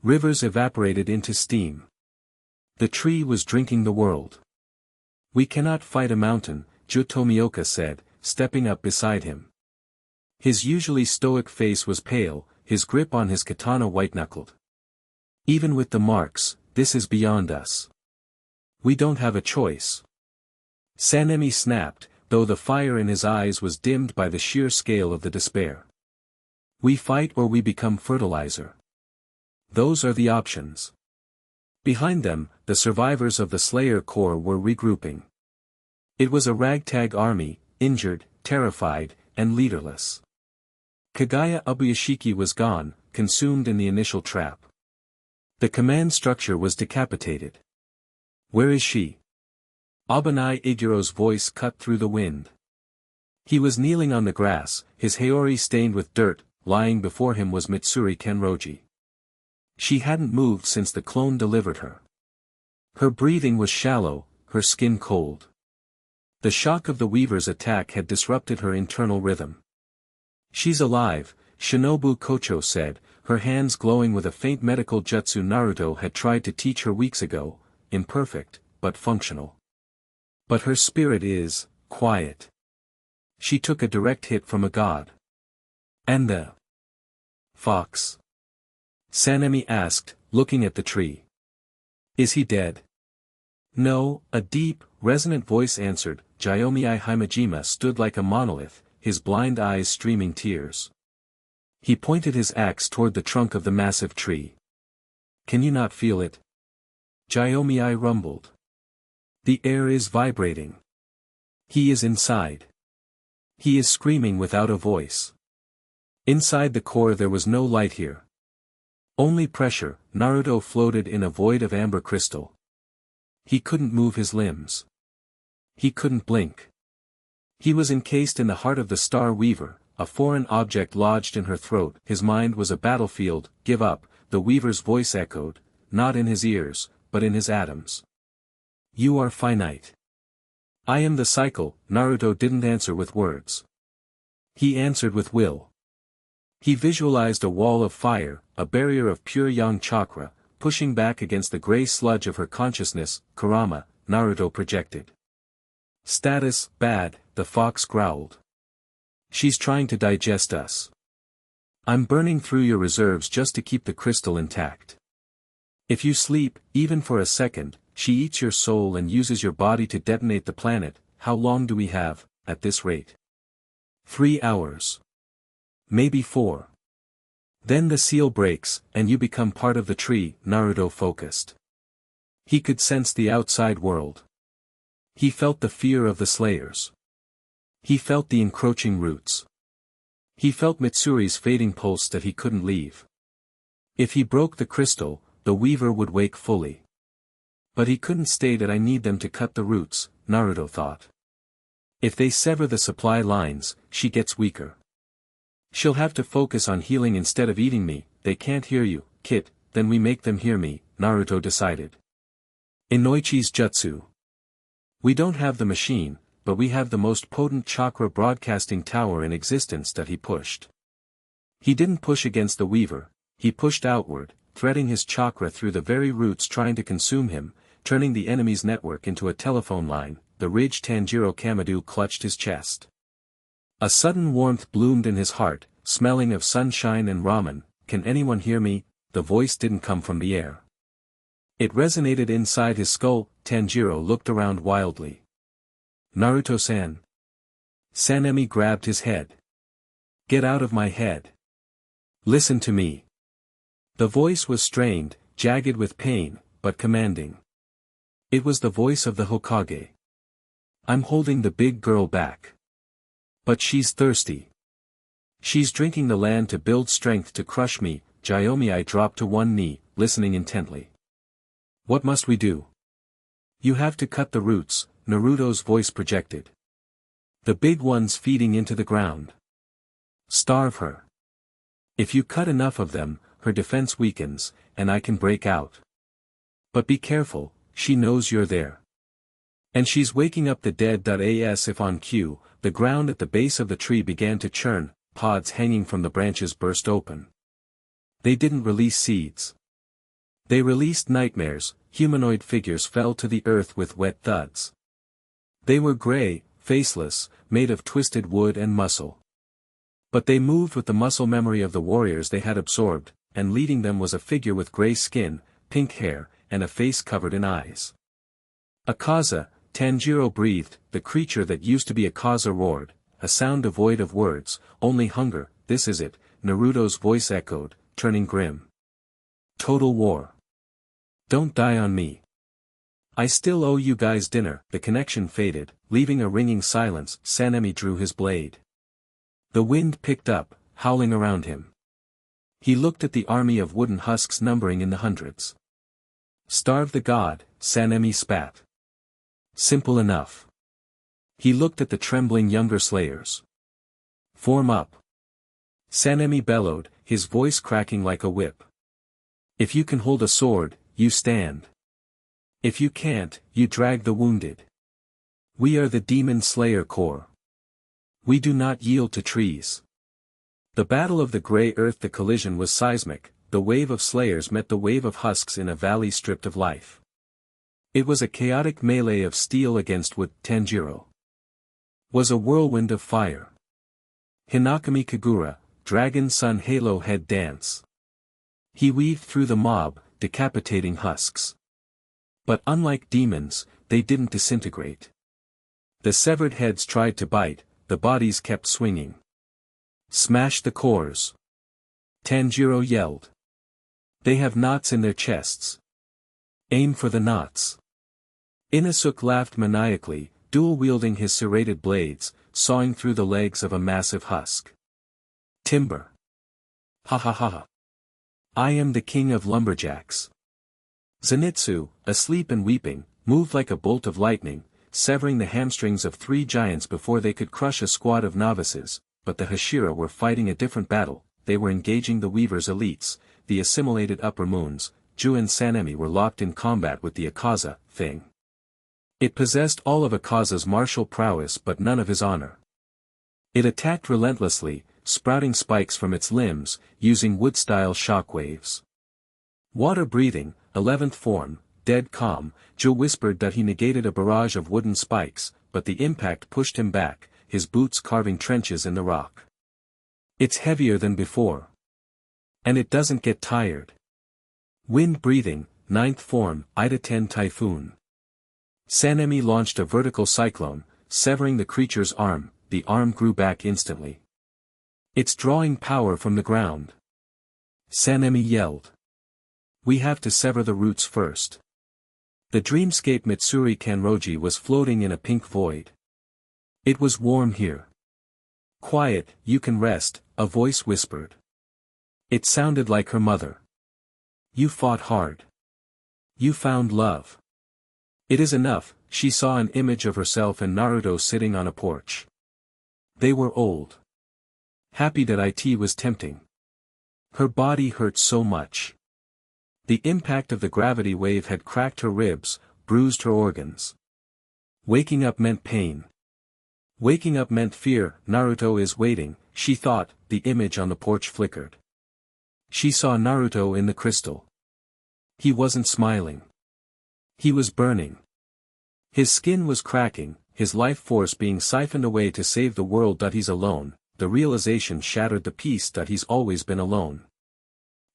Rivers evaporated into steam. The tree was drinking the world. "We cannot fight a mountain," Jutomioka said, stepping up beside him. His usually stoic face was pale, his grip on his katana white-knuckled. "Even with the marks, this is beyond us. We don't have a choice." Sanemi snapped, though the fire in his eyes was dimmed by the sheer scale of the despair. "We fight or we become fertilizer. Those are the options." Behind them, the survivors of the Slayer Corps were regrouping. It was a ragtag army, injured, terrified, and leaderless. Kagaya Ubuyashiki was gone, consumed in the initial trap. The command structure was decapitated. "Where is she?" Abanai Igiro's voice cut through the wind. He was kneeling on the grass, his haori stained with dirt. Lying before him was Mitsuri Kanroji. She hadn't moved since the clone delivered her. Her breathing was shallow, her skin cold. The shock of the weaver's attack had disrupted her internal rhythm. "She's alive," Shinobu Kocho said, her hands glowing with a faint medical jutsu Naruto had tried to teach her weeks ago, imperfect, but functional. "But her spirit is quiet. She took a direct hit from a god." "And the fox?" Sanemi asked, looking at the tree. "Is he dead?" "No," a deep, resonant voice answered. Jyomiai Himejima stood like a monolith, his blind eyes streaming tears. He pointed his axe toward the trunk of the massive tree. "Can you not feel it?" Jyomiai rumbled. "The air is vibrating. He is inside. He is screaming without a voice." Inside the core there was no light here. Only pressure. Naruto floated in a void of amber crystal. He couldn't move his limbs. He couldn't blink. He was encased in the heart of the Star Weaver, a foreign object lodged in her throat. His mind was a battlefield. "Give up," the Weaver's voice echoed, not in his ears, but in his atoms. "You are finite." "I am the cycle." Naruto didn't answer with words. He answered with will. He visualized a wall of fire, a barrier of pure yang chakra, pushing back against the gray sludge of her consciousness. Kurama, Naruto projected. Status, bad, the fox growled. She's trying to digest us. I'm burning through your reserves just to keep the crystal intact. If you sleep, even for a second, she eats your soul and uses your body to detonate the planet. How long do we have, at this rate? 3 hours. Maybe 4. Then the seal breaks, and you become part of the tree. Naruto focused. He could sense the outside world. He felt the fear of the slayers. He felt the encroaching roots. He felt Mitsuri's fading pulse that he couldn't leave. If he broke the crystal, the weaver would wake fully. But he couldn't stay. That I need them to cut the roots, Naruto thought. If they sever the supply lines, she gets weaker. She'll have to focus on healing instead of eating me. They can't hear you, Kit, then we make them hear me, Naruto decided. Inoichi's jutsu. We don't have the machine, but we have the most potent chakra broadcasting tower in existence. That he pushed. He didn't push against the weaver, he pushed outward, threading his chakra through the very roots trying to consume him, turning the enemy's network into a telephone line. The ridge. Tanjiro Kamado clutched his chest. A sudden warmth bloomed in his heart, smelling of sunshine and ramen. Can anyone hear me? The voice didn't come from the air. It resonated inside his skull. Tanjiro looked around wildly. Naruto-san. Sanemi grabbed his head. Get out of my head. Listen to me. The voice was strained, jagged with pain, but commanding. It was the voice of the Hokage. I'm holding the big girl back. But she's thirsty. She's drinking the land to build strength to crush me. Gyomii dropped to one knee, listening intently. What must we do? You have to cut the roots, Naruto's voice projected. The big ones feeding into the ground. Starve her. If you cut enough of them, her defense weakens, and I can break out. But be careful, she knows you're there. And she's waking up the dead. As if on cue, the ground at the base of the tree began to churn, pods hanging from the branches burst open. They didn't release seeds. They released nightmares. Humanoid figures fell to the earth with wet thuds. They were gray, faceless, made of twisted wood and muscle. But they moved with the muscle memory of the warriors they had absorbed, and leading them was a figure with gray skin, pink hair, and a face covered in eyes. Akaza, Tanjiro breathed. The creature that used to be Akaza roared, a sound devoid of words, only hunger. This is it, Naruto's voice echoed, turning grim. Total war. Don't die on me. I still owe you guys dinner. The connection faded, leaving a ringing silence. Sanemi drew his blade. The wind picked up, howling around him. He looked at the army of wooden husks numbering in the hundreds. Starve the god, Sanemi spat. Simple enough. He looked at the trembling younger slayers. Form up. Sanemi bellowed, his voice cracking like a whip. If you can hold a sword, you stand. If you can't, you drag the wounded. We are the Demon Slayer Corps. We do not yield to trees. The battle of the gray earth. The collision was seismic. The wave of slayers met the wave of husks in a valley stripped of life. It was a chaotic melee of steel against wood. Tanjiro was a whirlwind of fire. Hinakami Kagura, Dragon Sun Halo Head Dance. He weaved through the mob, decapitating husks. But unlike demons, they didn't disintegrate. The severed heads tried to bite, the bodies kept swinging. Smash the cores. Tanjiro yelled. They have knots in their chests. Aim for the knots. Inosuke laughed maniacally, dual-wielding his serrated blades, sawing through the legs of a massive husk. Timber. Ha ha ha ha. I am the king of lumberjacks. Zenitsu, asleep and weeping, moved like a bolt of lightning, severing the hamstrings of 3 giants before they could crush a squad of novices. But the Hashira were fighting a different battle. They were engaging the Weaver's elites, the assimilated upper moons. Ju and Sanemi were locked in combat with the Akaza thing. It possessed all of Akaza's martial prowess but none of his honor. It attacked relentlessly, sprouting spikes from its limbs, using wood-style shockwaves. Water breathing, 11th form, dead calm. Joe whispered that he negated a barrage of wooden spikes, but the impact pushed him back, his boots carving trenches in the rock. It's heavier than before. And it doesn't get tired. Wind breathing, 9th form, Ida 10 typhoon. Sanemi launched a vertical cyclone, severing the creature's arm. The arm grew back instantly. It's drawing power from the ground. Sanemi yelled. We have to sever the roots first. The dreamscape Mitsuri Kanroji was floating in a pink void. It was warm here. Quiet, you can rest, a voice whispered. It sounded like her mother. You fought hard. You found love. It is enough. She saw an image of herself and Naruto sitting on a porch. They were old. Happy that it was tempting. Her body hurt so much. The impact of the gravity wave had cracked her ribs, bruised her organs. Waking up meant pain. Waking up meant fear. Naruto is waiting, she thought. The image on the porch flickered. She saw Naruto in the crystal. He wasn't smiling. He was burning. His skin was cracking, his life force being siphoned away to save the world. He's alone. The realization shattered the peace that he's always been alone.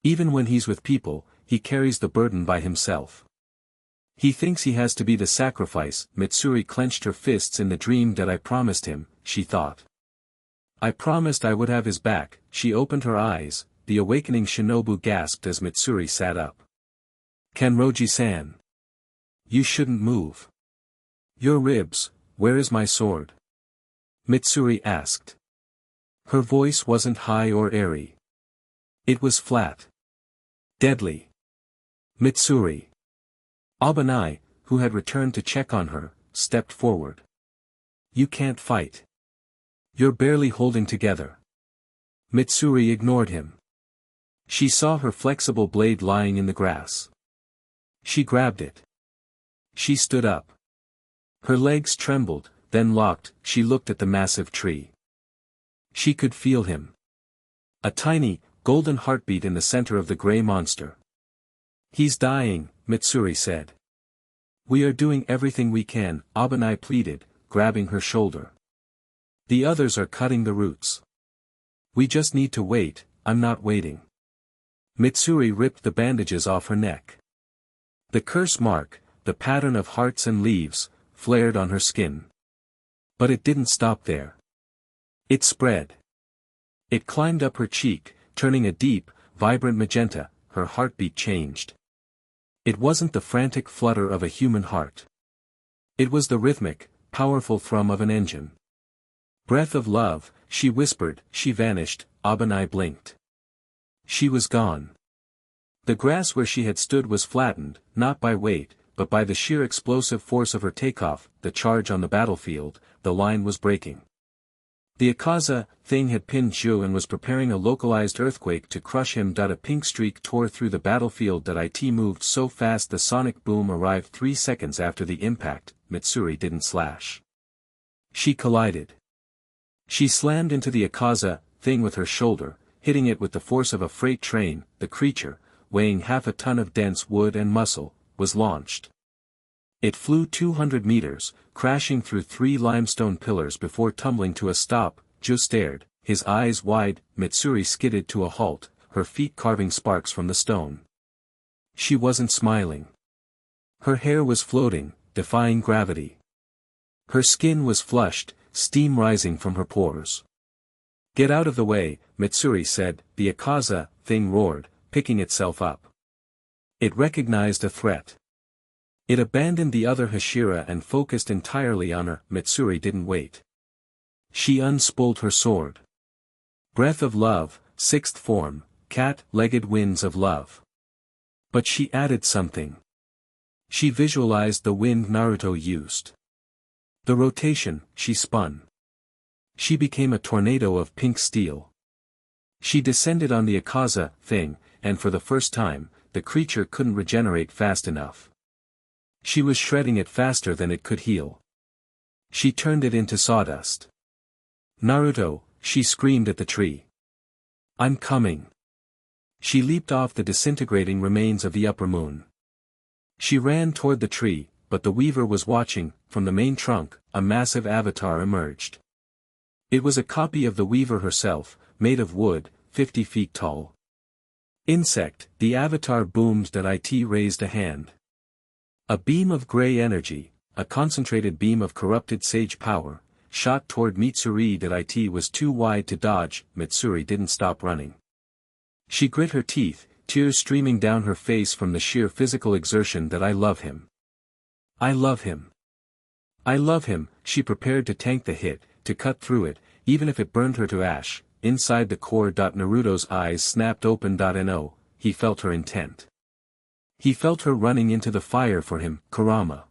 Even when he's with people, he carries the burden by himself. He thinks he has to be the sacrifice. Mitsuri clenched her fists in the dream that I promised him, she thought. I promised I would have his back. She opened her eyes. The awakening shinobu gasped as Mitsuri sat up. Kanroji-san. You shouldn't move. Your ribs, where is my sword? Mitsuri asked. Her voice wasn't high or airy. It was flat. Deadly. Mitsuri. Abanai, who had returned to check on her, stepped forward. You can't fight. You're barely holding together. Mitsuri ignored him. She saw her flexible blade lying in the grass. She grabbed it. She stood up. Her legs trembled, then locked. She looked at the massive tree. She could feel him. A tiny, golden heartbeat in the center of the gray monster. He's dying, Mitsuri said. We are doing everything we can, Abanai pleaded, grabbing her shoulder. The others are cutting the roots. We just need to wait. I'm not waiting. Mitsuri ripped the bandages off her neck. The curse mark, the pattern of hearts and leaves, flared on her skin. But it didn't stop there. It spread. It climbed up her cheek, turning a deep, vibrant magenta. Her heartbeat changed. It wasn't the frantic flutter of a human heart. It was the rhythmic, powerful thrum of an engine. Breath of love, she whispered. She vanished. Abanai blinked. She was gone. The grass where she had stood was flattened, not by weight, but by the sheer explosive force of her takeoff. The charge on the battlefield. The line was breaking. The Akaza thing had pinned Zhu and was preparing a localized earthquake to crush him. A pink streak tore through the battlefield. It moved so fast the sonic boom arrived 3 seconds after the impact. Mitsuri didn't slash. She collided. She slammed into the Akaza thing with her shoulder, hitting it with the force of a freight train. The creature, weighing half a ton of dense wood and muscle, was launched. It flew 200 meters, crashing through 3 limestone pillars before tumbling to a stop. Zhu stared, his eyes wide. Mitsuri skidded to a halt, her feet carving sparks from the stone. She wasn't smiling. Her hair was floating, defying gravity. Her skin was flushed, steam rising from her pores. Get out of the way, Mitsuri said. The Akaza thing roared, picking itself up. It recognized a threat. It abandoned the other Hashira and focused entirely on her. Mitsuri didn't wait. She unspooled her sword. Breath of love, 6th form, cat-legged winds of love. But she added something. She visualized the wind Naruto used. The rotation, she spun. She became a tornado of pink steel. She descended on the Akaza thing, and for the first time, the creature couldn't regenerate fast enough. She was shredding it faster than it could heal. She turned it into sawdust. Naruto, she screamed at the tree. I'm coming. She leaped off the disintegrating remains of the upper moon. She ran toward the tree, but the weaver was watching. From the main trunk, a massive avatar emerged. It was a copy of the weaver herself, made of wood, 50 feet tall. Insect, the avatar boomed that it raised a hand. A beam of gray energy, a concentrated beam of corrupted sage power, shot toward Mitsuri that it was too wide to dodge. Mitsuri didn't stop running. She grit her teeth, tears streaming down her face from the sheer physical exertion. That I love him. I love him. I love him. She prepared to tank the hit, to cut through it, even if it burned her to ash. Inside the core. Naruto's eyes snapped open. No, he felt her intent. He felt her running into the fire for him. Kurama.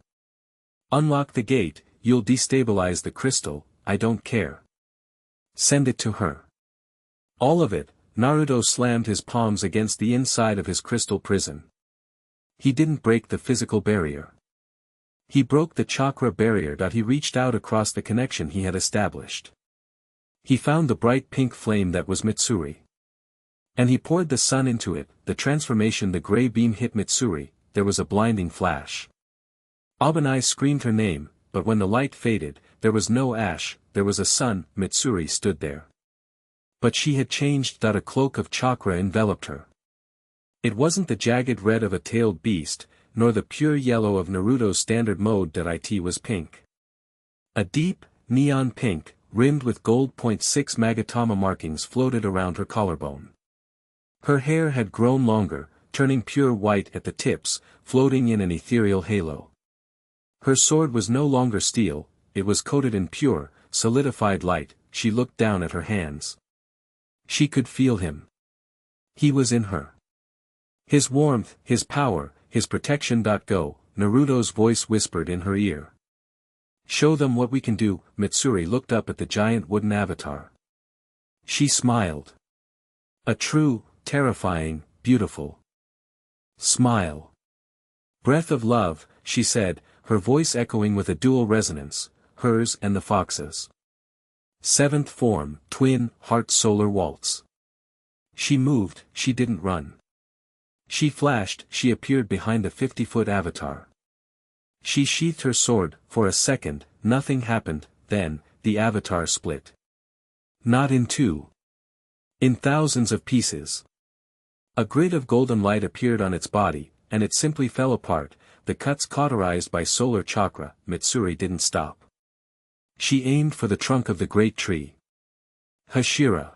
Unlock the gate, you'll destabilize the crystal, I don't care. Send it to her. All of it. Naruto slammed his palms against the inside of his crystal prison. He didn't break the physical barrier. He broke the chakra barrier. He reached out across the connection he had established. He found the bright pink flame that was Mitsuri. And he poured the sun into it. The transformation. The gray beam hit Mitsuri, there was a blinding flash. Abanai screamed her name, but when the light faded, there was no ash, there was a sun. Mitsuri stood there. But she had changed. A cloak of chakra enveloped her. It wasn't the jagged red of a tailed beast, nor the pure yellow of Naruto's standard mode. It was pink. A deep, neon pink, rimmed with gold. 6 Magatama markings floated around her collarbone. Her hair had grown longer, turning pure white at the tips, floating in an ethereal halo. Her sword was no longer steel, it was coated in pure, solidified light. She looked down at her hands. She could feel him. He was in her. His warmth, his power, his protection. Go, Naruto's voice whispered in her ear. Show them what we can do. Mitsuri looked up at the giant wooden avatar. She smiled. A true, terrifying, beautiful smile. Breath of love, she said, her voice echoing with a dual resonance, hers and the fox's. Seventh form, twin, heart solar waltz. She moved, she didn't run. She flashed, she appeared behind the 50-foot avatar. She sheathed her sword. For a second, nothing happened, then, the avatar split. Not in two. In thousands of pieces. A grid of golden light appeared on its body, and it simply fell apart, the cuts cauterized by solar chakra. Mitsuri didn't stop. She aimed for the trunk of the great tree. Hashira.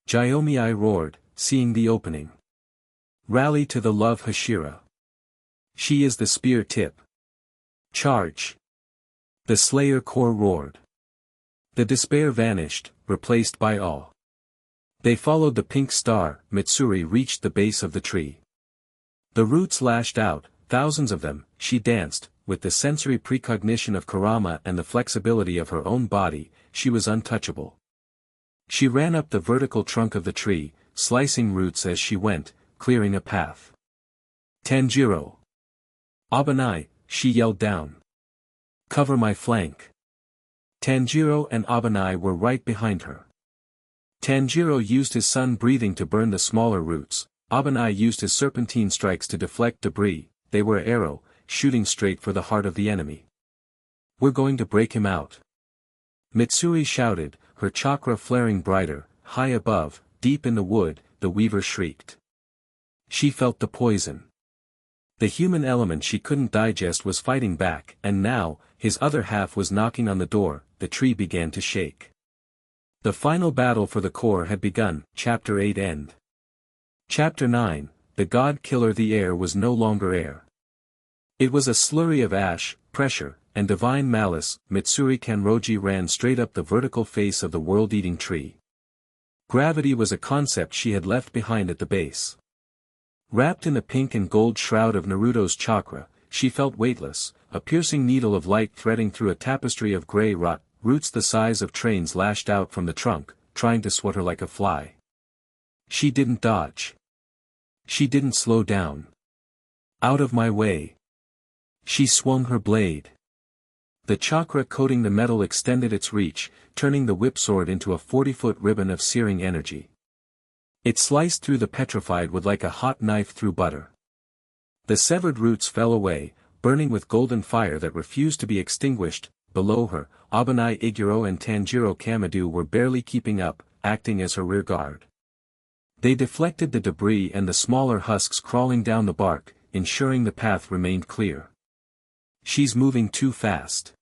Gyomii roared, seeing the opening. Rally to the love Hashira. She is the spear tip. Charge. The Slayer core roared. The despair vanished, replaced by awe. They followed the pink star. Mitsuri reached the base of the tree. The roots lashed out, thousands of them. She danced, with the sensory precognition of Kurama and the flexibility of her own body. She was untouchable. She ran up the vertical trunk of the tree, slicing roots as she went, clearing a path. Tanjiro. Abanai, she yelled down. Cover my flank. Tanjiro and Abanai were right behind her. Tanjiro used his sun breathing to burn the smaller roots. Abanai used his serpentine strikes to deflect debris. They were arrow, shooting straight for the heart of the enemy. We're going to break him out. Mitsuri shouted, her chakra flaring brighter. High above, deep in the wood, the weaver shrieked. She felt the poison. The human element she couldn't digest was fighting back, and now, his other half was knocking on the door. The tree began to shake. The final battle for the core had begun. Chapter 8 End. Chapter 9, The God Killer. The air was no longer air. It was a slurry of ash, pressure, and divine malice. Mitsuri Kanroji ran straight up the vertical face of the world-eating tree. Gravity was a concept she had left behind at the base. Wrapped in the pink and gold shroud of Naruto's chakra, she felt weightless, a piercing needle of light threading through a tapestry of gray rot. Roots the size of trains lashed out from the trunk, trying to swat her like a fly. She didn't dodge. She didn't slow down. Out of my way. She swung her blade. The chakra coating the metal extended its reach, turning the whip sword into a 40-foot ribbon of searing energy. It sliced through the petrified wood like a hot knife through butter. The severed roots fell away, burning with golden fire that refused to be extinguished. Below her, Abanai Iguro and Tanjiro Kamadu were barely keeping up, acting as her rear guard. They deflected the debris and the smaller husks crawling down the bark, ensuring the path remained clear. "She's moving too fast,"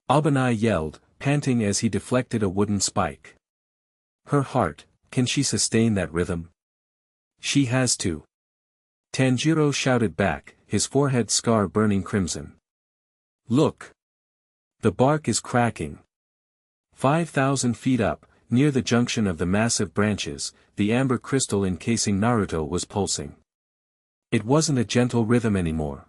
Abanai yelled, panting as he deflected a wooden spike. "Her heart, can she sustain that rhythm?" "She has to," Tanjiro shouted back, his forehead scar burning crimson. "Look! The bark is cracking." 5,000 feet up, near the junction of the massive branches, the amber crystal encasing Naruto was pulsing. It wasn't a gentle rhythm anymore.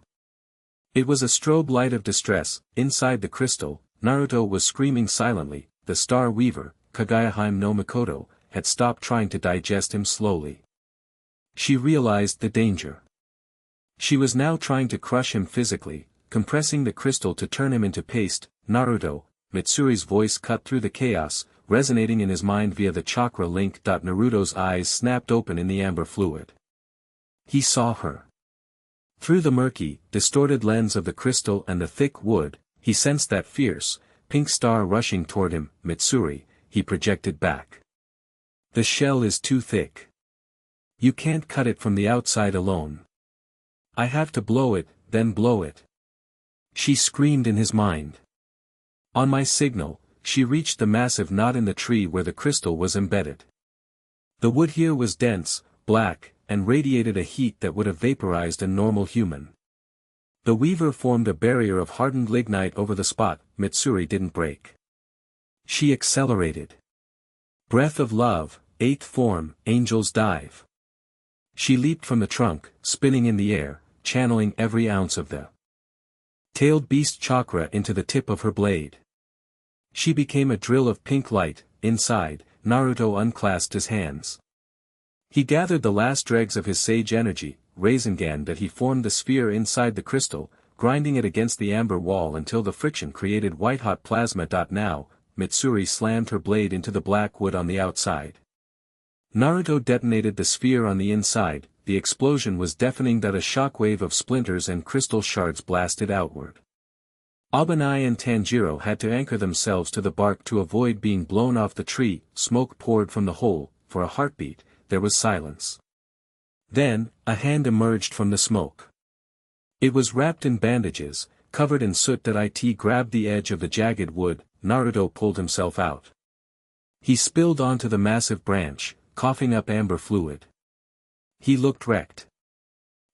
It was a strobe light of distress. Inside the crystal, Naruto was screaming silently. The Star Weaver, Kagayahime no Mikoto, had stopped trying to digest him slowly. She realized the danger. She was now trying to crush him physically, compressing the crystal to turn him into paste. "Naruto," Mitsuri's voice cut through the chaos, resonating in his mind via the chakra link. Naruto's eyes snapped open in the amber fluid. He saw her. Through the murky, distorted lens of the crystal and the thick wood, he sensed that fierce, pink star rushing toward him. "Mitsuri," he projected back. "The shell is too thick. You can't cut it from the outside alone. I have to blow it, then blow it." She screamed in his mind. On my signal, she reached the massive knot in the tree where the crystal was embedded. The wood here was dense, black, and radiated a heat that would have vaporized a normal human. The weaver formed a barrier of hardened lignite over the spot. Mitsuri didn't break. She accelerated. Breath of love, 8th form, Angel's Dive. She leaped from the trunk, spinning in the air, channeling every ounce of the tailed beast chakra into the tip of her blade. She became a drill of pink light. Inside, Naruto unclasped his hands. He gathered the last dregs of his sage energy, Rasengan, that he formed the sphere inside the crystal, grinding it against the amber wall until the friction created white-hot plasma. Now, Mitsuri slammed her blade into the black wood on the outside. Naruto detonated the sphere on the inside. The explosion was deafening. A shockwave of splinters and crystal shards blasted outward. Abanai and Tanjiro had to anchor themselves to the bark to avoid being blown off the tree. Smoke poured from the hole. For a heartbeat, there was silence. Then, a hand emerged from the smoke. It was wrapped in bandages, covered in soot. It grabbed the edge of the jagged wood. Naruto pulled himself out. He spilled onto the massive branch, coughing up amber fluid. He looked wrecked.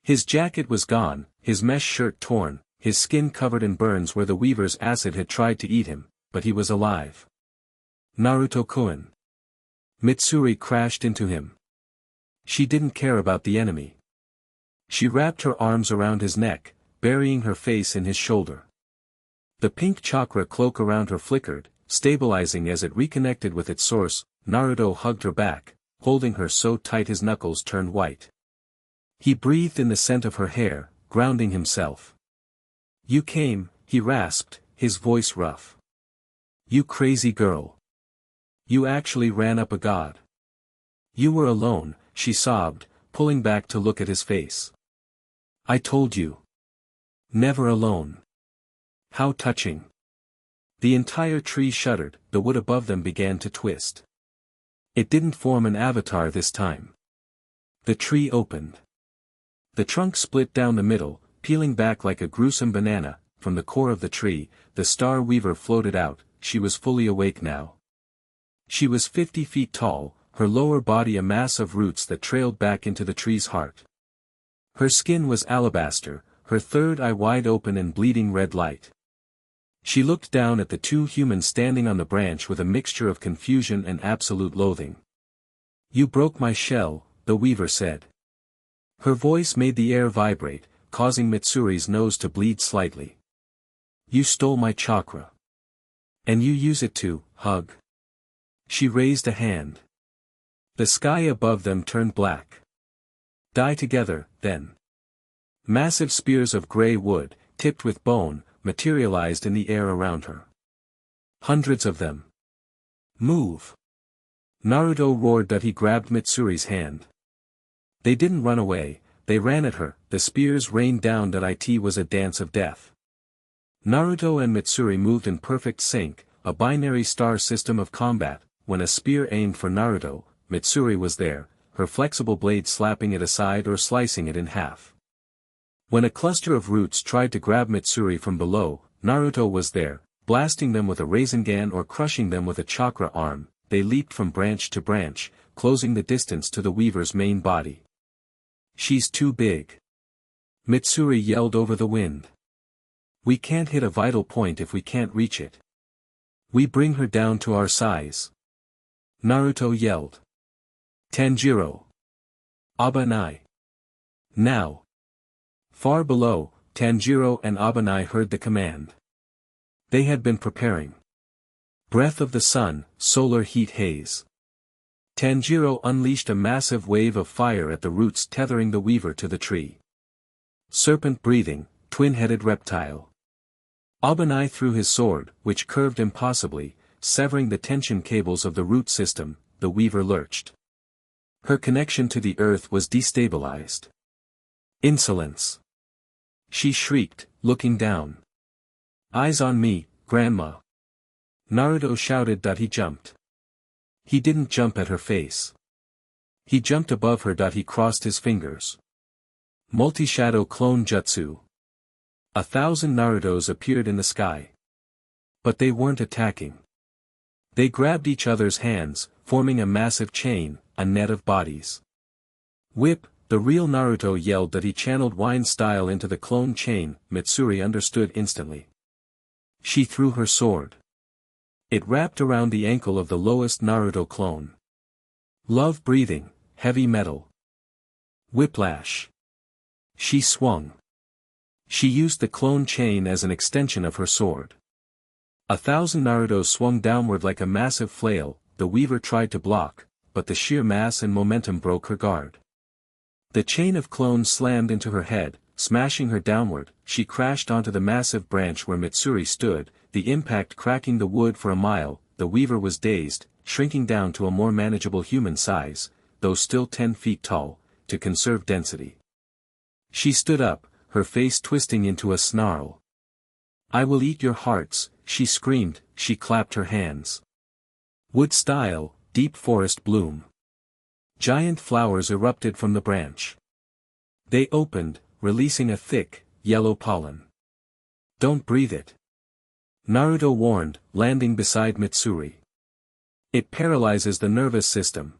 His jacket was gone, his mesh shirt torn, his skin covered in burns where the weaver's acid had tried to eat him, but he was alive. "Naruto-kun." Mitsuri crashed into him. She didn't care about the enemy. She wrapped her arms around his neck, burying her face in his shoulder. The pink chakra cloak around her flickered, stabilizing as it reconnected with its source. Naruto hugged her back, holding her so tight his knuckles turned white. He breathed in the scent of her hair, grounding himself. "You came," he rasped, his voice rough. "You crazy girl. You actually ran up a god." "You were alone," she sobbed, pulling back to look at his face. "I told you. Never alone." How touching. The entire tree shuddered. The wood above them began to twist. It didn't form an avatar this time. The tree opened. The trunk split down the middle, peeling back like a gruesome banana. From the core of the tree, the Star Weaver floated out. She was fully awake now. She was 50 feet tall, her lower body a mass of roots that trailed back into the tree's heart. Her skin was alabaster, her third eye wide open and bleeding red light. She looked down at the two humans standing on the branch with a mixture of confusion and absolute loathing. "You broke my shell," the weaver said. Her voice made the air vibrate, causing Mitsuri's nose to bleed slightly. "You stole my chakra. And you use it to hug." She raised a hand. The sky above them turned black. "Die together, then." Massive spears of gray wood, tipped with bone, materialized in the air around her. Hundreds of them. Move! Naruto roared that he grabbed Mitsuri's hand. They didn't run away, they ran at her, the spears rained down that it was a dance of death. Naruto and Mitsuri moved in perfect sync, a binary star system of combat. When a spear aimed for Naruto, Mitsuri was there, her flexible blade slapping it aside or slicing it in half. When a cluster of roots tried to grab Mitsuri from below, Naruto was there, blasting them with a Rasengan or crushing them with a chakra arm. They leaped from branch to branch, closing the distance to the weaver's main body. "She's too big," Mitsuri yelled over the wind. "We can't hit a vital point if we can't reach it. We bring her down to our size," Naruto yelled. "Tanjiro! Abanai! Now!" Far below, Tanjiro and Abanai heard the command. They had been preparing. Breath of the sun, solar heat haze. Tanjiro unleashed a massive wave of fire at the roots tethering the weaver to the tree. Serpent-breathing, twin-headed reptile. Abanai threw his sword, which curved impossibly, severing the tension cables of the root system. The weaver lurched. Her connection to the earth was destabilized. "Insolence!" she shrieked, looking down. "Eyes on me, Grandma!" Naruto shouted that he jumped. He didn't jump at her face. He jumped above her. He crossed his fingers. Multi-shadow clone jutsu. 1,000 Narutos appeared in the sky. But they weren't attacking. They grabbed each other's hands, forming a massive chain, a net of bodies. "Whip!" The real Naruto yelled that he channeled wine style into the clone chain. Mitsuri understood instantly. She threw her sword. It wrapped around the ankle of the lowest Naruto clone. Love breathing, heavy metal. Whiplash. She swung. She used the clone chain as an extension of her sword. 1,000 Narutos swung downward like a massive flail. The weaver tried to block, but the sheer mass and momentum broke her guard. The chain of clones slammed into her head, smashing her downward. She crashed onto the massive branch where Mitsuri stood, the impact cracking the wood for a mile. The weaver was dazed, shrinking down to a more manageable human size, though still 10 feet tall, to conserve density. She stood up, her face twisting into a snarl. "I will eat your hearts," she screamed. She clapped her hands. Wood style, deep forest bloom. Giant flowers erupted from the branch. They opened, releasing a thick, yellow pollen. "Don't breathe it," Naruto warned, landing beside Mitsuri. "It paralyzes the nervous system."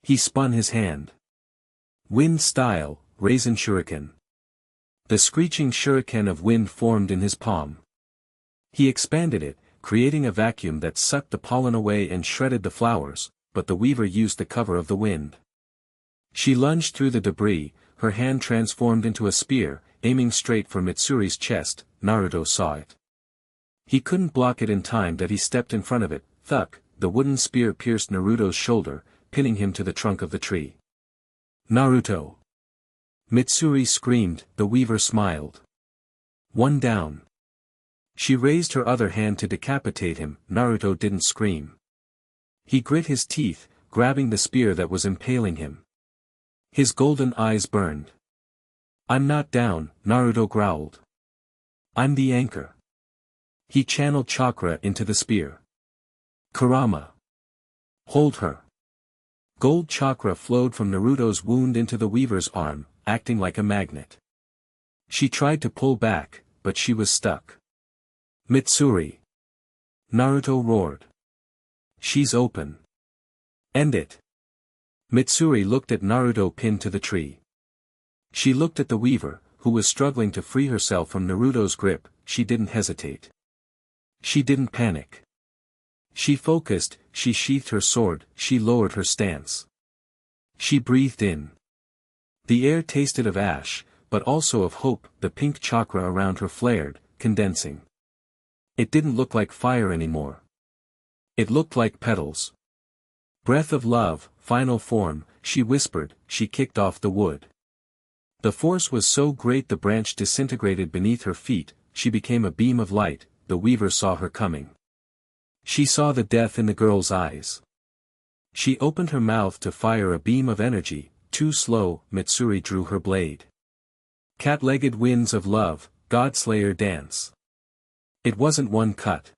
He spun his hand. Wind style, Raisin Shuriken. The screeching shuriken of wind formed in his palm. He expanded it, creating a vacuum that sucked the pollen away and shredded the flowers, but the weaver used the cover of the wind. She lunged through the debris, her hand transformed into a spear, aiming straight for Mitsuri's chest. Naruto saw it. He couldn't block it in time. He stepped in front of it. Thunk, the wooden spear pierced Naruto's shoulder, pinning him to the trunk of the tree. "Naruto!" Mitsuri screamed. The weaver smiled. "One down." She raised her other hand to decapitate him. Naruto didn't scream. He grit his teeth, grabbing the spear that was impaling him. His golden eyes burned. "I'm not down," Naruto growled. "I'm the anchor." He channeled chakra into the spear. "Kurama. Hold her." Gold chakra flowed from Naruto's wound into the weaver's arm, acting like a magnet. She tried to pull back, but she was stuck. "Mitsuri!" Naruto roared. "She's open. End it." Mitsuri looked at Naruto pinned to the tree. She looked at the weaver, who was struggling to free herself from Naruto's grip. She didn't hesitate. She didn't panic. She focused, she sheathed her sword, she lowered her stance. She breathed in. The air tasted of ash, but also of hope. The pink chakra around her flared, condensing. It didn't look like fire anymore. It looked like petals. "Breath of love, final form," she whispered. She kicked off the wood. The force was so great the branch disintegrated beneath her feet, she became a beam of light. The weaver saw her coming. She saw the death in the girl's eyes. She opened her mouth to fire a beam of energy. Too slow, Mitsuri drew her blade. Cat-legged winds of love, Godslayer dance. It wasn't one cut.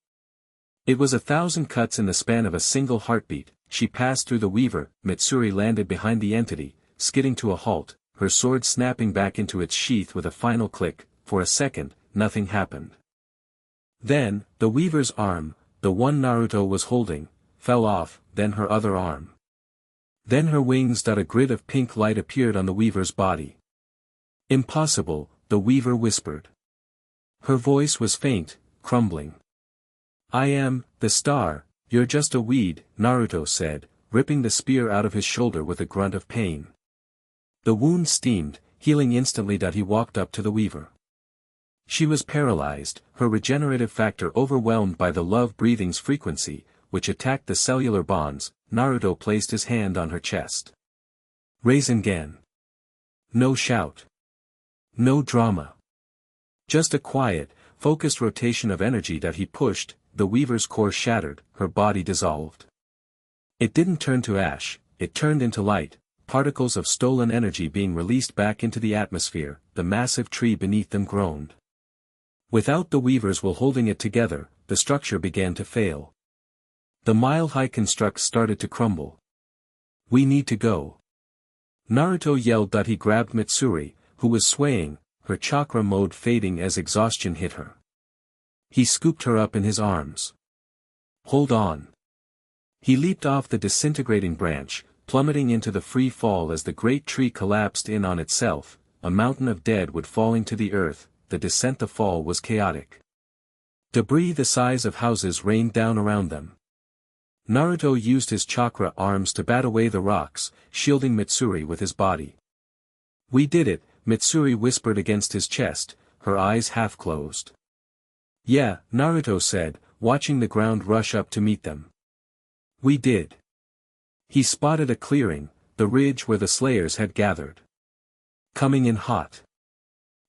It was 1,000 cuts in the span of a single heartbeat. She passed through the weaver. Mitsuri landed behind the entity, skidding to a halt, her sword snapping back into its sheath with a final click. For a second, nothing happened. Then, the weaver's arm, the one Naruto was holding, fell off, then her other arm. Then her wings. A grid of pink light appeared on the weaver's body. Impossible, the weaver whispered. Her voice was faint, crumbling. I am, the star, you're just a weed, Naruto said, ripping the spear out of his shoulder with a grunt of pain. The wound steamed, healing instantly. He walked up to the weaver. She was paralyzed, her regenerative factor overwhelmed by the love-breathing's frequency, which attacked the cellular bonds. Naruto placed his hand on her chest. Rasengan. No shout. No drama. Just a quiet, focused rotation of energy. He pushed, the weaver's core shattered, her body dissolved. It didn't turn to ash, it turned into light, particles of stolen energy being released back into the atmosphere. The massive tree beneath them groaned. Without the weaver's will holding it together, the structure began to fail. The mile-high construct started to crumble. We need to go. Naruto yelled. He grabbed Mitsuri, who was swaying, her chakra mode fading as exhaustion hit her. He scooped her up in his arms. Hold on. He leaped off the disintegrating branch, plummeting into the free fall as the great tree collapsed in on itself. A mountain of dead wood falling to the earth. The descent. The fall was chaotic. Debris the size of houses rained down around them. Naruto used his chakra arms to bat away the rocks, shielding Mitsuri with his body. We did it, Mitsuri whispered against his chest, her eyes half closed. Yeah, Naruto said, watching the ground rush up to meet them. We did. He spotted a clearing, the ridge where the slayers had gathered. Coming in hot.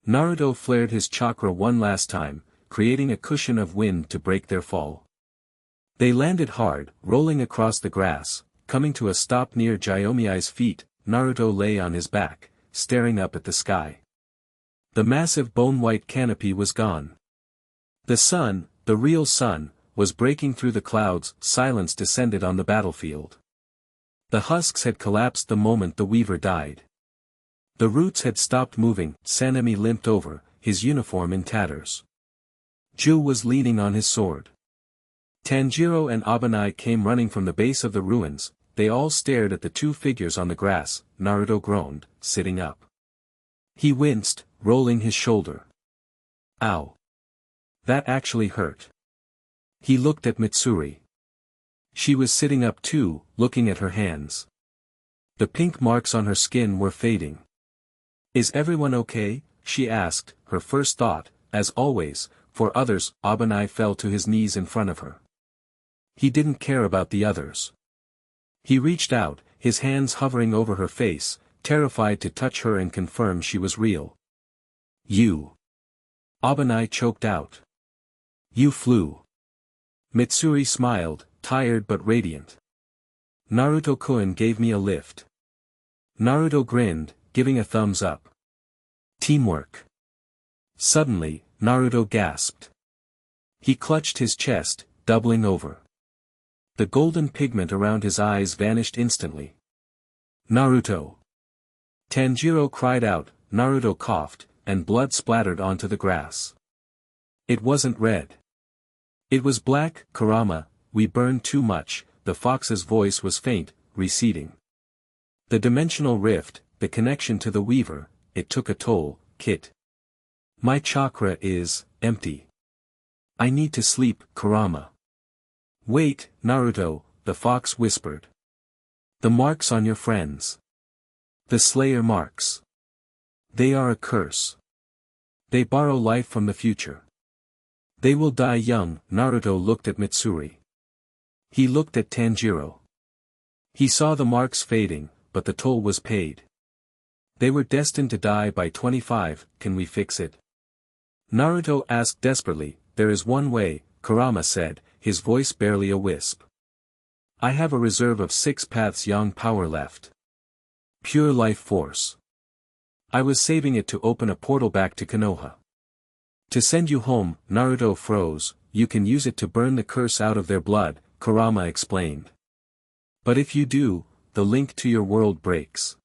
Naruto flared his chakra one last time, creating a cushion of wind to break their fall. They landed hard, rolling across the grass, coming to a stop near Gyomei's feet. Naruto lay on his back, staring up at the sky. The massive bone-white canopy was gone. The sun, the real sun, was breaking through the clouds. Silence descended on the battlefield. The husks had collapsed the moment the weaver died. The roots had stopped moving. Sanemi limped over, his uniform in tatters. Ju was leaning on his sword. Tanjiro and Abanai came running from the base of the ruins. They all stared at the two figures on the grass. Naruto groaned, sitting up. He winced, rolling his shoulder. Ow. That actually hurt. He looked at Mitsuri. She was sitting up too, looking at her hands. The pink marks on her skin were fading. Is everyone okay? She asked, her first thought, as always, for others. Abanai fell to his knees in front of her. He didn't care about the others. He reached out, his hands hovering over her face, terrified to touch her and confirm she was real. You. Abanai choked out. You flew. Mitsuri smiled, tired but radiant. Naruto-kun gave me a lift. Naruto grinned, giving a thumbs up. Teamwork. Suddenly, Naruto gasped. He clutched his chest, doubling over. The golden pigment around his eyes vanished instantly. Naruto. Tanjiro cried out. Naruto coughed, and blood splattered onto the grass. It wasn't red. It was black. Kurama, we burned too much. The fox's voice was faint, receding. The dimensional rift, the connection to the weaver, it took a toll. Kit. My chakra is empty. I need to sleep. Kurama. Wait, Naruto, the fox whispered. The marks on your friends. The Slayer marks. They are a curse. They borrow life from the future. They will die young. Naruto looked at Mitsuri. He looked at Tanjiro. He saw the marks fading, but the toll was paid. They were destined to die by 25, can we fix it? Naruto asked desperately. There is one way, Kurama said, his voice barely a wisp. I have a reserve of 6 paths yang power left. Pure life force. I was saving it to open a portal back to Konoha. To send you home, Naruto froze. You can use it to burn the curse out of their blood, Kurama explained. But if you do, the link to your world breaks.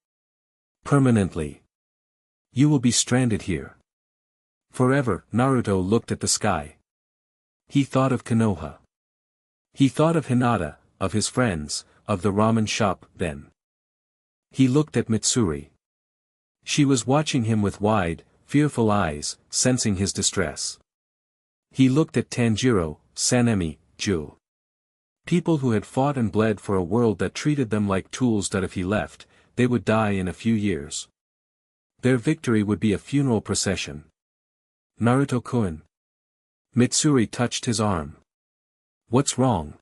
Permanently. You will be stranded here. Forever. Naruto looked at the sky. He thought of Konoha. He thought of Hinata, of his friends, of the ramen shop. Then he looked at Mitsuri. She was watching him with wide, fearful eyes, sensing his distress. He looked at Tanjiro, Sanemi, Ju. People who had fought and bled for a world that treated them like tools that if he left, they would die in a few years. Their victory would be a funeral procession. Naruto-kun. Mitsuri touched his arm. What's wrong?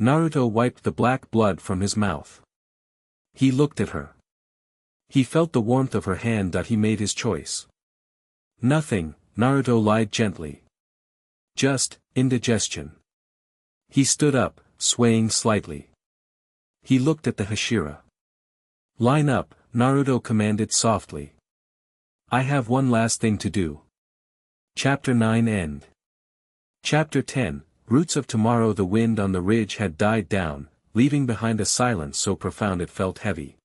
Naruto wiped the black blood from his mouth. He looked at her. He felt the warmth of her hand that he made his choice. Nothing, Naruto lied gently. Just, indigestion. He stood up, swaying slightly. He looked at the Hashira. Line up, Naruto commanded softly. I have one last thing to do. Chapter 9 End. Chapter 10, Roots of Tomorrow. The wind on the ridge had died down, leaving behind a silence so profound it felt heavy.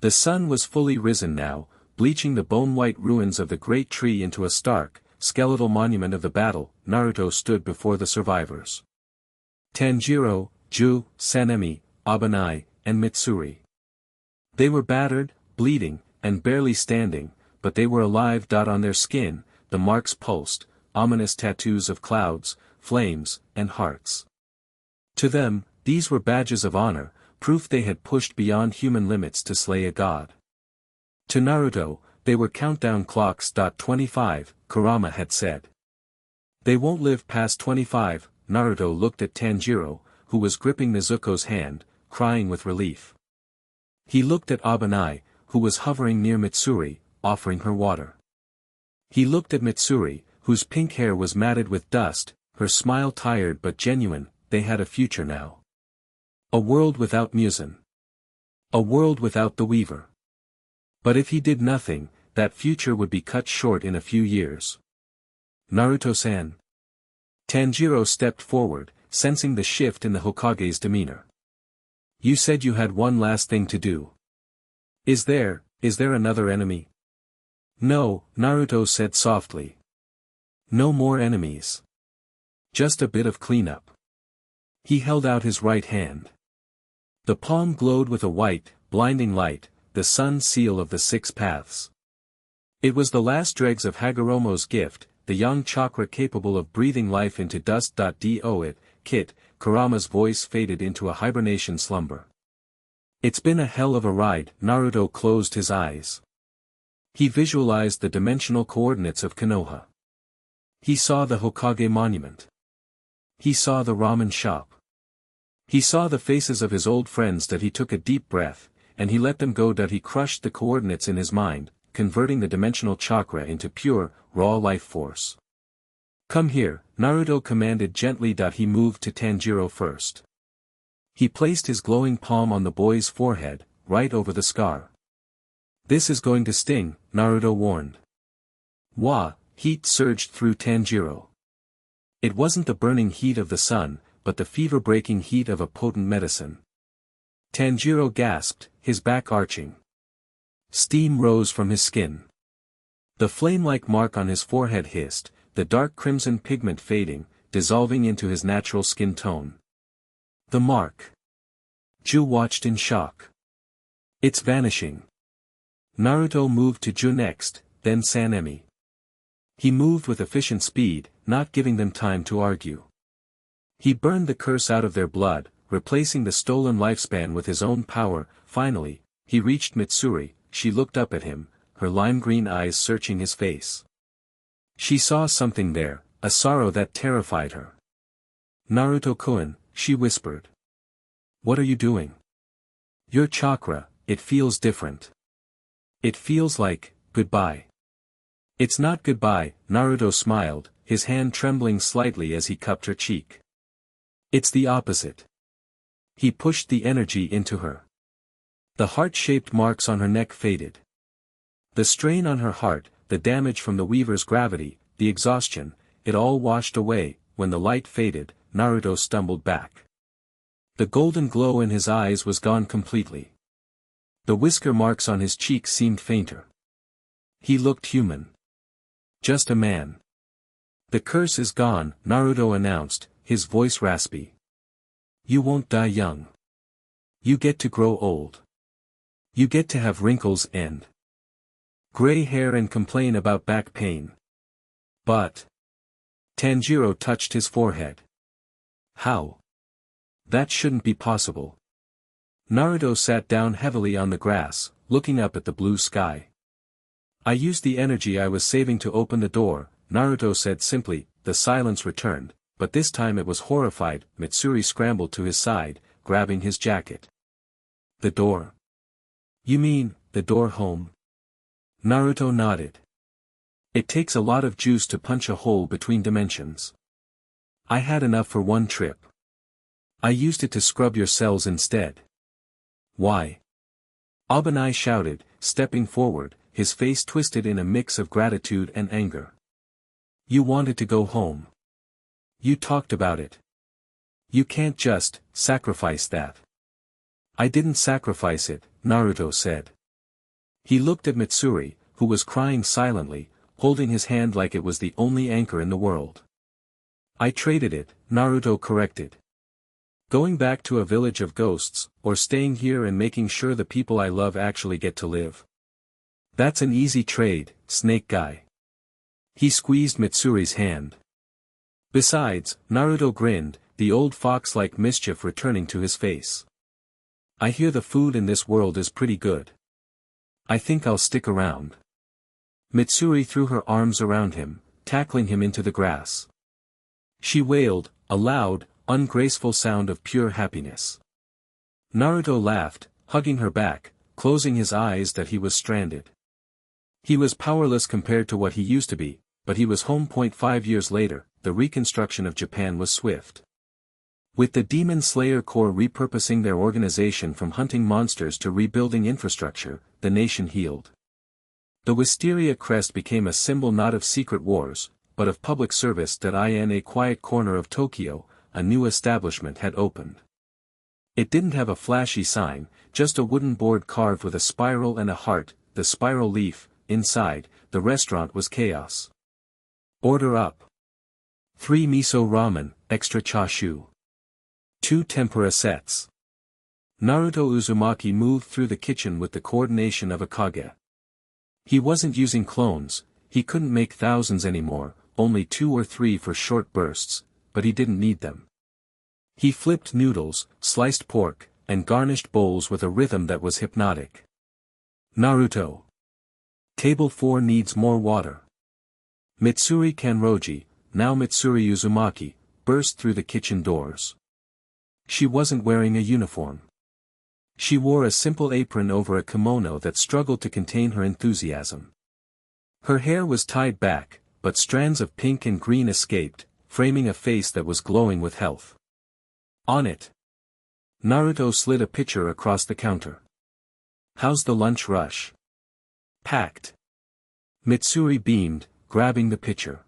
The sun was fully risen now, bleaching the bone-white ruins of the great tree into a stark, skeletal monument of the battle. Naruto stood before the survivors. Tanjiro, Ju, Sanemi, Abanai, and Mitsuri. They were battered, bleeding, and barely standing, but they were alive. On their skin, the marks pulsed, ominous tattoos of clouds, flames, and hearts. To them, these were badges of honor, proof they had pushed beyond human limits to slay a god. To Naruto, they were countdown clocks. 25, Kurama had said. They won't live past 25, Naruto looked at Tanjiro, who was gripping Nezuko's hand, crying with relief. He looked at Abanai, who was hovering near Mitsuri, offering her water. He looked at Mitsuri, whose pink hair was matted with dust, her smile tired but genuine. They had a future now. A world without Muzan. A world without the Weaver. But if he did nothing, that future would be cut short in a few years. Naruto-san. Tanjiro stepped forward, sensing the shift in the Hokage's demeanor. You said you had one last thing to do. Is there another enemy? No, Naruto said softly. No more enemies. Just a bit of cleanup. He held out his right hand. The palm glowed with a white, blinding light, the sun's seal of the 6 paths. It was the last dregs of Hagoromo's gift, the yang chakra capable of breathing life into dust. Do it, Kit. Kurama's voice faded into a hibernation slumber. It's been a hell of a ride. Naruto closed his eyes. He visualized the dimensional coordinates of Konoha. He saw the Hokage monument. He saw the ramen shop. He saw the faces of his old friends. He took a deep breath, and he let them go. He crushed the coordinates in his mind, converting the dimensional chakra into pure, raw life force. Come here, Naruto commanded gently. He moved to Tanjiro first. He placed his glowing palm on the boy's forehead, right over the scar. This is going to sting, Naruto warned. Wah, heat surged through Tanjiro. It wasn't the burning heat of the sun, but the fever-breaking heat of a potent medicine. Tanjiro gasped, his back arching. Steam rose from his skin. The flame-like mark on his forehead hissed, the dark crimson pigment fading, dissolving into his natural skin tone. The mark. Ju watched in shock. It's vanishing. Naruto moved to Ju next, then Sanemi. He moved with efficient speed, not giving them time to argue. He burned the curse out of their blood, replacing the stolen lifespan with his own power. Finally, he reached Mitsuri. She looked up at him, her lime-green eyes searching his face. She saw something there, a sorrow that terrified her. Naruto-kun, she whispered. What are you doing? Your chakra, it feels different. It feels like, goodbye. It's not goodbye, Naruto smiled, his hand trembling slightly as he cupped her cheek. It's the opposite. He pushed the energy into her. The heart-shaped marks on her neck faded. The strain on her heart, the damage from the weaver's gravity, the exhaustion, it all washed away. When the light faded, Naruto stumbled back. The golden glow in his eyes was gone completely. The whisker marks on his cheeks seemed fainter. He looked human. Just a man. The curse is gone, Naruto announced, his voice raspy. You won't die young. You get to grow old. You get to have wrinkles and gray hair and complain about back pain. But Tanjiro touched his forehead. How? That shouldn't be possible. Naruto sat down heavily on the grass, looking up at the blue sky. I used the energy I was saving to open the door, Naruto said simply. The silence returned, but this time it was horrified. Mitsuri scrambled to his side, grabbing his jacket. The door? You mean, the door home? Naruto nodded. It takes a lot of juice to punch a hole between dimensions. I had enough for one trip. I used it to scrub your cells instead. Why? Abanai shouted, stepping forward, his face twisted in a mix of gratitude and anger. You wanted to go home. You talked about it. You can't just sacrifice that. I didn't sacrifice it, Naruto said. He looked at Mitsuri, who was crying silently, holding his hand like it was the only anchor in the world. I traded it, Naruto corrected. Going back to a village of ghosts, or staying here and making sure the people I love actually get to live. That's an easy trade, snake guy. He squeezed Mitsuri's hand. Besides, Naruto grinned, the old fox-like mischief returning to his face. I hear the food in this world is pretty good. I think I'll stick around. Mitsuri threw her arms around him, tackling him into the grass. She wailed, a loud, ungraceful sound of pure happiness. Naruto laughed, hugging her back, closing his eyes that he was stranded. He was powerless compared to what he used to be, but he was home. 5 years later, the reconstruction of Japan was swift. With the Demon Slayer Corps repurposing their organization from hunting monsters to rebuilding infrastructure, the nation healed. The wisteria crest became a symbol not of secret wars, but of public service. In a quiet corner of Tokyo, a new establishment had opened. It didn't have a flashy sign, just a wooden board carved with a spiral and a heart, the spiral leaf. Inside, the restaurant was chaos. Order up. 3 miso ramen, extra chashu. 2 tempura sets. Naruto Uzumaki moved through the kitchen with the coordination of a kage. He wasn't using clones, he couldn't make thousands anymore, only 2 or 3 for short bursts, but he didn't need them. He flipped noodles, sliced pork, and garnished bowls with a rhythm that was hypnotic. Naruto. Table 4 needs more water. Mitsuri Kanroji, now Mitsuri Uzumaki, burst through the kitchen doors. She wasn't wearing a uniform. She wore a simple apron over a kimono that struggled to contain her enthusiasm. Her hair was tied back, but strands of pink and green escaped, framing a face that was glowing with health. On it. Naruto slid a pitcher across the counter. How's the lunch rush? Packed. Mitsuri beamed, grabbing the pitcher.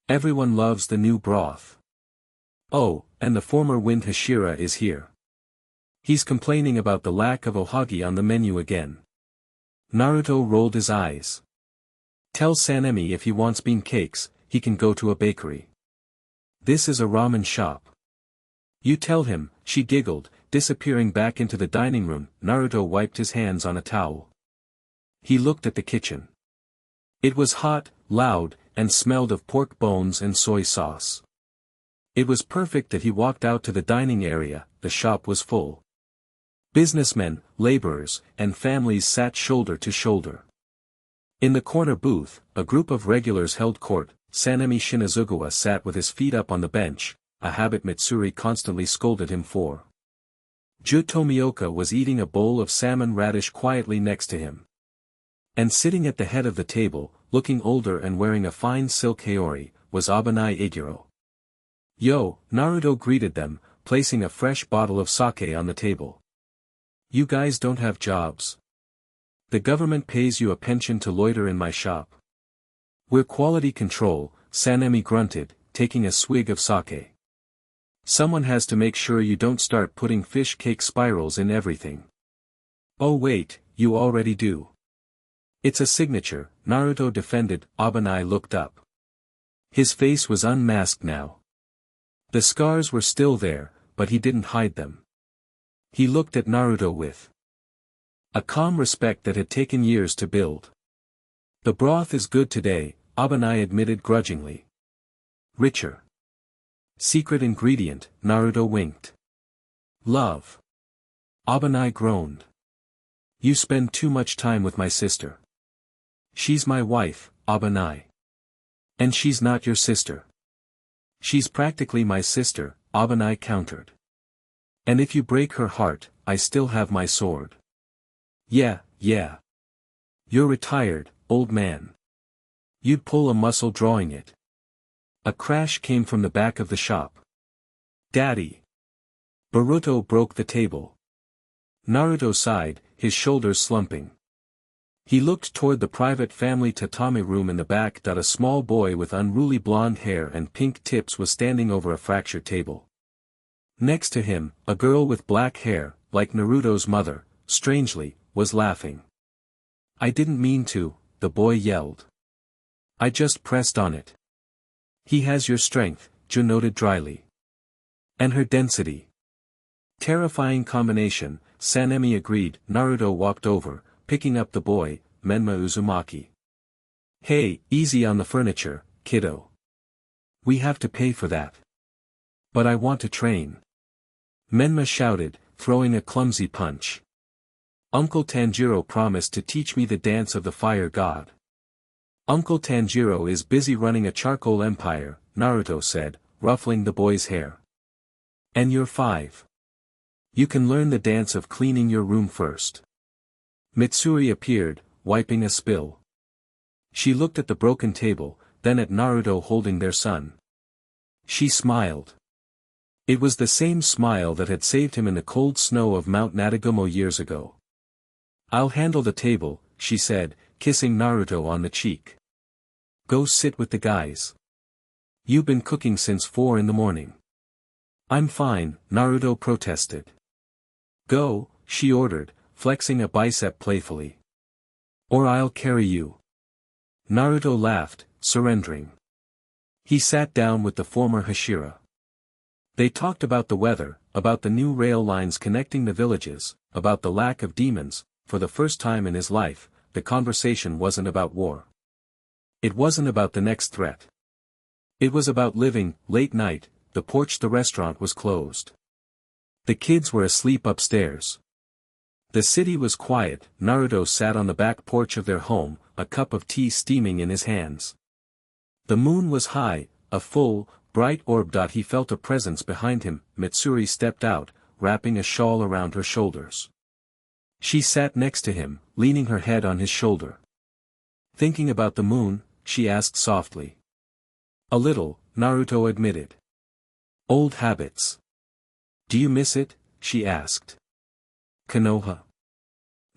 Everyone loves the new broth. Oh, and the former Wind Hashira is here. He's complaining about the lack of ohagi on the menu again. Naruto rolled his eyes. Tell Sanemi if he wants bean cakes, he can go to a bakery. This is a ramen shop. You tell him, she giggled, disappearing back into the dining room. Naruto wiped his hands on a towel. He looked at the kitchen. It was hot, loud, and smelled of pork bones and soy sauce. It was perfect that he walked out to the dining area. The shop was full. Businessmen, laborers, and families sat shoulder to shoulder. In the corner booth, a group of regulars held court. Sanemi Shinazugawa sat with his feet up on the bench, a habit Mitsuri constantly scolded him for. Ju Tomioka was eating a bowl of salmon radish quietly next to him. And sitting at the head of the table, looking older and wearing a fine silk haori, was Abanai Eiguro. "Yo," Naruto greeted them, placing a fresh bottle of sake on the table. "You guys don't have jobs. The government pays you a pension to loiter in my shop." "We're quality control," Sanemi grunted, taking a swig of sake. "Someone has to make sure you don't start putting fish cake spirals in everything." "Oh wait, you already do." "It's a signature," Naruto defended. Abanai looked up. His face was unmasked now. The scars were still there, but he didn't hide them. He looked at Naruto with a calm respect that had taken years to build. "The broth is good today," Abanai admitted grudgingly. "Richer. Secret ingredient," Naruto winked. "Love." Abanai groaned. "You spend too much time with my sister." "She's my wife, Abanai. And she's not your sister." "She's practically my sister," Abanai countered. "And if you break her heart, I still have my sword." Yeah. "You're retired, old man. You'd pull a muscle drawing it." A crash came from the back of the shop. "Daddy!" Boruto broke the table. Naruto sighed, his shoulders slumping. He looked toward the private family tatami room in the back. A small boy with unruly blonde hair and pink tips was standing over a fractured table. Next to him, a girl with black hair, like Naruto's mother, strangely, was laughing. "I didn't mean to," the boy yelled. "I just pressed on it." "He has your strength," Ju noted dryly. "And her density." "Terrifying combination," Sanemi agreed. Naruto walked over, picking up the boy, Menma Uzumaki. "Hey, easy on the furniture, kiddo. We have to pay for that." "But I want to train." Menma shouted, throwing a clumsy punch. "Uncle Tanjiro promised to teach me the dance of the fire god." "Uncle Tanjiro is busy running a charcoal empire," Naruto said, ruffling the boy's hair. "And you're 5. You can learn the dance of cleaning your room first." Mitsuri appeared, wiping a spill. She looked at the broken table, then at Naruto holding their son. She smiled. It was the same smile that had saved him in the cold snow of Mount Natagumo years ago. "I'll handle the table," she said, kissing Naruto on the cheek. "Go sit with the guys. You've been cooking since 4 in the morning." "I'm fine," Naruto protested. "Go," she ordered, flexing a bicep playfully. "Or I'll carry you." Naruto laughed, surrendering. He sat down with the former Hashira. They talked about the weather, about the new rail lines connecting the villages, about the lack of demons. For the first time in his life, the conversation wasn't about war. It wasn't about the next threat. It was about living. Late night, the restaurant was closed. The kids were asleep upstairs. The city was quiet. Naruto sat on the back porch of their home, a cup of tea steaming in his hands. The moon was high, a full, bright orb. He felt a presence behind him. Mitsuri stepped out, wrapping a shawl around her shoulders. She sat next to him, leaning her head on his shoulder. "Thinking about the moon?" she asked softly. "A little," Naruto admitted. "Old habits. Do you miss it?" she asked. "Konoha."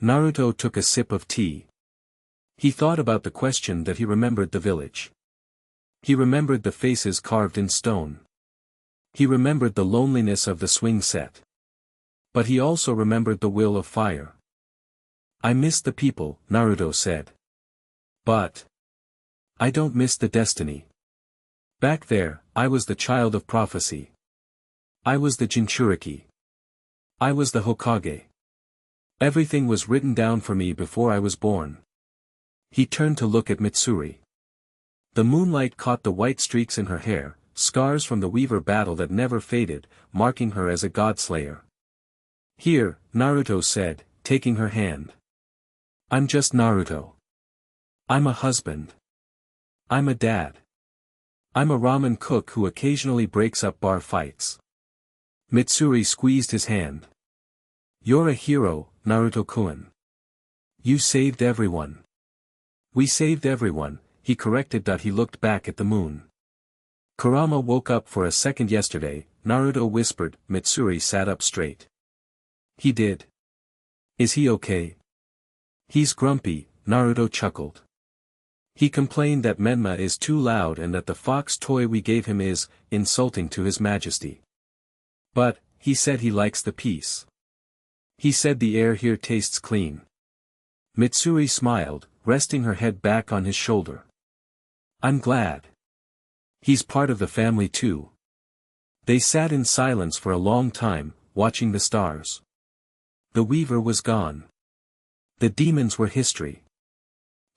Naruto took a sip of tea. He thought about the question. That he remembered the village. He remembered the faces carved in stone. He remembered the loneliness of the swing set. But he also remembered the will of fire. "I miss the people," Naruto said. "But I don't miss the destiny. Back there, I was the child of prophecy. I was the Jinchuriki. I was the Hokage. Everything was written down for me before I was born." He turned to look at Mitsuri. The moonlight caught the white streaks in her hair, scars from the Weaver battle that never faded, marking her as a godslayer. "Here," Naruto said, taking her hand. "I'm just Naruto. I'm a husband. I'm a dad. I'm a ramen cook who occasionally breaks up bar fights." Mitsuri squeezed his hand. "You're a hero, Naruto-kun. You saved everyone. We saved everyone, he corrected. He looked back at the moon. Kurama woke up for a second yesterday, Naruto whispered. Mitsuri sat up straight. He did. Is he okay? He's grumpy, Naruto chuckled. He complained that Menma is too loud and that the fox toy we gave him is insulting to his majesty. But, he said he likes the peace. He said the air here tastes clean. Mitsuri smiled, resting her head back on his shoulder. I'm glad. He's part of the family too. They sat in silence for a long time, watching the stars. The weaver was gone. The demons were history.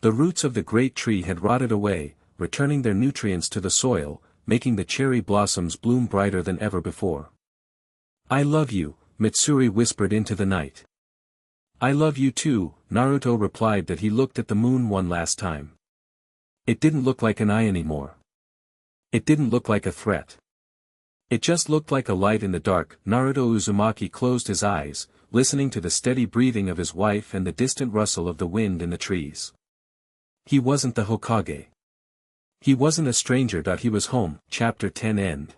The roots of the great tree had rotted away, returning their nutrients to the soil, making the cherry blossoms bloom brighter than ever before. I love you, Mitsuri whispered into the night. I love you too, Naruto replied. He looked at the moon one last time. It didn't look like an eye anymore. It didn't look like a threat. It just looked like a light in the dark. Naruto Uzumaki closed his eyes, listening to the steady breathing of his wife and the distant rustle of the wind in the trees. He wasn't the Hokage. He wasn't a stranger. He was home. Chapter 10 end.